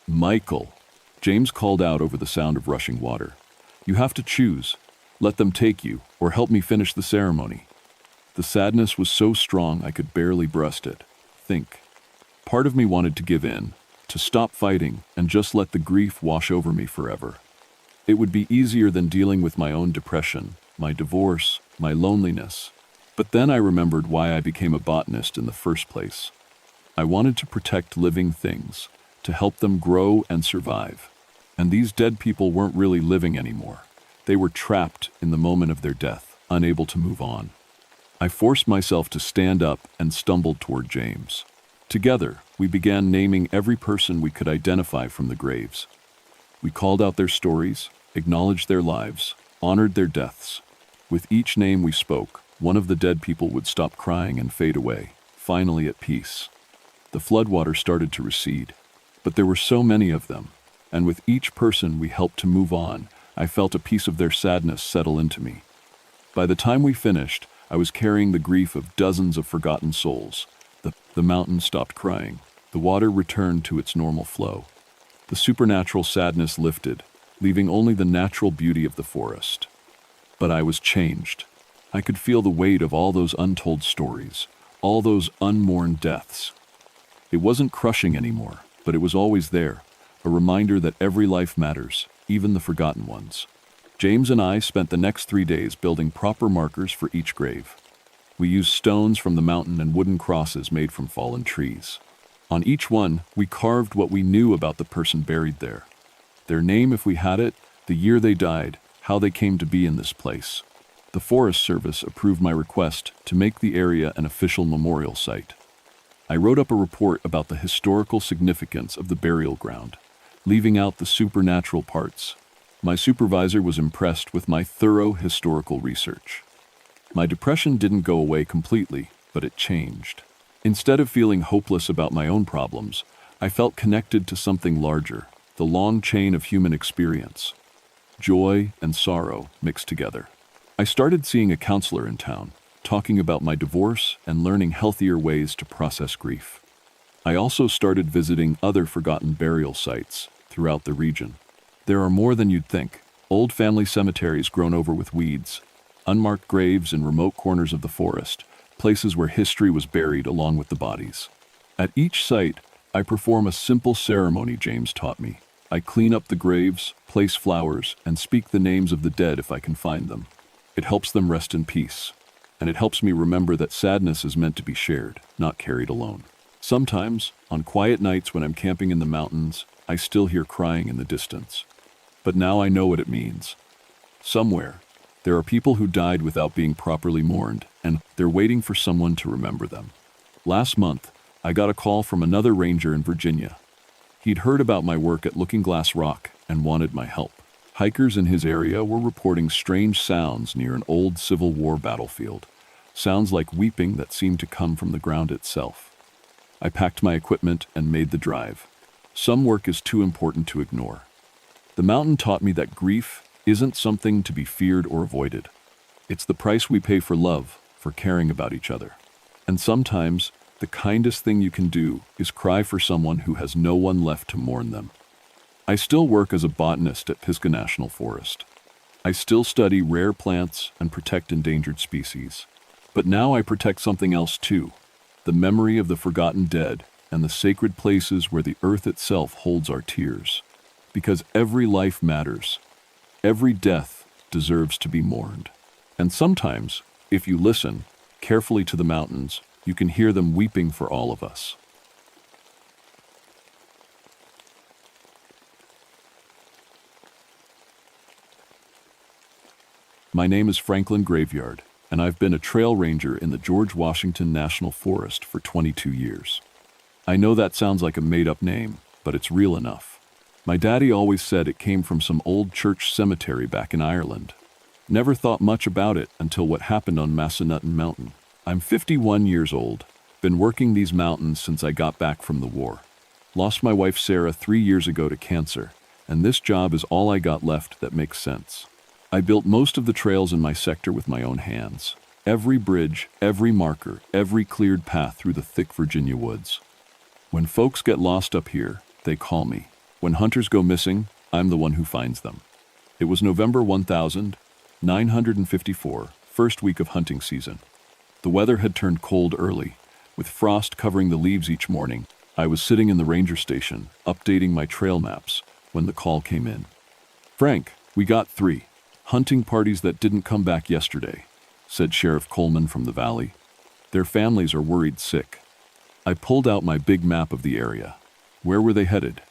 "Michael," James called out over the sound of rushing water. "You have to choose. Let them take you, or help me finish the ceremony." The sadness was so strong I could barely breast it. Think. Part of me wanted to give in, to stop fighting, and just let the grief wash over me forever. It would be easier than dealing with my own depression, my divorce, my loneliness. But then I remembered why I became a botanist in the first place. I wanted to protect living things, to help them grow and survive. And these dead people weren't really living anymore. They were trapped in the moment of their death, unable to move on. I forced myself to stand up and stumbled toward James. Together, we began naming every person we could identify from the graves. We called out their stories, acknowledged their lives, honored their deaths. With each name we spoke, one of the dead people would stop crying and fade away, finally at peace. The floodwater started to recede, but there were so many of them, and with each person we helped to move on, I felt a piece of their sadness settle into me. By the time we finished, I was carrying the grief of dozens of forgotten souls. The mountain stopped crying. The water returned to its normal flow. The supernatural sadness lifted, leaving only the natural beauty of the forest. But I was changed. I could feel the weight of all those untold stories, all those unmourned deaths. It wasn't crushing anymore, but it was always there, a reminder that every life matters, even the forgotten ones. James and I spent the next 3 days building proper markers for each grave. We used stones from the mountain and wooden crosses made from fallen trees. On each one, we carved what we knew about the person buried there. Their name if we had it, the year they died, how they came to be in this place. The Forest Service approved my request to make the area an official memorial site. I wrote up a report about the historical significance of the burial ground, leaving out the supernatural parts. My supervisor was impressed with my thorough historical research. My depression didn't go away completely, but it changed. Instead of feeling hopeless about my own problems, I felt connected to something larger, the long chain of human experience. Joy and sorrow mixed together. I started seeing a counselor in town, talking about my divorce and learning healthier ways to process grief. I also started visiting other forgotten burial sites throughout the region. There are more than you'd think. Old family cemeteries grown over with weeds, unmarked graves in remote corners of the forest, places where history was buried along with the bodies. At each site, I perform a simple ceremony James taught me. I clean up the graves, place flowers, and speak the names of the dead if I can find them. It helps them rest in peace, and it helps me remember that sadness is meant to be shared, not carried alone. Sometimes, on quiet nights when I'm camping in the mountains, I still hear crying in the distance. But now I know what it means. Somewhere, there are people who died without being properly mourned, and they're waiting for someone to remember them. Last month, I got a call from another ranger in Virginia. He'd heard about my work at Looking Glass Rock and wanted my help. Hikers in his area were reporting strange sounds near an old Civil War battlefield, sounds like weeping that seemed to come from the ground itself. I packed my equipment and made the drive. Some work is too important to ignore. The mountain taught me that grief isn't something to be feared or avoided. It's the price we pay for love, for caring about each other. And sometimes, the kindest thing you can do is cry for someone who has no one left to mourn them. I still work as a botanist at Pisgah National Forest. I still study rare plants and protect endangered species. But now I protect something else too, the memory of the forgotten dead and the sacred places where the earth itself holds our tears. Because every life matters. Every death deserves to be mourned. And sometimes, if you listen carefully to the mountains, you can hear them weeping for all of us. My name is Franklin Graveyard, and I've been a trail ranger in the George Washington National Forest for 22 years. I know that sounds like a made-up name, but it's real enough. My daddy always said it came from some old church cemetery back in Ireland. Never thought much about it until what happened on Massanutten Mountain. I'm 51 years old, been working these mountains since I got back from the war. Lost my wife Sarah 3 years ago to cancer, and this job is all I got left that makes sense. I built most of the trails in my sector with my own hands. Every bridge, every marker, every cleared path through the thick Virginia woods. When folks get lost up here, they call me. When hunters go missing, I'm the one who finds them. It was November 1954, first week of hunting season. The weather had turned cold early. With frost covering the leaves each morning, I was sitting in the ranger station, updating my trail maps, when the call came in. "Frank, we got 3 hunting parties that didn't come back yesterday," said Sheriff Coleman from the valley. "Their families are worried sick." I pulled out my big map of the area. Where were they headed?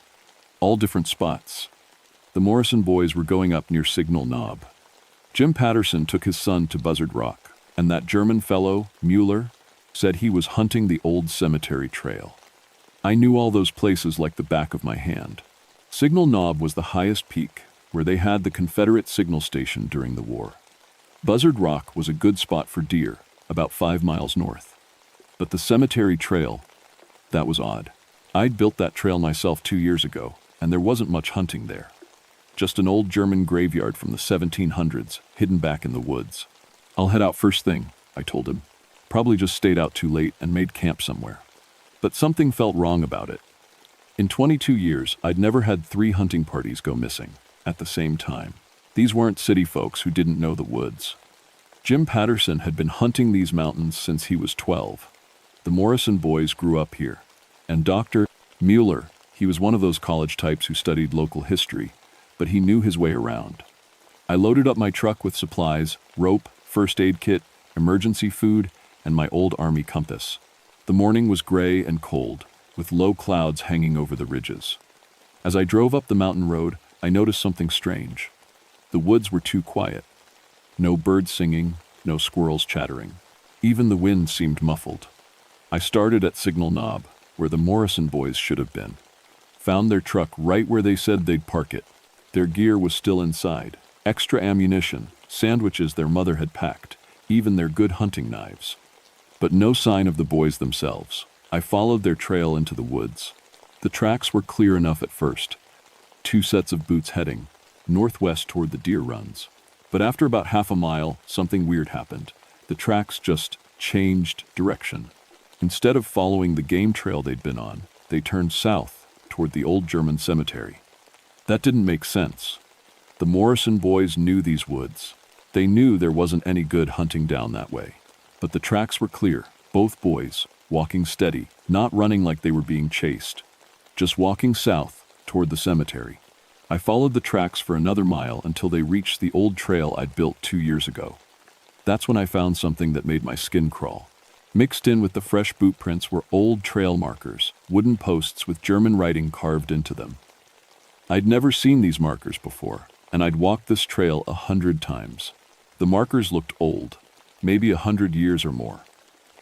All different spots. The Morrison boys were going up near Signal Knob. Jim Patterson took his son to Buzzard Rock, and that German fellow, Mueller, said he was hunting the old cemetery trail. I knew all those places like the back of my hand. Signal Knob was the highest peak, where they had the Confederate signal station during the war. Buzzard Rock was a good spot for deer, about 5 miles north. But the cemetery trail, that was odd. I'd built that trail myself 2 years ago, and there wasn't much hunting there. Just an old German graveyard from the 1700s, hidden back in the woods. "I'll head out first thing," I told him. Probably just stayed out too late and made camp somewhere. But something felt wrong about it. In 22 years, I'd never had 3 hunting parties go missing at the same time. These weren't city folks who didn't know the woods. Jim Patterson had been hunting these mountains since he was 12. The Morrison boys grew up here. And Dr. Mueller, he was one of those college types who studied local history, but he knew his way around. I loaded up my truck with supplies, rope, first aid kit, emergency food, and my old army compass. The morning was gray and cold, with low clouds hanging over the ridges. As I drove up the mountain road, I noticed something strange. The woods were too quiet. No birds singing, no squirrels chattering. Even the wind seemed muffled. I started at Signal Knob, where the Morrison boys should have been. Found their truck right where they said they'd park it. Their gear was still inside. Extra ammunition, sandwiches their mother had packed, even their good hunting knives. But no sign of the boys themselves. I followed their trail into the woods. The tracks were clear enough at first. 2 sets of boots heading northwest toward the deer runs. But after about half a mile, something weird happened. The tracks just changed direction. Instead of following the game trail they'd been on, they turned south toward the old German cemetery. That didn't make sense. The Morrison boys knew these woods. They knew there wasn't any good hunting down that way. But the tracks were clear, both boys, walking steady, not running like they were being chased. Just walking south toward the cemetery. I followed the tracks for another mile until they reached the old trail I'd built 2 years ago. That's when I found something that made my skin crawl. Mixed in with the fresh boot prints were old trail markers, wooden posts with German writing carved into them. I'd never seen these markers before, and I'd walked this trail 100 times. The markers looked old, maybe 100 years or more.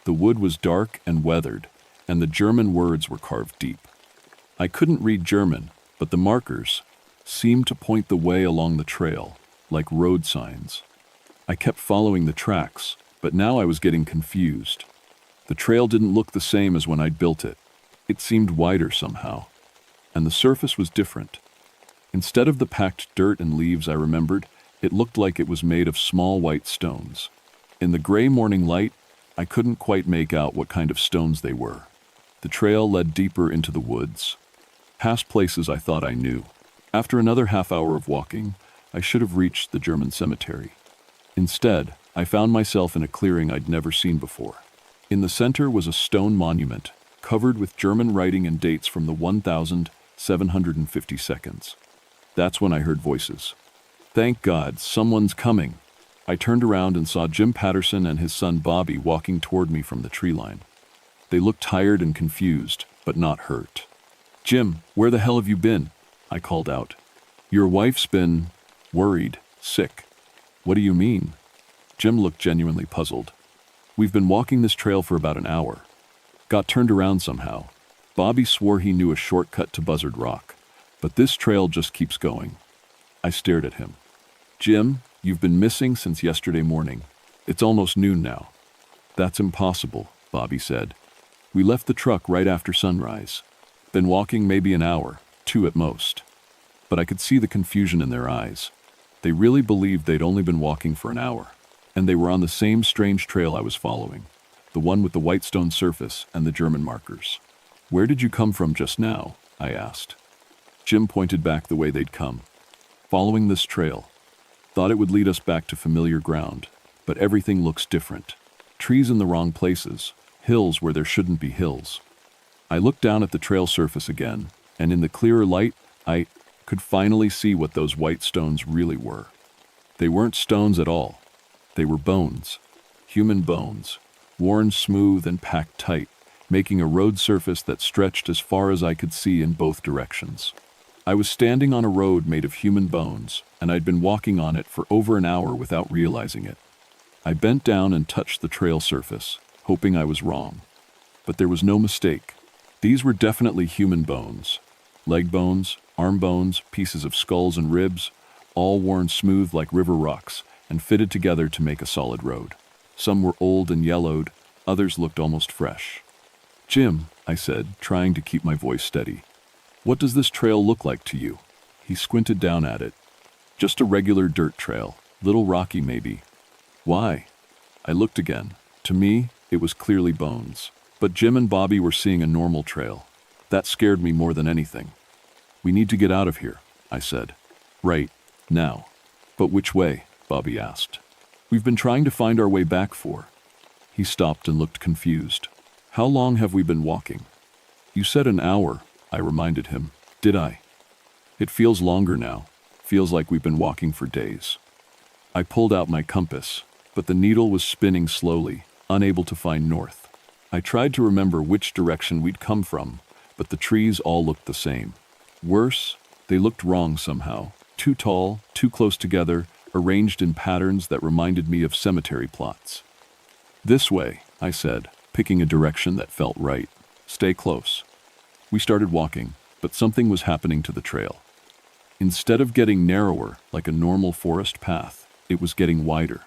The wood was dark and weathered, and the German words were carved deep. I couldn't read German, but the markers seemed to point the way along the trail, like road signs. I kept following the tracks, but now I was getting confused. The trail didn't look the same as when I'd built it. It seemed wider somehow, and the surface was different. Instead of the packed dirt and leaves I remembered, it looked like it was made of small white stones. In the gray morning light, I couldn't quite make out what kind of stones they were. The trail led deeper into the woods, past places I thought I knew. After another half hour of walking, I should have reached the German cemetery. Instead, I found myself in a clearing I'd never seen before. In the center was a stone monument, covered with German writing and dates from the 1750 seconds. That's when I heard voices. Thank God, someone's coming. I turned around and saw Jim Patterson and his son Bobby walking toward me from the tree line. They looked tired and confused, but not hurt. "Jim, where the hell have you been?" I called out. "Your wife's been worried, sick." "What do you mean?" Jim looked genuinely puzzled. "We've been walking this trail for about an hour. Got turned around somehow. Bobby swore he knew a shortcut to Buzzard Rock, but this trail just keeps going." I stared at him. "Jim, you've been missing since yesterday morning. It's almost noon now." "That's impossible," Bobby said. "We left the truck right after sunrise. Been walking maybe an hour, 2 at most." But I could see the confusion in their eyes. They really believed they'd only been walking for an hour, and they were on the same strange trail I was following, the one with the white stone surface and the German markers. "Where did you come from just now?" I asked. Jim pointed back the way they'd come. "Following this trail. Thought it would lead us back to familiar ground, but everything looks different. Trees in the wrong places, hills where there shouldn't be hills." I looked down at the trail surface again, and in the clearer light, I could finally see what those white stones really were. They weren't stones at all. They were bones, human bones, worn smooth and packed tight, making a road surface that stretched as far as I could see in both directions. I was standing on a road made of human bones, and I'd been walking on it for over an hour without realizing it. I bent down and touched the trail surface, hoping I was wrong. But there was no mistake. These were definitely human bones. Leg bones, arm bones, pieces of skulls and ribs, all worn smooth like river rocks and fitted together to make a solid road. Some were old and yellowed, Others looked almost fresh. "Jim," I said, trying to keep my voice steady, "what does this trail look like to you?" He squinted down at it. "Just a regular dirt trail, little rocky maybe." "Why?" I looked again. To me, it was clearly bones. But Jim and Bobby were seeing a normal trail. That scared me more than anything. "We need to get out of here," I said. "Right, now." "But which way?" Bobby asked. "We've been trying to find our way back for." He stopped and looked confused. "How long have we been walking?" "You said an hour," I reminded him. "Did I?" "It feels longer now. Feels like we've been walking for days." I pulled out my compass, but the needle was spinning slowly, unable to find north. I tried to remember which direction we'd come from, but the trees all looked the same. Worse, they looked wrong somehow. Too tall, too close together, arranged in patterns that reminded me of cemetery plots. "This way," I said, picking a direction that felt right. "Stay close." We started walking, but something was happening to the trail. Instead of getting narrower, like a normal forest path, it was getting wider,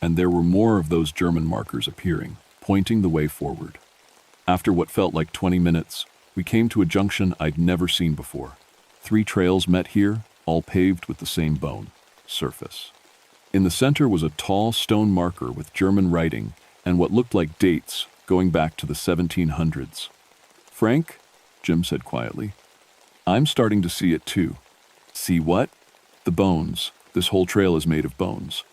and there were more of those German markers appearing, pointing the way forward. After what felt like 20 minutes, we came to a junction I'd never seen before. 3 trails met here, all paved with the same bone surface. In the center was a tall stone marker with German writing and what looked like dates going back to the 1700s. "Frank," Jim said quietly, "I'm starting to see it too." "See what?" "The bones. This whole trail is made of bones."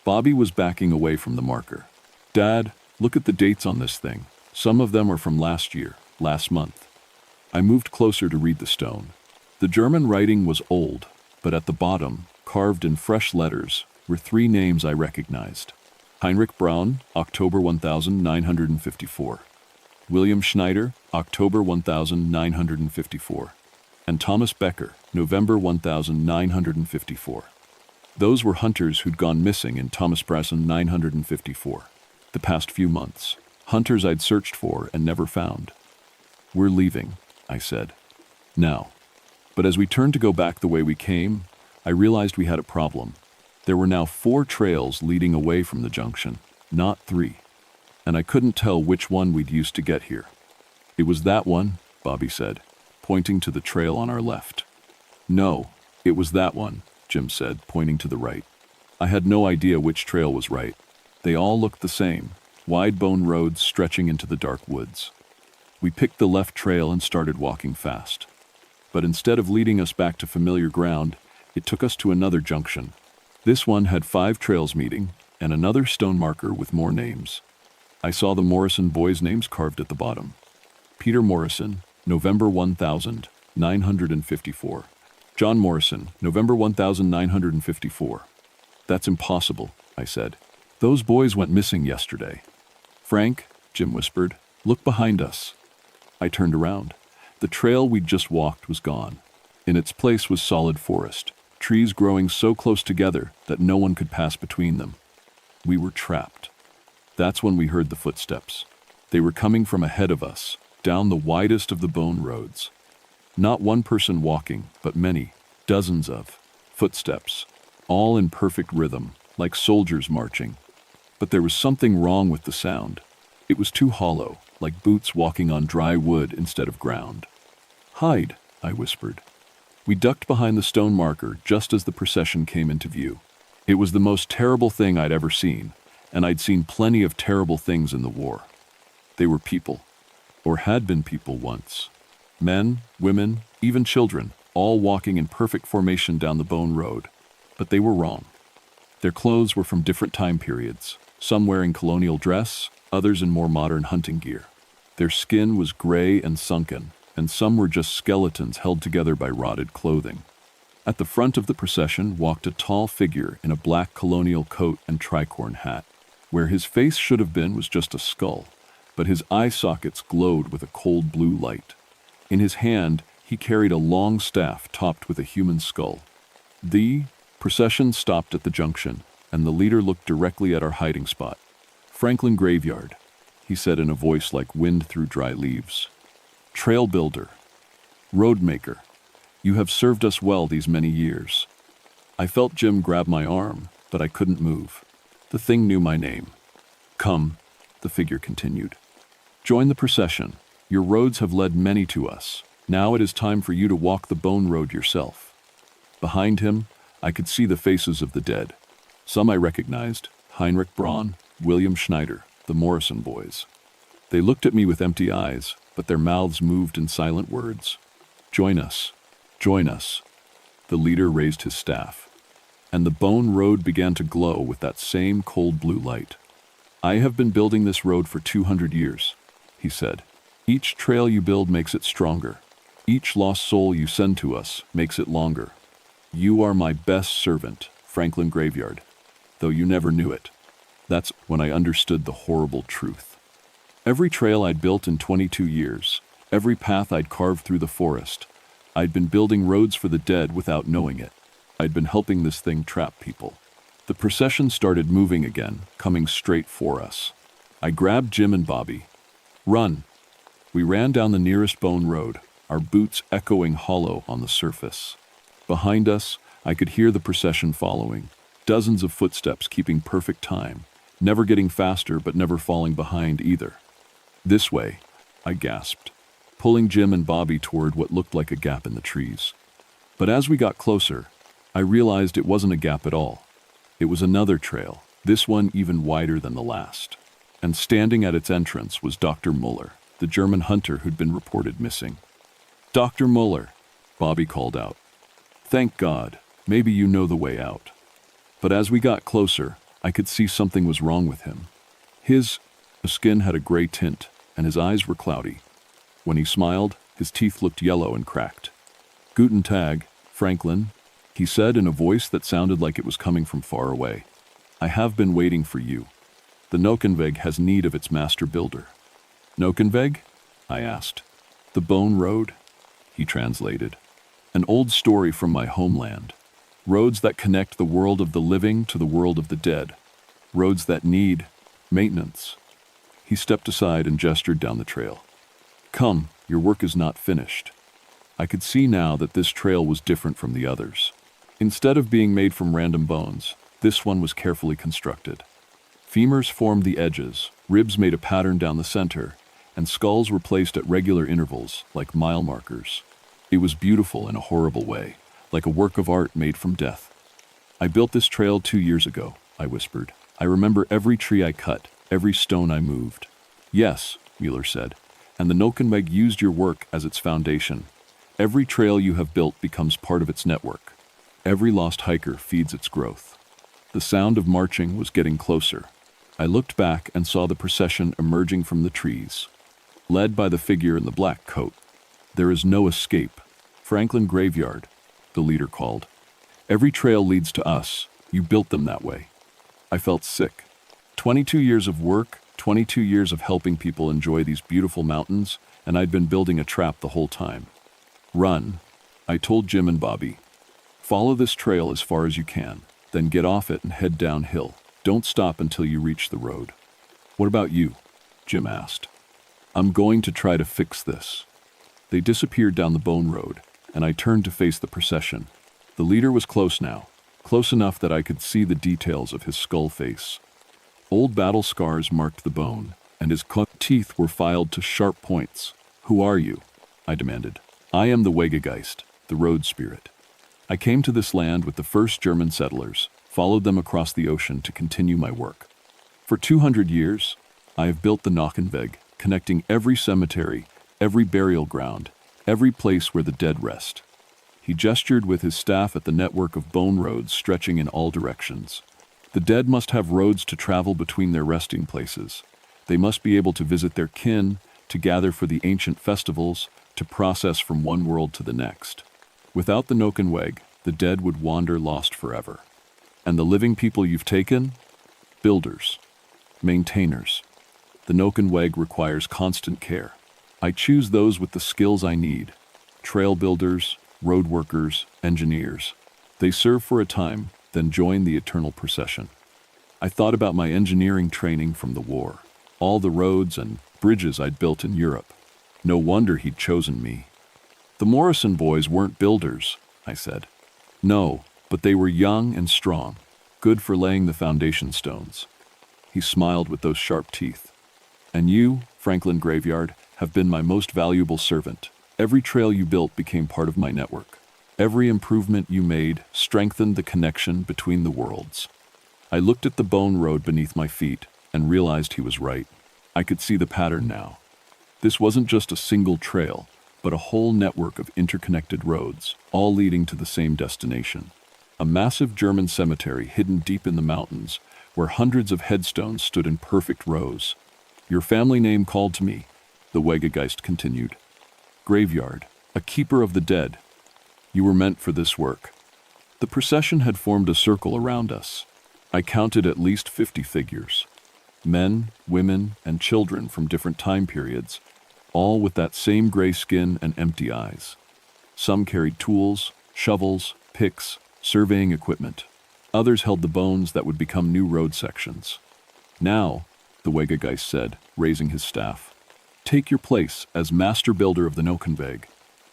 Bobby was backing away from the marker. "Dad, look at the dates on this thing. Some of them are from last year, last month." I moved closer to read the stone. The German writing was old, but at the bottom, carved in fresh letters, were 3 names I recognized. Heinrich Braun, October 1954. William Schneider, October 1954. And Thomas Becker, November 1954. Those were hunters who'd gone missing in Thomas Brassen 954. The past few months. Hunters I'd searched for and never found. "We're leaving," I said. "Now." But as we turned to go back the way we came, I realized we had a problem. There were now 4 trails leading away from the junction, not 3. And I couldn't tell which one we'd used to get here. "It was that one," Bobby said, pointing to the trail on our left. "No, it was that one," Jim said, pointing to the right. I had no idea which trail was right. They all looked the same, wide bone roads stretching into the dark woods. We picked the left trail and started walking fast. But instead of leading us back to familiar ground, it took us to another junction. This one had 5 trails meeting, and another stone marker with more names. I saw the Morrison boys' names carved at the bottom. Peter Morrison, November 1954. John Morrison, November 1954. "That's impossible," I said. "Those boys went missing yesterday." "Frank," Jim whispered, "look behind us." I turned around. The trail we'd just walked was gone. In its place was solid forest, trees growing so close together that no one could pass between them. We were trapped. That's when we heard the footsteps. They were coming from ahead of us, down the widest of the bone roads. Not one person walking, but many, dozens of footsteps, all in perfect rhythm, like soldiers marching. But there was something wrong with the sound. It was too hollow, like boots walking on dry wood instead of ground. "Hide," I whispered. We ducked behind the stone marker just as the procession came into view. It was the most terrible thing I'd ever seen, and I'd seen plenty of terrible things in the war. They were people, or had been people once. Men, women, even children, all walking in perfect formation down the bone road. But they were wrong. Their clothes were from different time periods, some wearing colonial dress, others in more modern hunting gear. Their skin was gray and sunken, and some were just skeletons held together by rotted clothing. At the front of the procession walked a tall figure in a black colonial coat and tricorn hat. Where his face should have been was just a skull, but his eye sockets glowed with a cold blue light. In his hand, he carried a long staff topped with a human skull. The procession stopped at the junction, and the leader looked directly at our hiding spot. "Franklin Graveyard," he said in a voice like wind through dry leaves. "Trail builder, road maker, you have served us well these many years." I felt Jim grab my arm, but I couldn't move. The thing knew my name. "Come," the figure continued. Join the procession. Your roads have led many to us. Now it is time for you to walk the bone road yourself. Behind him, I could see the faces of the dead. Some I recognized: Heinrich Braun, William Schneider, the Morrison boys. They looked at me with empty eyes, but their mouths moved in silent words. Join us. Join us. The leader raised his staff, and the bone road began to glow with that same cold blue light. I have been building this road for 200 years, he said. Each trail you build makes it stronger. Each lost soul you send to us makes it longer. You are my best servant, Franklin Graveyard, though you never knew it. That's when I understood the horrible truth. Every trail I'd built in 22 years, every path I'd carved through the forest, I'd been building roads for the dead without knowing it. I'd been helping this thing trap people. The procession started moving again, coming straight for us. I grabbed Jim and Bobby. Run! We ran down the nearest bone road, our boots echoing hollow on the surface. Behind us, I could hear the procession following, dozens of footsteps keeping perfect time, never getting faster but never falling behind either. This way, I gasped, pulling Jim and Bobby toward what looked like a gap in the trees. But as we got closer, I realized it wasn't a gap at all. It was another trail, this one even wider than the last. And standing at its entrance was Dr. Muller, the German hunter who'd been reported missing. Dr. Muller, Bobby called out. Thank God, maybe you know the way out. But as we got closer, I could see something was wrong with him. His skin had a gray tint, and his eyes were cloudy. When he smiled, his teeth looked yellow and cracked. Guten Tag, Franklin, he said in a voice that sounded like it was coming from far away. I have been waiting for you. The Nokenweg has need of its master builder. Nokenweg? I asked. The Bone Road? He translated. An old story from my homeland. Roads that connect the world of the living to the world of the dead. Roads that need maintenance. He stepped aside and gestured down the trail. Come, your work is not finished. I could see now that this trail was different from the others. Instead of being made from random bones, this one was carefully constructed. Femurs formed the edges, ribs made a pattern down the center, and skulls were placed at regular intervals, like mile markers. It was beautiful in a horrible way, like a work of art made from death. I built this trail 2 years ago, I whispered. I remember every tree I cut, every stone I moved. Yes, Mueller said, and the Nokenweg used your work as its foundation. Every trail you have built becomes part of its network. Every lost hiker feeds its growth. The sound of marching was getting closer. I looked back and saw the procession emerging from the trees, led by the figure in the black coat. There is no escape. Franklin Graveyard, the leader called. Every trail leads to us. You built them that way. I felt sick. 22 years of work, 22 years of helping people enjoy these beautiful mountains, and I'd been building a trap the whole time. Run, I told Jim and Bobby. Follow this trail as far as you can, then get off it and head downhill. Don't stop until you reach the road. What about you? Jim asked. I'm going to try to fix this. They disappeared down the bone road, and I turned to face the procession. The leader was close now, close enough that I could see the details of his skull face. Old battle scars marked the bone, and his teeth were filed to sharp points. Who are you? I demanded. I am the Wegegeist, the road spirit. I came to this land with the first German settlers, followed them across the ocean to continue my work. For 200 years, I have built the Nokenweg, connecting every cemetery, every burial ground, every place where the dead rest. He gestured with his staff at the network of bone roads stretching in all directions. The dead must have roads to travel between their resting places. They must be able to visit their kin, to gather for the ancient festivals, to process from one world to the next. Without the Nokenweg, the dead would wander lost forever. And the living people you've taken? Builders. Maintainers. The Nokenweg requires constant care. I choose those with the skills I need. Trail builders, road workers, engineers. They serve for a time, then join the eternal procession. I thought about my engineering training from the war, all the roads and bridges I'd built in Europe. No wonder he'd chosen me. The Morrison boys weren't builders, I said. No, but they were young and strong, good for laying the foundation stones. He smiled with those sharp teeth. And you, Franklin Graveyard, have been my most valuable servant. Every trail you built became part of my network. Every improvement you made strengthened the connection between the worlds. I looked at the bone road beneath my feet and realized he was right. I could see the pattern now. This wasn't just a single trail, but a whole network of interconnected roads, all leading to the same destination. A massive German cemetery hidden deep in the mountains, where hundreds of headstones stood in perfect rows. Your family name called to me, the Wegegeist continued. Graveyard, a keeper of the dead. You were meant for this work. The procession had formed a circle around us. I counted at least 50 figures. Men, women, and children from different time periods, all with that same gray skin and empty eyes. Some carried tools, shovels, picks, surveying equipment. Others held the bones that would become new road sections. Now, the Wegegeist said, raising his staff, take your place as master builder of the Nokenweg.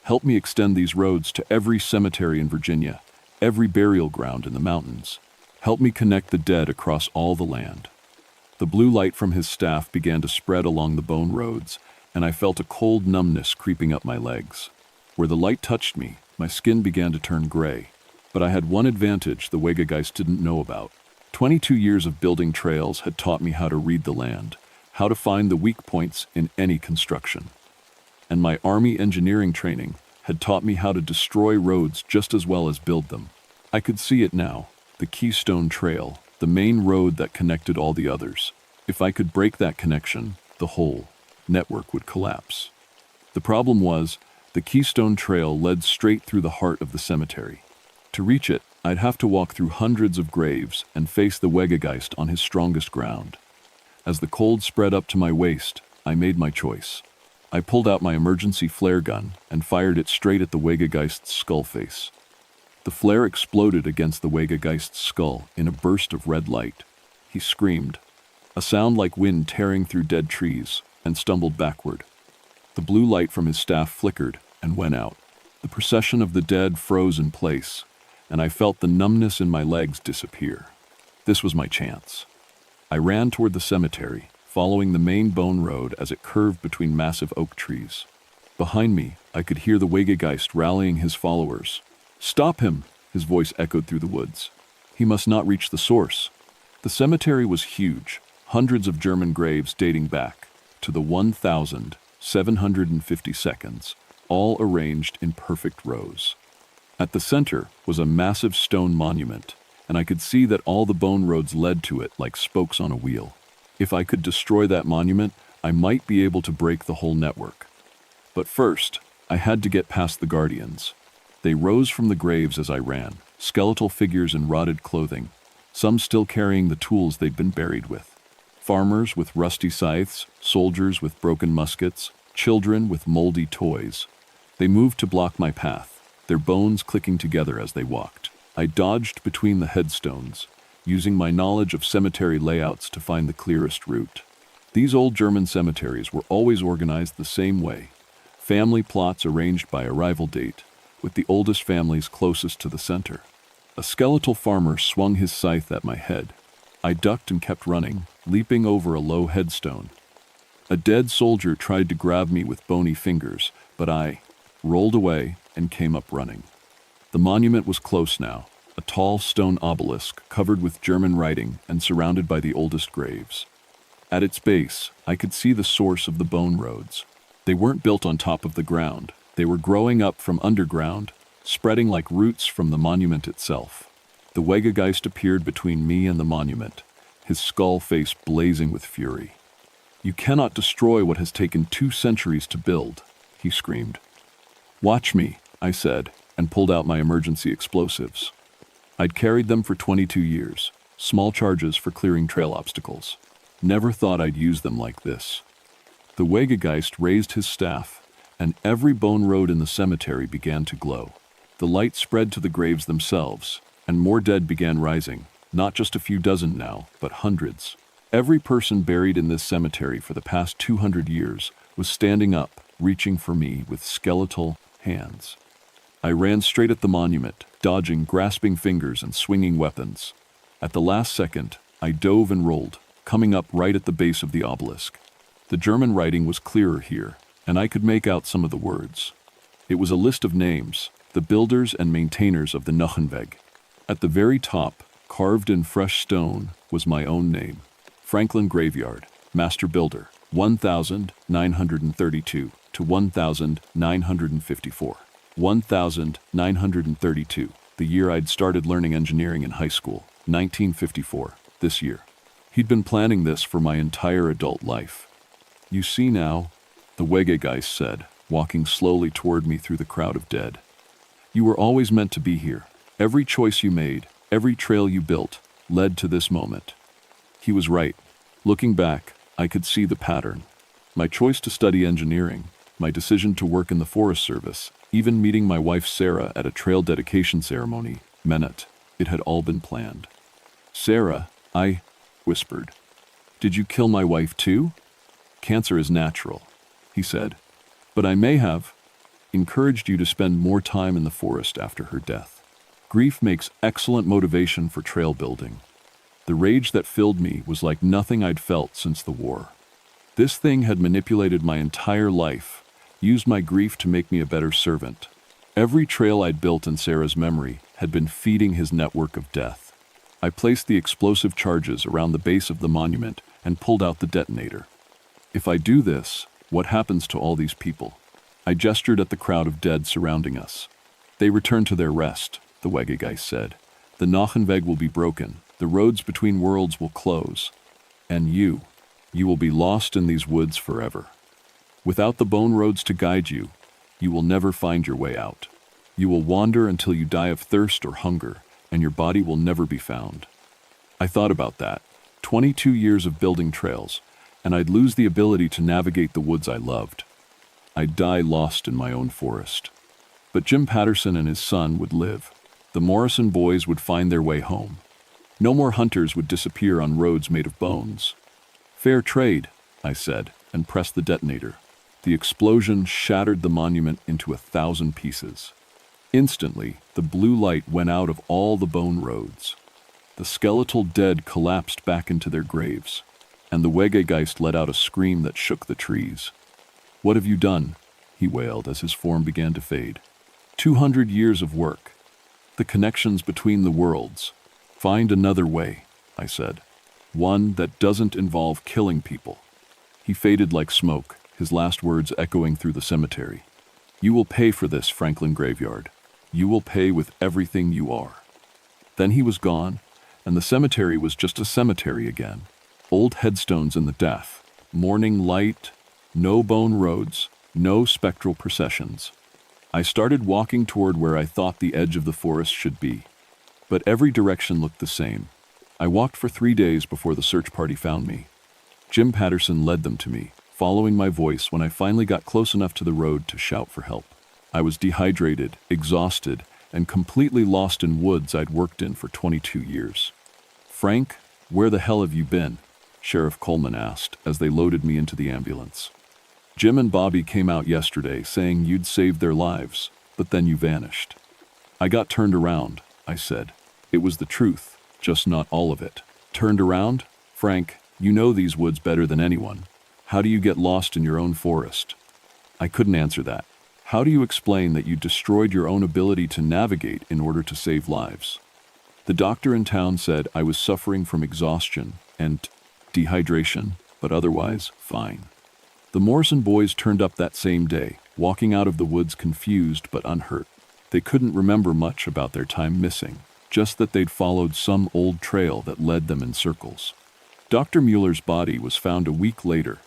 Help me extend these roads to every cemetery in Virginia, every burial ground in the mountains. Help me connect the dead across all the land. The blue light from his staff began to spread along the bone roads, and I felt a cold numbness creeping up my legs. Where the light touched me, my skin began to turn gray. But I had one advantage the Wegegeist didn't know about. 22 years of building trails had taught me how to read the land, how to find the weak points in any construction. And my army engineering training had taught me how to destroy roads just as well as build them. I could see it now, the Keystone Trail, the main road that connected all the others. If I could break that connection, the whole network would collapse. The problem was, the Keystone Trail led straight through the heart of the cemetery. To reach it, I'd have to walk through hundreds of graves and face the Wegegeist on his strongest ground. As the cold spread up to my waist, I made my choice. I pulled out my emergency flare gun and fired it straight at the Wegegeist's skull face. The flare exploded against the Wegegeist's skull in a burst of red light. He screamed, a sound like wind tearing through dead trees, and stumbled backward. The blue light from his staff flickered and went out. The procession of the dead froze in place, and I felt the numbness in my legs disappear. This was my chance. I ran toward the cemetery, following the main bone road as it curved between massive oak trees. Behind me, I could hear the Wegegeist rallying his followers. Stop him! His voice echoed through the woods. He must not reach the source. The cemetery was huge, hundreds of German graves dating back to the 1,752nd, all arranged in perfect rows. At the center was a massive stone monument, and I could see that all the bone roads led to it like spokes on a wheel. If I could destroy that monument, I might be able to break the whole network. But first, I had to get past the Guardians. They rose from the graves as I ran, skeletal figures in rotted clothing, some still carrying the tools they'd been buried with. Farmers with rusty scythes, soldiers with broken muskets, children with moldy toys. They moved to block my path, their bones clicking together as they walked. I dodged between the headstones, using my knowledge of cemetery layouts to find the clearest route. These old German cemeteries were always organized the same way, family plots arranged by arrival date, with the oldest families closest to the center. A skeletal farmer swung his scythe at my head. I ducked and kept running, leaping over a low headstone. A dead soldier tried to grab me with bony fingers, but I rolled away and came up running. The monument was close now, a tall stone obelisk covered with German writing and surrounded by the oldest graves. At its base, I could see the source of the bone roads. They weren't built on top of the ground. They were growing up from underground, spreading like roots from the monument itself. The Wegegeist appeared between me and the monument, his skull face blazing with fury. You cannot destroy what has taken 2 centuries to build, he screamed. Watch me, I said, and pulled out my emergency explosives. I'd carried them for 22 years, small charges for clearing trail obstacles. Never thought I'd use them like this. The Wegegeist raised his staff, and every bone road in the cemetery began to glow. The light spread to the graves themselves, and more dead began rising, not just a few dozen now, but hundreds. Every person buried in this cemetery for the past 200 years was standing up, reaching for me with skeletal hands. I ran straight at the monument, dodging grasping fingers and swinging weapons. At the last second, I dove and rolled, coming up right at the base of the obelisk. The German writing was clearer here, and I could make out some of the words. It was a list of names, the builders and maintainers of the Nachenweg. At the very top, carved in fresh stone, was my own name. Franklin Graveyard, Master Builder, 1932 to 1954. 1932, the year I'd started learning engineering in high school. 1954, this year. He'd been planning this for my entire adult life. You see now, the Wegegeist said, walking slowly toward me through the crowd of dead. You were always meant to be here. Every choice you made, every trail you built, led to this moment. He was right. Looking back, I could see the pattern. My choice to study engineering, my decision to work in the Forest Service, even meeting my wife Sarah at a trail dedication ceremony, Menet, it had all been planned. Sarah, I whispered. Did you kill my wife too? Cancer is natural, he said. But I may have encouraged you to spend more time in the forest after her death. Grief makes excellent motivation for trail building. The rage that filled me was like nothing I'd felt since the war. This thing had manipulated my entire life, used my grief to make me a better servant. Every trail I'd built in Sarah's memory had been feeding his network of death. I placed the explosive charges around the base of the monument and pulled out the detonator. If I do this, what happens to all these people? I gestured at the crowd of dead surrounding us. They return to their rest, the Wegegeist said. The Nachenweg will be broken, the roads between worlds will close. And you will be lost in these woods forever. Without the bone roads to guide you, you will never find your way out. You will wander until you die of thirst or hunger, and your body will never be found. I thought about that. 22 years of building trails, and I'd lose the ability to navigate the woods I loved. I'd die lost in my own forest. But Jim Patterson and his son would live. The Morrison boys would find their way home. No more hunters would disappear on roads made of bones. Fair trade, I said, and pressed the detonator. The explosion shattered the monument into 1,000 pieces. Instantly, the blue light went out of all the bone roads. The skeletal dead collapsed back into their graves, and the Wegegeist let out a scream that shook the trees. What have you done? He wailed as his form began to fade. 200 years of work. The connections between the worlds. Find another way, I said. One that doesn't involve killing people. He faded like smoke, his last words echoing through the cemetery. You will pay for this, Franklin Graveyard. You will pay with everything you are. Then he was gone, and the cemetery was just a cemetery again. Old headstones in the death, morning light, no bone roads, no spectral processions. I started walking toward where I thought the edge of the forest should be. But every direction looked the same. I walked for 3 days before the search party found me. Jim Patterson led them to me, following my voice when I finally got close enough to the road to shout for help. I was dehydrated, exhausted, and completely lost in woods I'd worked in for 22 years. Frank, where the hell have you been? Sheriff Coleman asked as they loaded me into the ambulance. Jim and Bobby came out yesterday saying you'd saved their lives, but then you vanished. I got turned around, I said. It was the truth, just not all of it. Turned around? Frank, you know these woods better than anyone. How do you get lost in your own forest? I couldn't answer that. How do you explain that you destroyed your own ability to navigate in order to save lives? The doctor in town said I was suffering from exhaustion and dehydration, but otherwise fine. The Morrison boys turned up that same day, walking out of the woods confused but unhurt. They couldn't remember much about their time missing, just that they'd followed some old trail that led them in circles. Dr. Mueller's body was found a week later,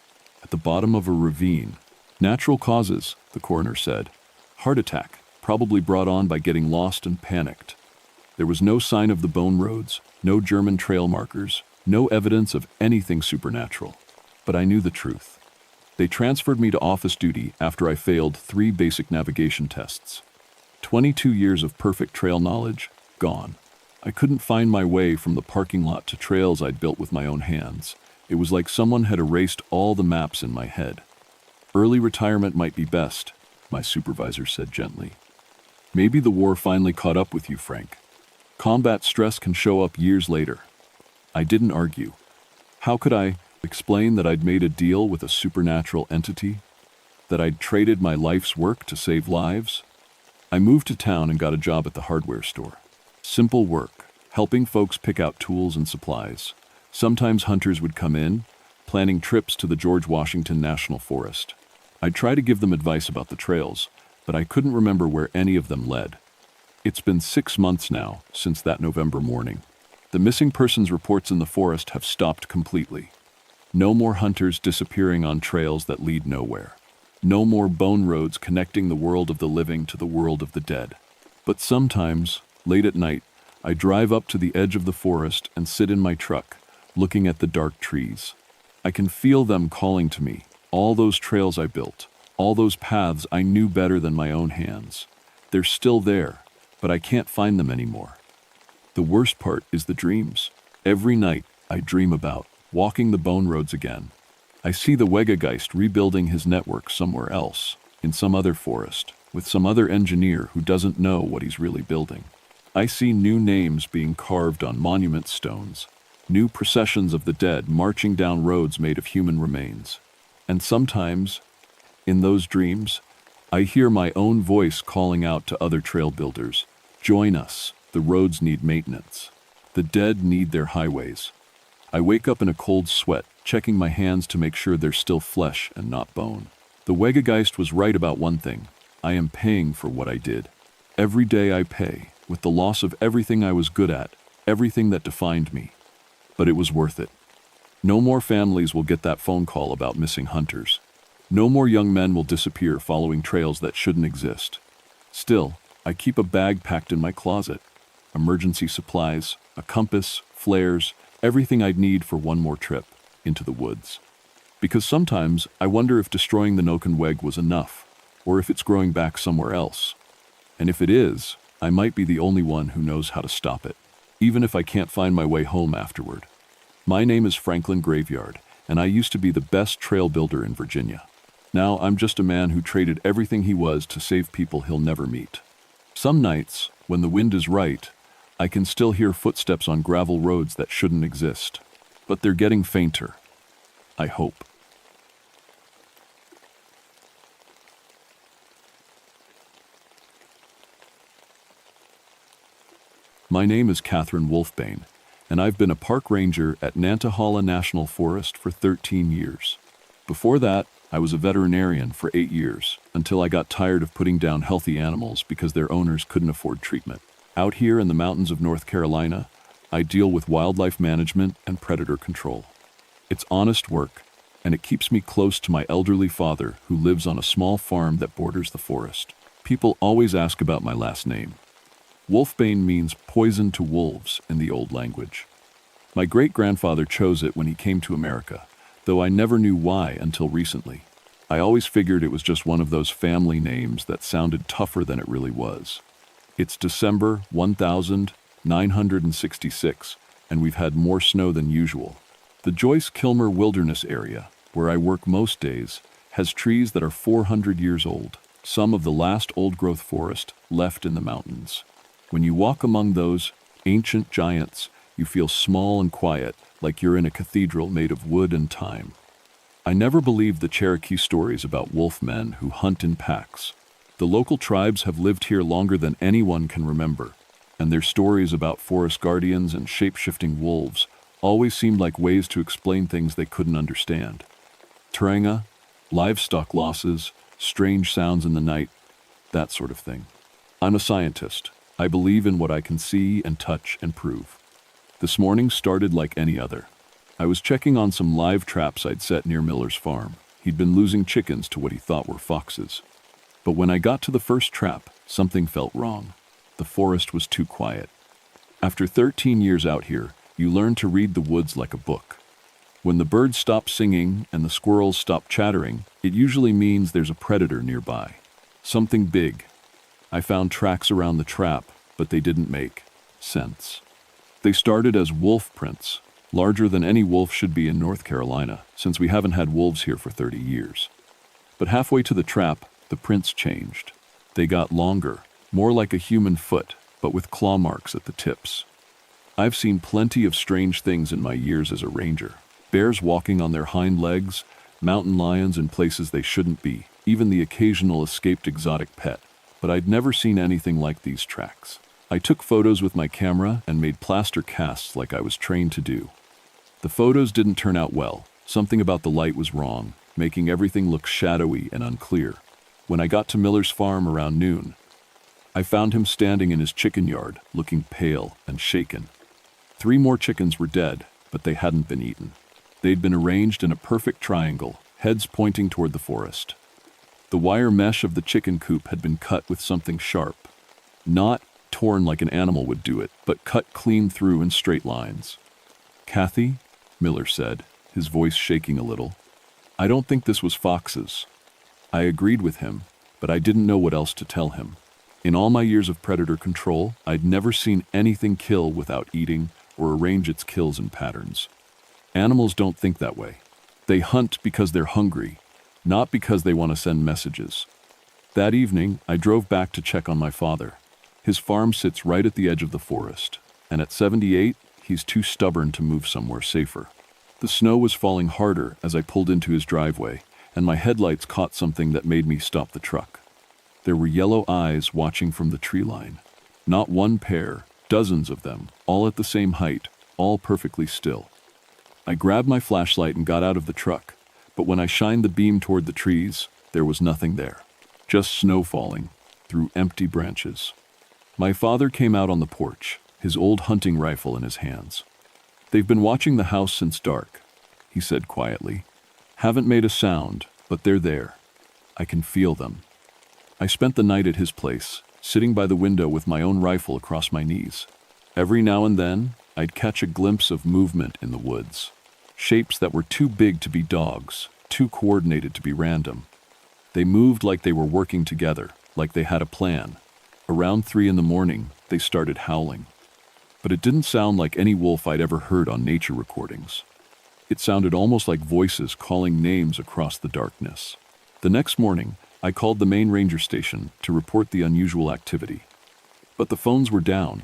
at the bottom of a ravine. Natural causes, the coroner said. Heart attack, probably brought on by getting lost and panicked. There was no sign of the bone roads, no German trail markers, no evidence of anything supernatural. But I knew the truth. They transferred me to office duty after I failed 3 basic navigation tests. 22 years of perfect trail knowledge, gone. I couldn't find my way from the parking lot to trails I'd built with my own hands. It was like someone had erased all the maps in my head. Early retirement might be best, my supervisor said gently. Maybe the war finally caught up with you, Frank. Combat stress can show up years later. I didn't argue. How could I, explain that I'd made a deal with a supernatural entity, that I'd traded my life's work to save lives. I moved to town and got a job at the hardware store. Simple work, helping folks pick out tools and supplies. Sometimes hunters would come in, planning trips to the George Washington National Forest. I'd try to give them advice about the trails, but I couldn't remember where any of them led. It's been 6 months now since that November morning. The missing persons reports in the forest have stopped completely. No more hunters disappearing on trails that lead nowhere. No more bone roads connecting the world of the living to the world of the dead. But sometimes, late at night, I drive up to the edge of the forest and sit in my truck, looking at the dark trees. I can feel them calling to me, all those trails I built, all those paths I knew better than my own hands. They're still there, but I can't find them anymore. The worst part is the dreams. Every night, I dream about walking the bone roads again. I see the Wegegeist rebuilding his network somewhere else, in some other forest, with some other engineer who doesn't know what he's really building. I see new names being carved on monument stones, new processions of the dead marching down roads made of human remains. And sometimes, in those dreams, I hear my own voice calling out to other trail builders, "Join us. The roads need maintenance. The dead need their highways." I wake up in a cold sweat, checking my hands to make sure they're still flesh and not bone. The Wegegeist was right about one thing. I am paying for what I did. Every day I pay, with the loss of everything I was good at, everything that defined me. But it was worth it. No more families will get that phone call about missing hunters. No more young men will disappear following trails that shouldn't exist. Still, I keep a bag packed in my closet. Emergency supplies, a compass, flares, everything I'd need for one more trip into the woods. Because sometimes I wonder if destroying the Nokenweg was enough, or if it's growing back somewhere else. And if it is, I might be the only one who knows how to stop it, even if I can't find my way home afterward. My name is Franklin Graveyard, and I used to be the best trail builder in Virginia. Now I'm just a man who traded everything he was to save people he'll never meet. Some nights, when the wind is right, I can still hear footsteps on gravel roads that shouldn't exist. But they're getting fainter. I hope. My name is Catherine Wolfbane, and I've been a park ranger at Nantahala National Forest for 13 years. Before that, I was a veterinarian for 8 years, until I got tired of putting down healthy animals because their owners couldn't afford treatment. Out here in the mountains of North Carolina, I deal with wildlife management and predator control. It's honest work, and it keeps me close to my elderly father who lives on a small farm that borders the forest. People always ask about my last name. Wolfbane means poison to wolves in the old language. My great-grandfather chose it when he came to America, though I never knew why until recently. I always figured it was just one of those family names that sounded tougher than it really was. It's December 1966, and we've had more snow than usual. The Joyce-Kilmer Wilderness area, where I work most days, has trees that are 400 years old, some of the last old-growth forest left in the mountains. When you walk among those ancient giants, you feel small and quiet, like you're in a cathedral made of wood and time. I never believed the Cherokee stories about wolf men who hunt in packs. The local tribes have lived here longer than anyone can remember, and their stories about forest guardians and shape-shifting wolves always seemed like ways to explain things they couldn't understand. Tarenga, livestock losses, strange sounds in the night, that sort of thing. I'm a scientist. I believe in what I can see and touch and prove. This morning started like any other. I was checking on some live traps I'd set near Miller's farm. He'd been losing chickens to what he thought were foxes. But when I got to the first trap, something felt wrong. The forest was too quiet. After 13 years out here, you learn to read the woods like a book. When the birds stop singing and the squirrels stop chattering, it usually means there's a predator nearby. Something big. I found tracks around the trap, but they didn't make sense. They started as wolf prints, larger than any wolf should be in North Carolina, since we haven't had wolves here for 30 years. But halfway to the trap, the prints changed. They got longer, more like a human foot, but with claw marks at the tips. I've seen plenty of strange things in my years as a ranger. Bears walking on their hind legs, mountain lions in places they shouldn't be, even the occasional escaped exotic pet. But I'd never seen anything like these tracks. I took photos with my camera and made plaster casts like I was trained to do. The photos didn't turn out well. Something about the light was wrong, making everything look shadowy and unclear. When I got to Miller's farm around noon, I found him standing in his chicken yard, looking pale and shaken. 3 more chickens were dead, but they hadn't been eaten. They'd been arranged in a perfect triangle, heads pointing toward the forest. The wire mesh of the chicken coop had been cut with something sharp. Not torn like an animal would do it, but cut clean through in straight lines. "Kathy," Miller said, his voice shaking a little, "I don't think this was foxes." I agreed with him, but I didn't know what else to tell him. In all my years of predator control, I'd never seen anything kill without eating or arrange its kills in patterns. Animals don't think that way. They hunt because they're hungry, not because they want to send messages. That evening, I drove back to check on my father. His farm sits right at the edge of the forest, and at 78, he's too stubborn to move somewhere safer. The snow was falling harder as I pulled into his driveway, and my headlights caught something that made me stop the truck. There were yellow eyes watching from the tree line. Not one pair, dozens of them, all at the same height, all perfectly still. I grabbed my flashlight and got out of the truck, but when I shined the beam toward the trees, there was nothing there. Just snow falling through empty branches. My father came out on the porch, his old hunting rifle in his hands. "They've been watching the house since dark," he said quietly. "Haven't made a sound, but they're there. I can feel them." I spent the night at his place, sitting by the window with my own rifle across my knees. Every now and then, I'd catch a glimpse of movement in the woods. Shapes that were too big to be dogs, too coordinated to be random. They moved like they were working together, like they had a plan. Around 3 in the morning, they started howling. But it didn't sound like any wolf I'd ever heard on nature recordings. It sounded almost like voices calling names across the darkness. The next morning, I called the main ranger station to report the unusual activity. But the phones were down.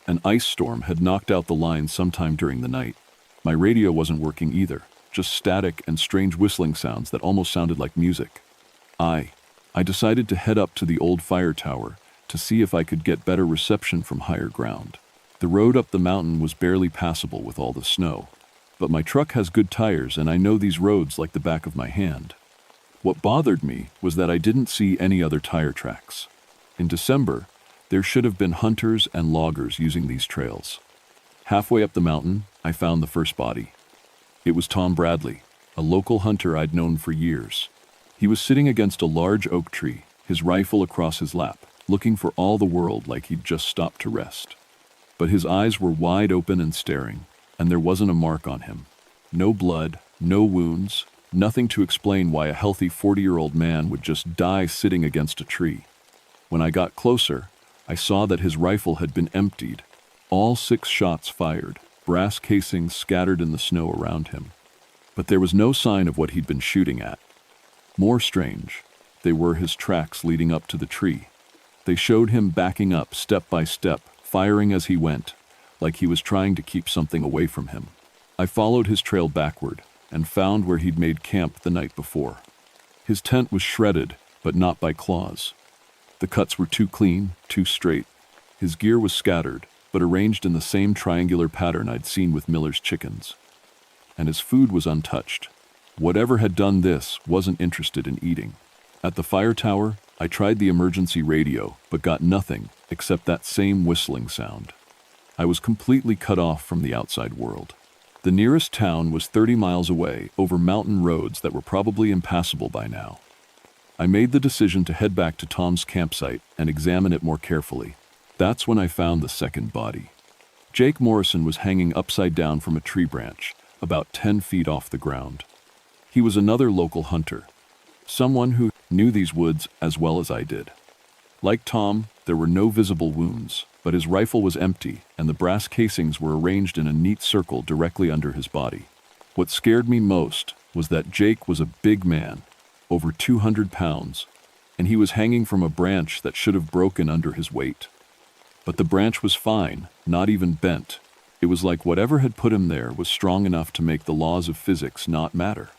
An ice storm had knocked out the line sometime during the night. My radio wasn't working either, just static and strange whistling sounds that almost sounded like music. I decided to head up to the old fire tower to see if I could get better reception from higher ground. The road up the mountain was barely passable with all the snow, but my truck has good tires and I know these roads like the back of my hand. What bothered me was that I didn't see any other tire tracks. In December, there should have been hunters and loggers using these trails. Halfway up the mountain, I found the first body. It was Tom Bradley, a local hunter I'd known for years. He was sitting against a large oak tree, his rifle across his lap, looking for all the world like he'd just stopped to rest. But his eyes were wide open and staring, and there wasn't a mark on him. No blood, no wounds, nothing to explain why a healthy 40-year-old man would just die sitting against a tree. When I got closer, I saw that his rifle had been emptied, all 6 shots fired, brass casings scattered in the snow around him. But there was no sign of what he'd been shooting at. More strange, they were his tracks leading up to the tree. They showed him backing up step by step, firing as he went, like he was trying to keep something away from him. I followed his trail backward and found where he'd made camp the night before. His tent was shredded, but not by claws. The cuts were too clean, too straight. His gear was scattered, but arranged in the same triangular pattern I'd seen with Miller's chickens. And his food was untouched. Whatever had done this wasn't interested in eating. At the fire tower, I tried the emergency radio, but got nothing except that same whistling sound. I was completely cut off from the outside world. The nearest town was 30 miles away, over mountain roads that were probably impassable by now. I made the decision to head back to Tom's campsite and examine it more carefully. That's when I found the second body. Jake Morrison was hanging upside down from a tree branch, about 10 feet off the ground. He was another local hunter, someone who knew these woods as well as I did. Like Tom, there were no visible wounds, but his rifle was empty and the brass casings were arranged in a neat circle directly under his body. What scared me most was that Jake was a big man, over 200 pounds, and he was hanging from a branch that should have broken under his weight. But the branch was fine, not even bent. It was like whatever had put him there was strong enough to make the laws of physics not matter.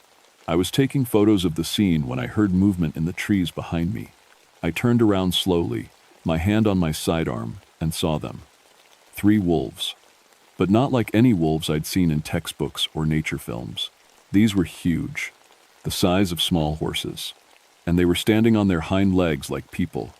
I was taking photos of the scene when I heard movement in the trees behind me. I turned around slowly, my hand on my sidearm, and saw them. 3 wolves. But not like any wolves I'd seen in textbooks or nature films. These were huge, the size of small horses, and they were standing on their hind legs like people.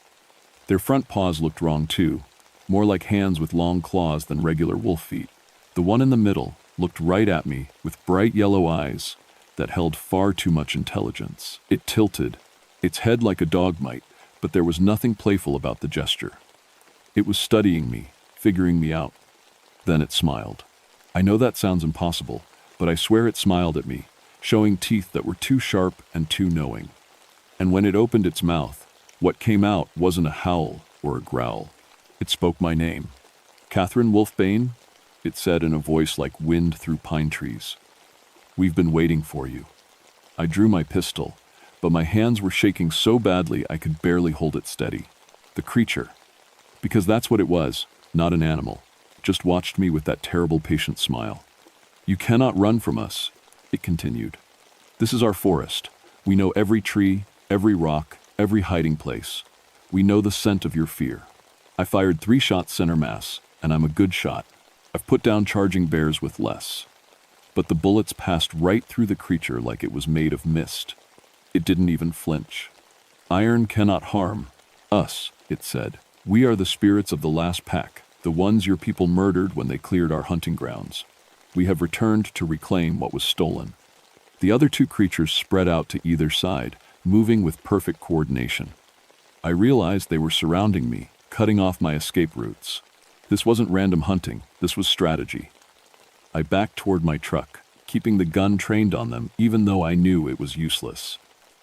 Their front paws looked wrong too, more like hands with long claws than regular wolf feet. The one in the middle looked right at me with bright yellow eyes that held far too much intelligence. It tilted, its head like a dog might, but there was nothing playful about the gesture. It was studying me, figuring me out. Then it smiled. I know that sounds impossible, but I swear it smiled at me, showing teeth that were too sharp and too knowing. And when it opened its mouth, what came out wasn't a howl or a growl. It spoke my name. "Catherine Wolfbane," it said in a voice like wind through pine trees. "We've been waiting for you." I drew my pistol, but my hands were shaking so badly I could barely hold it steady. The creature, because that's what it was, not an animal, just watched me with that terrible patient smile. "You cannot run from us," it continued. "This is our forest. We know every tree, every rock, every hiding place. We know the scent of your fear." I fired 3 shots center mass, and I'm a good shot. I've put down charging bears with less. But the bullets passed right through the creature like it was made of mist. It didn't even flinch. "Iron cannot harm us," it said. "We are the spirits of the last pack, the ones your people murdered when they cleared our hunting grounds. We have returned to reclaim what was stolen." The other 2 creatures spread out to either side, moving with perfect coordination. I realized they were surrounding me, cutting off my escape routes. This wasn't random hunting, this was strategy. I backed toward my truck, keeping the gun trained on them even though I knew it was useless.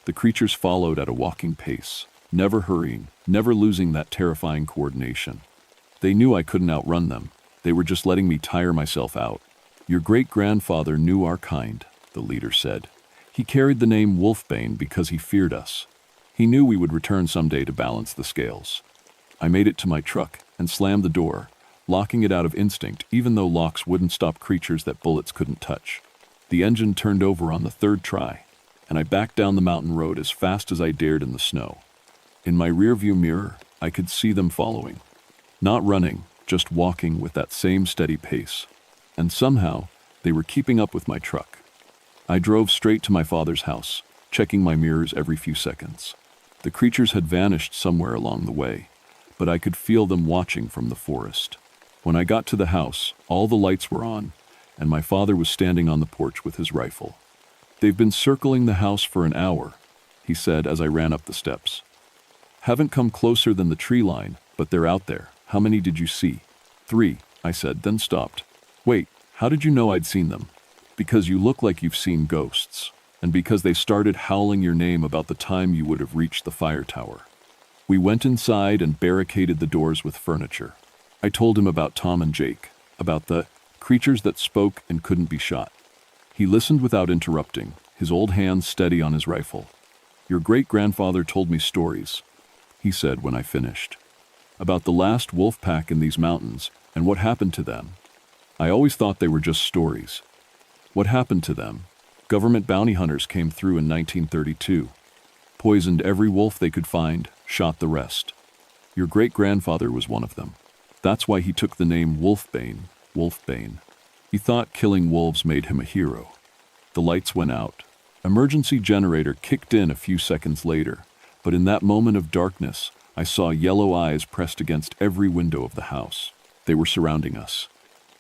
The creatures followed at a walking pace, never hurrying, never losing that terrifying coordination. They knew I couldn't outrun them. They were just letting me tire myself out. "Your great-grandfather knew our kind," the leader said. "He carried the name Wolfbane because he feared us. He knew we would return someday to balance the scales." I made it to my truck and slammed the door, locking it out of instinct even though locks wouldn't stop creatures that bullets couldn't touch. The engine turned over on the 3rd try, and I backed down the mountain road as fast as I dared in the snow. In my rearview mirror, I could see them following. Not running, just walking with that same steady pace. And somehow, they were keeping up with my truck. I drove straight to my father's house, checking my mirrors every few seconds. The creatures had vanished somewhere along the way, but I could feel them watching from the forest. When I got to the house, all the lights were on, and my father was standing on the porch with his rifle. "They've been circling the house for an hour," he said as I ran up the steps. "Haven't come closer than the tree line, but they're out there. How many did you see?" "3, I said, then stopped. "Wait, how did you know I'd seen them?" "Because you look like you've seen ghosts, and because they started howling your name about the time you would have reached the fire tower." We went inside and barricaded the doors with furniture. I told him about Tom and Jake, about the creatures that spoke and couldn't be shot. He listened without interrupting, his old hands steady on his rifle. "Your great-grandfather told me stories," he said when I finished, "about the last wolf pack in these mountains and what happened to them. I always thought they were just stories. What happened to them? Government bounty hunters came through in 1932, poisoned every wolf they could find, shot the rest. Your great-grandfather was one of them. That's why he took the name Wolfbane, Wolfbane. He thought killing wolves made him a hero." The lights went out. Emergency generator kicked in a few seconds later, but in that moment of darkness, I saw yellow eyes pressed against every window of the house. They were surrounding us.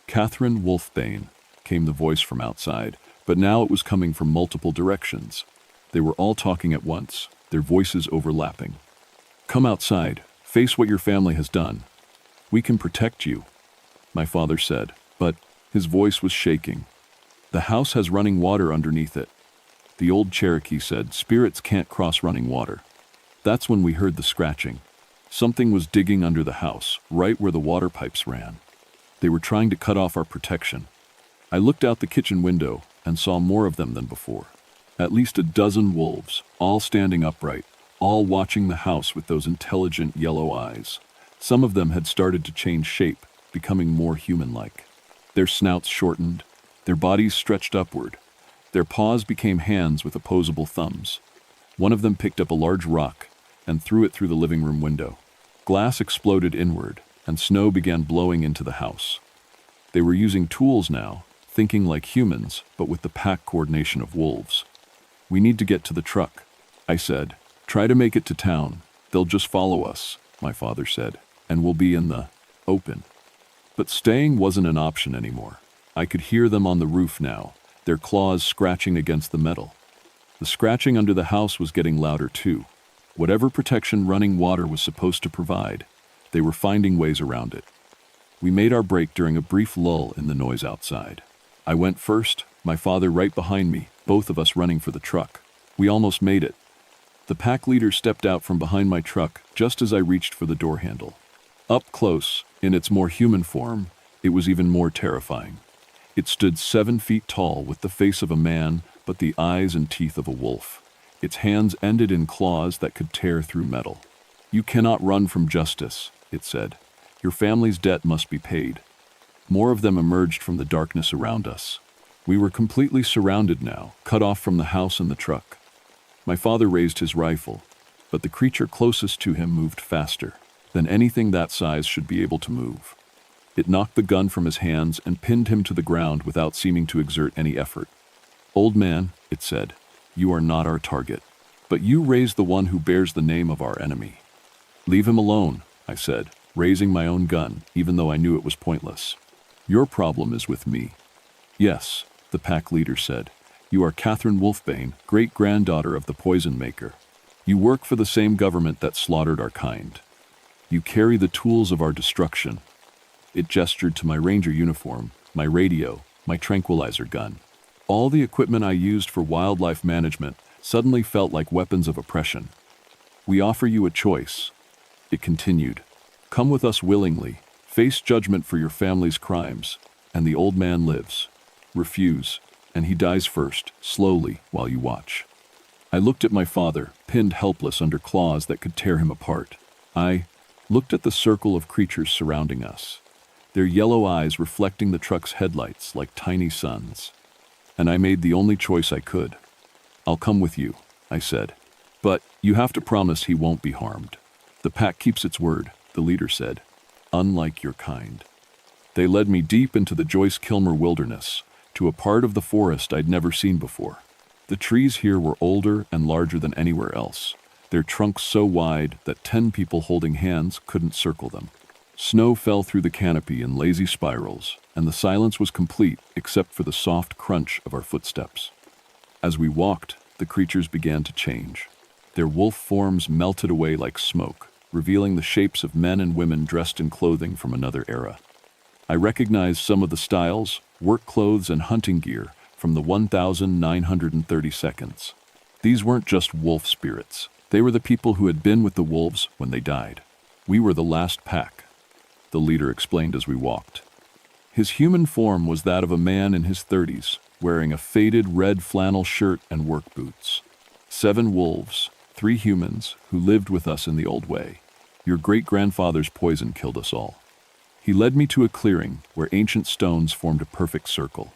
"Catherine Wolfbane," came the voice from outside, but now it was coming from multiple directions. They were all talking at once, their voices overlapping. "Come outside, face what your family has done. We can protect you," my father said, but his voice was shaking. "The house has running water underneath it." The old Cherokee said, "Spirits can't cross running water." That's when we heard the scratching. Something was digging under the house, right where the water pipes ran. They were trying to cut off our protection. I looked out the kitchen window and saw more of them than before. At least a dozen wolves, all standing upright, all watching the house with those intelligent yellow eyes. Some of them had started to change shape, becoming more human-like. Their snouts shortened, their bodies stretched upward. Their paws became hands with opposable thumbs. One of them picked up a large rock and threw it through the living room window. Glass exploded inward, and snow began blowing into the house. They were using tools now, thinking like humans, but with the pack coordination of wolves. "We need to get to the truck," I said. "Try to make it to town. They'll just follow us," my father said, "and we'll be in the open." But staying wasn't an option anymore. I could hear them on the roof now, their claws scratching against the metal. The scratching under the house was getting louder too. Whatever protection running water was supposed to provide, they were finding ways around it. We made our break during a brief lull in the noise outside. I went first, my father right behind me, both of us running for the truck. We almost made it. The pack leader stepped out from behind my truck just as I reached for the door handle. Up close, in its more human form, it was even more terrifying. It stood 7 feet tall with the face of a man, but the eyes and teeth of a wolf. Its hands ended in claws that could tear through metal. "You cannot run from justice," it said. "Your family's debt must be paid." More of them emerged from the darkness around us. We were completely surrounded now, cut off from the house and the truck. My father raised his rifle, but the creature closest to him moved faster than anything that size should be able to move. It knocked the gun from his hands and pinned him to the ground without seeming to exert any effort. "Old man," it said, "you are not our target, but you raised the one who bears the name of our enemy." "Leave him alone," I said, raising my own gun, even though I knew it was pointless. "Your problem is with me." "Yes," the pack leader said. "You are Catherine Wolfbane, great-granddaughter of the poison maker. You work for the same government that slaughtered our kind. You carry the tools of our destruction." It gestured to my ranger uniform, my radio, my tranquilizer gun. All the equipment I used for wildlife management suddenly felt like weapons of oppression. "We offer you a choice," it continued. "Come with us willingly, face judgment for your family's crimes, and the old man lives. Refuse, and he dies first, slowly, while you watch." I looked at my father, pinned helpless under claws that could tear him apart. I looked at the circle of creatures surrounding us, their yellow eyes reflecting the truck's headlights like tiny suns. And I made the only choice I could. "I'll come with you," I said. "But you have to promise he won't be harmed." "The pack keeps its word," the leader said. "Unlike your kind." They led me deep into the Joyce Kilmer wilderness, to a part of the forest I'd never seen before. The trees here were older and larger than anywhere else, their trunks so wide that 10 people holding hands couldn't circle them. Snow fell through the canopy in lazy spirals, and the silence was complete except for the soft crunch of our footsteps. As we walked, the creatures began to change. Their wolf forms melted away like smoke, revealing the shapes of men and women dressed in clothing from another era. I recognized some of the styles, work clothes, and hunting gear from the 1930 seconds. These weren't just wolf spirits. They were the people who had been with the wolves when they died. We were the last pack, the leader explained as we walked. His human form was that of a man in his 30s, wearing a faded red flannel shirt and work boots. 7 wolves, 3 humans, who lived with us in the old way. Your great-grandfather's poison killed us all. He led me to a clearing where ancient stones formed a perfect circle.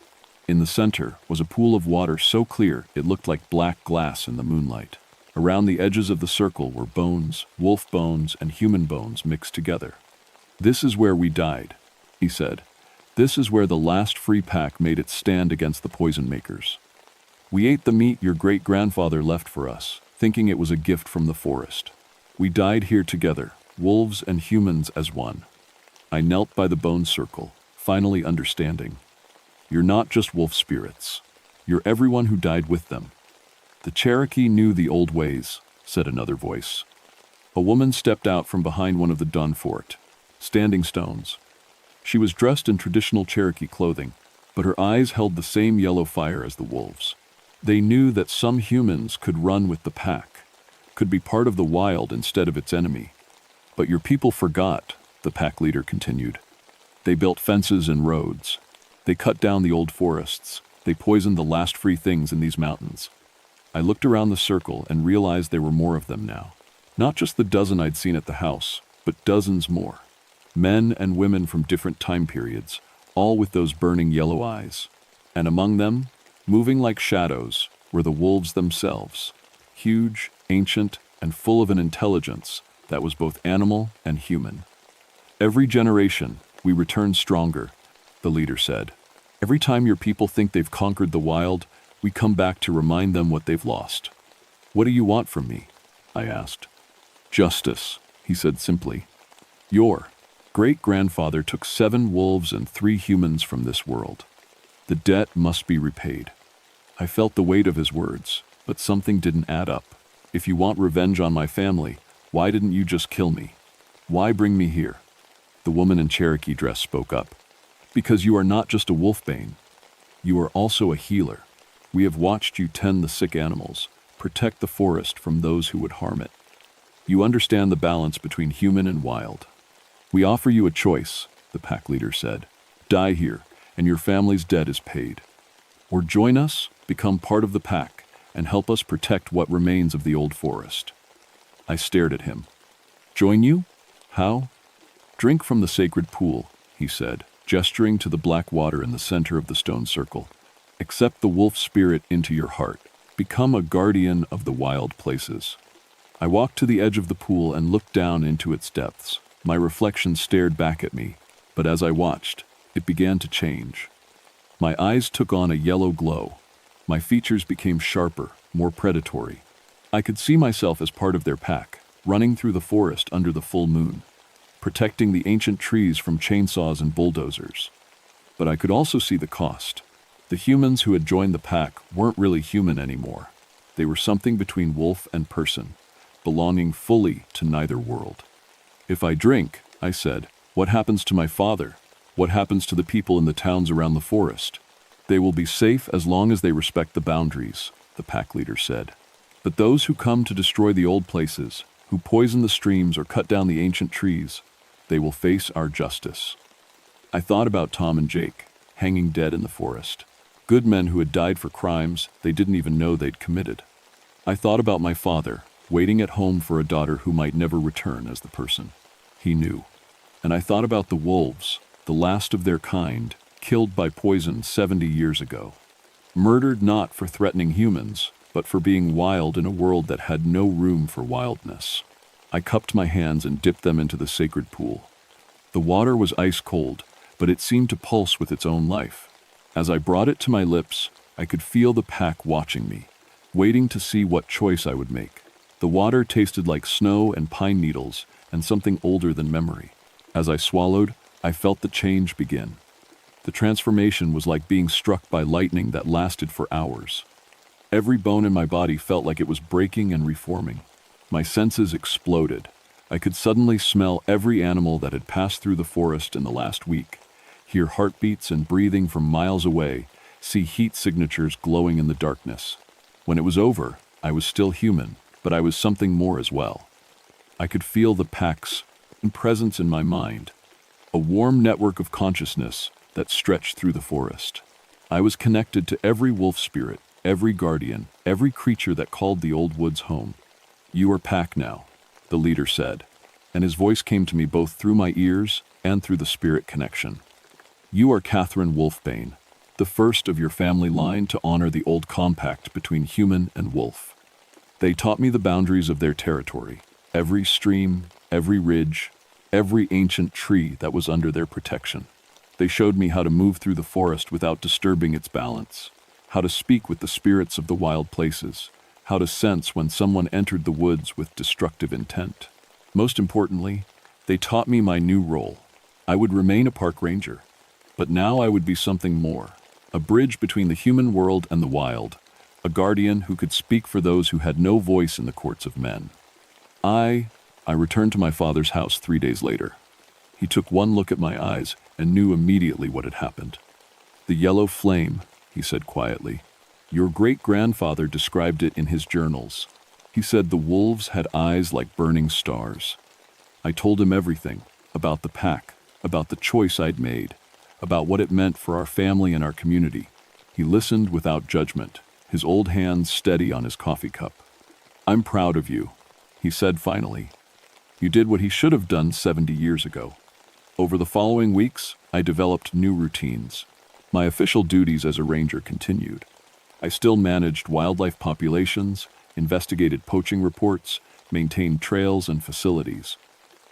In the center was a pool of water so clear it looked like black glass in the moonlight. Around the edges of the circle were bones, wolf bones, and human bones mixed together. "This is where we died," he said. "This is where the last free pack made its stand against the poison makers. We ate the meat your great-grandfather left for us, thinking it was a gift from the forest. We died here together, wolves and humans as one." I knelt by the bone circle, finally understanding. "You're not just wolf spirits. You're everyone who died with them." "The Cherokee knew the old ways," said another voice. A woman stepped out from behind one of the Dun Fort, standing stones. She was dressed in traditional Cherokee clothing, but her eyes held the same yellow fire as the wolves. They knew that some humans could run with the pack, could be part of the wild instead of its enemy. "But your people forgot," the pack leader continued. "They built fences and roads. They cut down the old forests. They poisoned the last free things in these mountains." I looked around the circle and realized there were more of them now. Not just the dozen I'd seen at the house, but dozens more. Men and women from different time periods, all with those burning yellow eyes. And among them, moving like shadows, were the wolves themselves, huge, ancient, and full of an intelligence that was both animal and human. Every generation, we return stronger, the leader said. Every time your people think they've conquered the wild, we come back to remind them what they've lost. What do you want from me? I asked. Justice, he said simply. Your great-grandfather took 7 wolves and 3 humans from this world. The debt must be repaid. I felt the weight of his words, but something didn't add up. If you want revenge on my family, why didn't you just kill me? Why bring me here? The woman in Cherokee dress spoke up. Because you are not just a wolfbane. You are also a healer. We have watched you tend the sick animals, protect the forest from those who would harm it. You understand the balance between human and wild. We offer you a choice, the pack leader said. Die here, and your family's debt is paid. Or join us, become part of the pack, and help us protect what remains of the old forest. I stared at him. Join you? How? Drink from the sacred pool, he said, gesturing to the black water in the center of the stone circle. Accept the wolf spirit into your heart. Become a guardian of the wild places. I walked to the edge of the pool and looked down into its depths. My reflection stared back at me, but as I watched, it began to change. My eyes took on a yellow glow. My features became sharper, more predatory. I could see myself as part of their pack, running through the forest under the full moon, protecting the ancient trees from chainsaws and bulldozers. But I could also see the cost. The humans who had joined the pack weren't really human anymore. They were something between wolf and person, belonging fully to neither world. If I drink, I said, what happens to my father? What happens to the people in the towns around the forest? They will be safe as long as they respect the boundaries, the pack leader said. But those who come to destroy the old places, who poison the streams or cut down the ancient trees, they will face our justice. I thought about Tom and Jake, hanging dead in the forest. Good men who had died for crimes they didn't even know they'd committed. I thought about my father, waiting at home for a daughter who might never return as the person he knew. And I thought about the wolves, the last of their kind, killed by poison 70 years ago. Murdered not for threatening humans, but for being wild in a world that had no room for wildness. I cupped my hands and dipped them into the sacred pool. The water was ice cold, but it seemed to pulse with its own life. As I brought it to my lips, I could feel the pack watching me, waiting to see what choice I would make. The water tasted like snow and pine needles and something older than memory. As I swallowed, I felt the change begin. The transformation was like being struck by lightning that lasted for hours. Every bone in my body felt like it was breaking and reforming. My senses exploded. I could suddenly smell every animal that had passed through the forest in the last week, hear heartbeats and breathing from miles away, see heat signatures glowing in the darkness. When it was over, I was still human, but I was something more as well. I could feel the pack's presence in my mind, a warm network of consciousness that stretched through the forest. I was connected to every wolf spirit, every guardian, every creature that called the old woods home. You are pack now, the leader said, and his voice came to me both through my ears and through the spirit connection. You are Catherine Wolfbane, the first of your family line to honor the old compact between human and wolf. They taught me the boundaries of their territory, every stream, every ridge, every ancient tree that was under their protection. They showed me how to move through the forest without disturbing its balance, how to speak with the spirits of the wild places, how to sense when someone entered the woods with destructive intent. Most importantly, they taught me my new role. I would remain a park ranger, but now I would be something more, a bridge between the human world and the wild, a guardian who could speak for those who had no voice in the courts of men. I returned to my father's house 3 days later. He took one look at my eyes and knew immediately what had happened. The yellow flame, he said quietly. Your great-grandfather described it in his journals. He said the wolves had eyes like burning stars. I told him everything, about the pack, about the choice I'd made, about what it meant for our family and our community. He listened without judgment, his old hands steady on his coffee cup. I'm proud of you, he said finally. You did what he should have done 70 years ago. Over the following weeks, I developed new routines. My official duties as a ranger continued. I still managed wildlife populations, investigated poaching reports, maintained trails and facilities.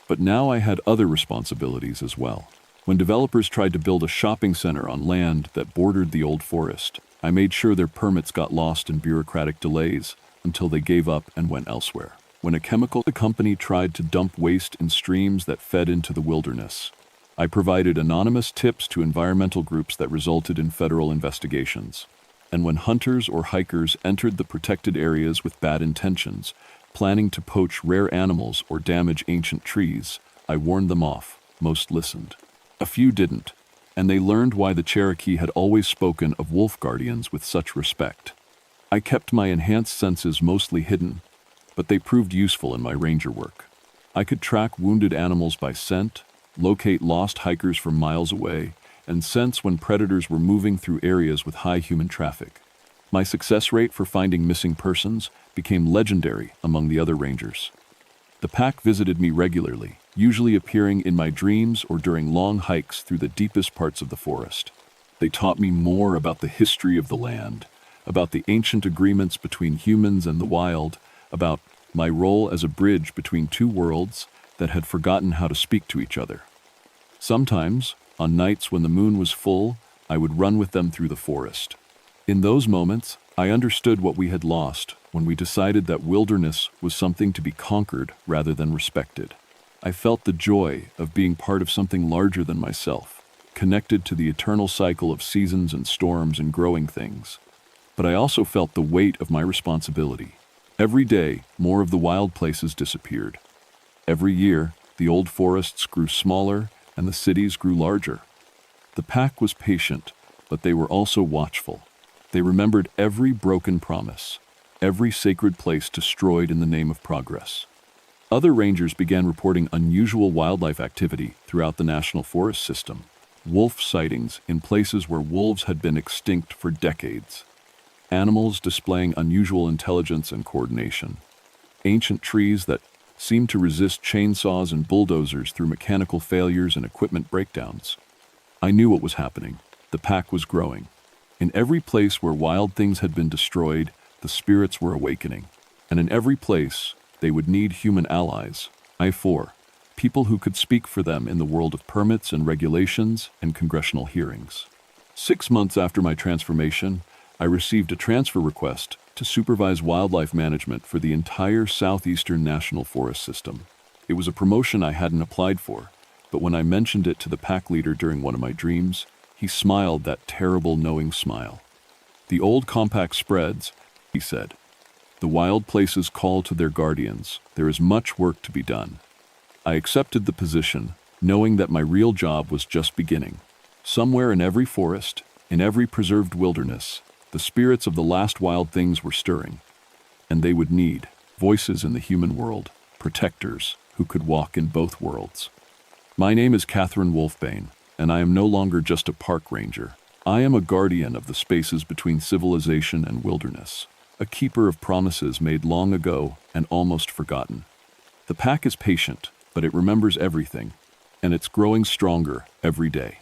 But now I had other responsibilities as well. When developers tried to build a shopping center on land that bordered the old forest, I made sure their permits got lost in bureaucratic delays until they gave up and went elsewhere. When a chemical company tried to dump waste in streams that fed into the wilderness, I provided anonymous tips to environmental groups that resulted in federal investigations. And when hunters or hikers entered the protected areas with bad intentions, planning to poach rare animals or damage ancient trees, I warned them off. Most listened. A few didn't, and they learned why the Cherokee had always spoken of wolf guardians with such respect. I kept my enhanced senses mostly hidden, but they proved useful in my ranger work. I could track wounded animals by scent, locate lost hikers from miles away, and sense when predators were moving through areas with high human traffic. My success rate for finding missing persons became legendary among the other rangers. The pack visited me regularly, usually appearing in my dreams or during long hikes through the deepest parts of the forest. They taught me more about the history of the land, about the ancient agreements between humans and the wild, about my role as a bridge between two worlds that had forgotten how to speak to each other. Sometimes, on nights when the moon was full, I would run with them through the forest. In those moments, I understood what we had lost when we decided that wilderness was something to be conquered rather than respected. I felt the joy of being part of something larger than myself, connected to the eternal cycle of seasons and storms and growing things. But I also felt the weight of my responsibility. Every day, more of the wild places disappeared. Every year, the old forests grew smaller and the cities grew larger. The pack was patient, but they were also watchful. They remembered every broken promise, every sacred place destroyed in the name of progress. Other rangers began reporting unusual wildlife activity throughout the national forest system. Wolf sightings in places where wolves had been extinct for decades. Animals displaying unusual intelligence and coordination. Ancient trees that seemed to resist chainsaws and bulldozers through mechanical failures and equipment breakdowns. I knew what was happening. The pack was growing. In every place where wild things had been destroyed, the spirits were awakening. And in every place, they would need human allies, people who could speak for them in the world of permits and regulations and congressional hearings. 6 months after my transformation, I received a transfer request to supervise wildlife management for the entire southeastern national forest system. It was a promotion I hadn't applied for, but when I mentioned it to the pack leader during one of my dreams, he smiled that terrible knowing smile. "The old compact spreads," he said. "The wild places call to their guardians. There is much work to be done." I accepted the position, knowing that my real job was just beginning. Somewhere in every forest, in every preserved wilderness, the spirits of the last wild things were stirring, and they would need voices in the human world, protectors who could walk in both worlds. My name is Catherine Wolfbane, and I am no longer just a park ranger. I am a guardian of the spaces between civilization and wilderness, a keeper of promises made long ago and almost forgotten. The pack is patient, but it remembers everything, and it's growing stronger every day.